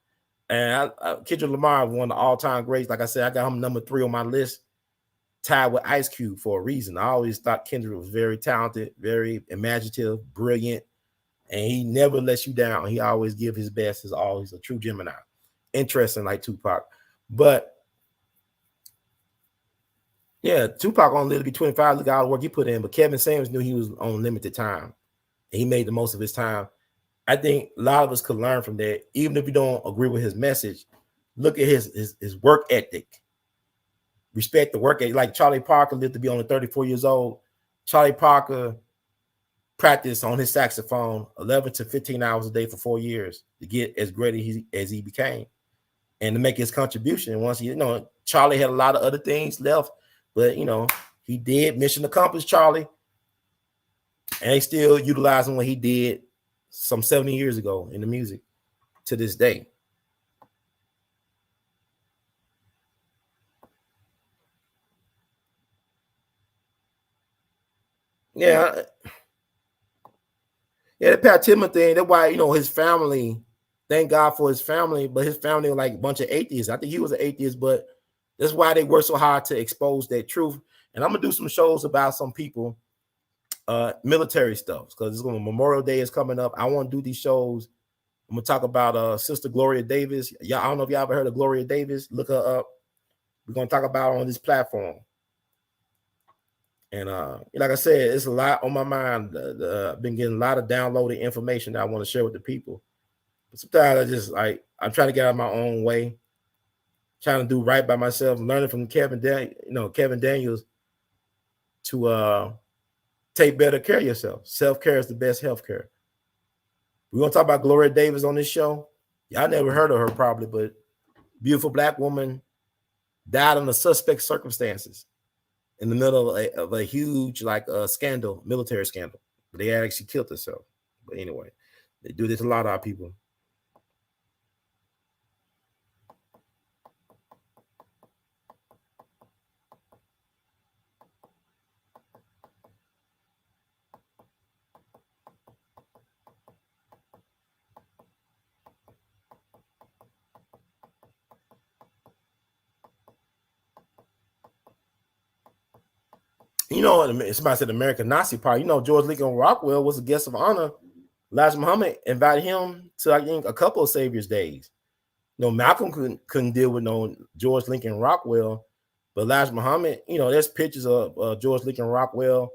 And Kendrick Lamar is one of the all-time greats. Like I said, I got him number 3 on my list, tied with Ice Cube for a reason. I always thought Kendrick was very talented, very imaginative, brilliant, and he never lets you down. He always give his best. He's always a true Gemini. Interesting, like Tupac. But yeah, Tupac only lived to be 25. Look at all the work he put in. But Kevin Samuels knew he was on limited time. And he made the most of his time. I think a lot of us could learn from that. Even if you don't agree with his message, look at his work ethic. Respect the work ethic. Like Charlie Parker lived to be only 34 years old. Charlie Parker practiced on his saxophone 11 to 15 hours a day for 4 years to get as great as he became and to make his contribution. And once Charlie had a lot of other things left, but he did mission accomplished, Charlie. And they still utilizing what he did some 70 years ago in the music to this day. Yeah. Yeah, the Pat Tillman thing. That's why his family. Thank God for his family, but his family were like a bunch of atheists. I think he was an atheist, but that's why they work so hard to expose that truth. And I'm gonna do some shows about some people, military stuff, because Memorial Day is coming up. I want to do these shows. I'm gonna talk about Sister Gloria Davis. Y'all, I don't know if y'all ever heard of Gloria Davis. Look her up. We're gonna talk about her on this platform. And like I said, it's a lot on my mind. I've been getting a lot of downloaded information that I want to share with the people. But sometimes I just I'm trying to get out of my own way, trying to do right by myself, learning from Kevin Daniels to take better care of yourself. Self-care is the best health care. We're gonna talk about Gloria Davis on this show. Y'all never heard of her probably, but beautiful black woman died under suspect circumstances in the middle of a huge scandal, military scandal. But they actually killed herself. But anyway, they do this a lot of our people. Somebody said American Nazi Party. George Lincoln Rockwell was a guest of honor. Elijah Muhammad invited him to, I think, a couple of Savior's days. Malcolm couldn't deal with no George Lincoln Rockwell, but Elijah Muhammad, there's pictures of George Lincoln Rockwell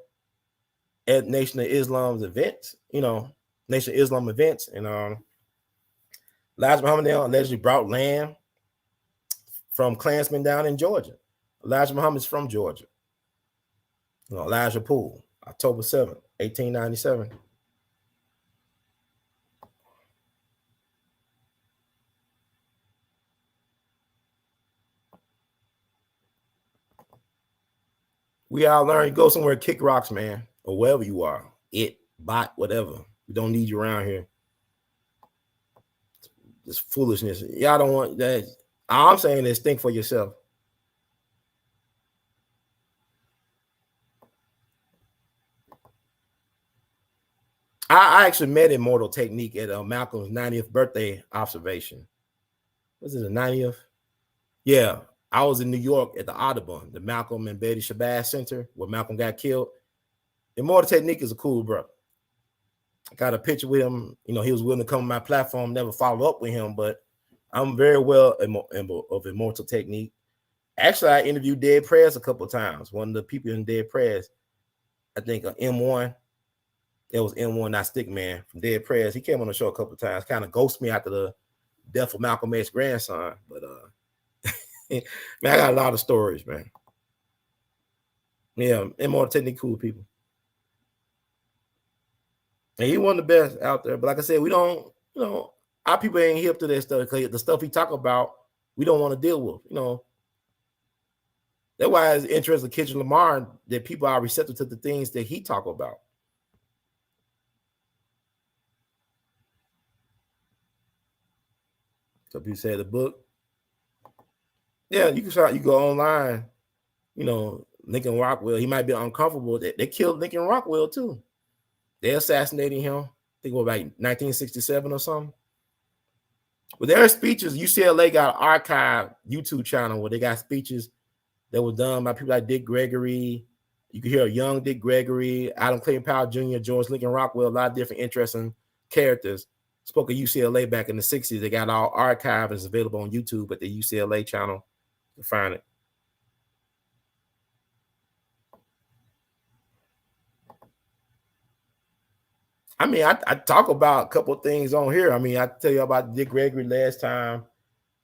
at Nation of Islam's events, Nation of Islam events. And Elijah Muhammad allegedly brought land from Klansmen down in Georgia. Elijah Muhammad's from Georgia. Elijah Poole, October 7th, 1897. We all learn. You go somewhere, kick rocks, man, or wherever you are. Bot, whatever. We don't need you around here. This foolishness. Y'all don't want that. All I'm saying is think for yourself. I actually met Immortal Technique at Malcolm's 90th birthday observation. Was it the 90th? Yeah. I was in New York at the Audubon, the Malcolm and Betty Shabazz Center, where Malcolm got killed. Immortal Technique is a cool brother. I got a picture with him. He was willing to come on my platform, never follow up with him, but I'm very well of Immortal Technique. Actually, I interviewed Dead Prayers a couple of times. One of the people in Dead Prayers, I think M1, it was M1, not Stickman, from Dead Prayers. He came on the show a couple of times, kind of ghosted me after the death of Malcolm X's grandson. But man, I got a lot of stories, man. Yeah, Immortal Technique, cool people. And he one of the best out there. But like I said, we don't, our people ain't hip to that stuff, because the stuff he talk about, we don't want to deal with. That's why it's interesting, Kendrick Lamar, that people are receptive to the things that he talk about. So people say the book. Yeah, you go online, Lincoln Rockwell. He might be uncomfortable. They killed Lincoln Rockwell too. They assassinated him. I think it was like 1967 or something. But there are speeches. UCLA got an archive YouTube channel where they got speeches that were done by people like Dick Gregory. You can hear a young Dick Gregory, Adam Clayton Powell Jr., George Lincoln Rockwell, a lot of different interesting characters. Spoke at UCLA back in the 60s. They got all archives. It's available on YouTube at the UCLA channel. You can find it. I mean, I talk about a couple of things on here. I mean, I tell you about Dick Gregory last time.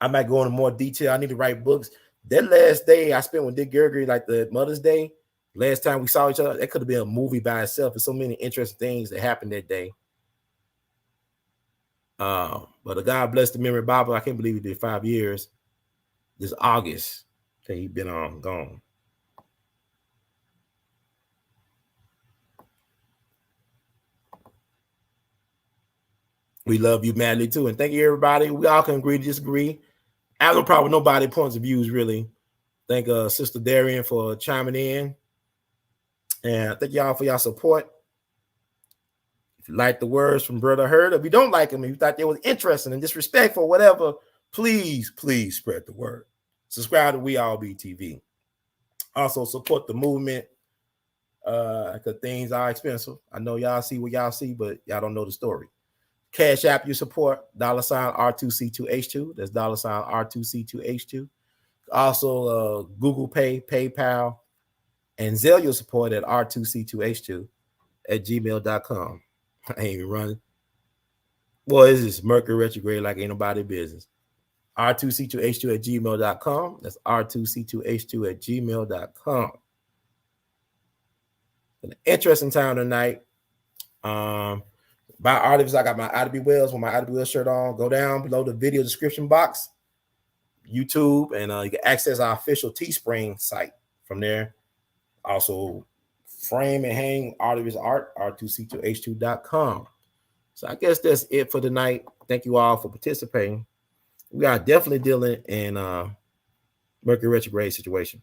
I might go into more detail. I need to write books. That last day I spent with Dick Gregory, like the Mother's Day, last time we saw each other, that could have been a movie by itself. There's so many interesting things that happened that day. But God bless the memory of Bible. I can't believe he did 5 years this August that he's been gone. We love you madly too. And thank you, everybody. We all can agree to disagree. I have no problem with nobody's points of views, really. Thank Sister Darian for chiming in. And thank y'all for y'all support. If you like the words from Brother Heard, if you don't like them, if you thought they was interesting and disrespectful, whatever, please spread the word. Subscribe to We All Be TV. Also support the movement. Because things are expensive. I know y'all see what y'all see, but y'all don't know the story. Cash App you support, $R2C2H2. That's $R2C2H2. Also, Google Pay, PayPal, and Zelle your support at R2C2H2 at gmail.com. I ain't even running. Boy, this is Mercury retrograde like ain't nobody business. R2C2H2 at gmail.com. That's R2C2H2 at gmail.com. An interesting time tonight. By artists, I got my Ida Wells with my Ida Wells shirt on. Go down below the video description box, YouTube, and you can access our official Teespring site from there. Also, frame and hang artist art, r2c2h2.com. So I guess that's it for tonight. Thank you all for participating. We are definitely dealing in Mercury retrograde situation.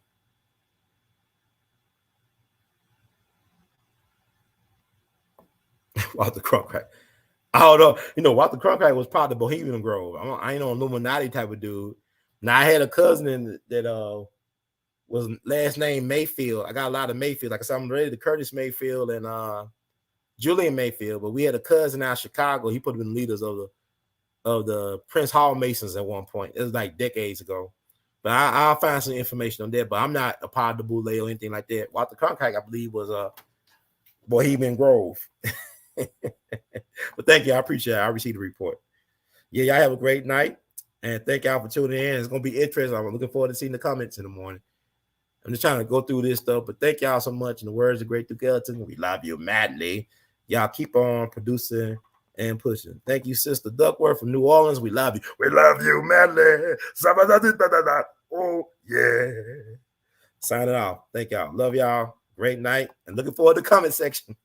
Walter Cronkite. I don't know. You know, Walter Cronkite was part of the Bohemian Grove. I ain't no Illuminati type of dude. Now, I had a cousin that was last name Mayfield. I got a lot of Mayfield. Like I said, I'm related to Curtis Mayfield and Julian Mayfield. But we had a cousin out of Chicago. He put him in leaders of the Prince Hall Masons at one point. It was like decades ago. But I'll find some information on that. But I'm not a part of the Boule or anything like that. Walter Cronkite, I believe, was Bohemian Grove. But thank you. I appreciate it. I received the report. Yeah, y'all have a great night. And thank y'all for tuning in. It's going to be interesting. I'm looking forward to seeing the comments in the morning. I'm just trying to go through this stuff. But thank y'all so much. In the words of Great Duke Ellington, we love you madly. Y'all keep on producing and pushing. Thank you, Sister Duckworth from New Orleans. We love you. We love you madly. Oh, yeah. Signing off. Thank y'all. Love y'all. Great night. And looking forward to the comment section.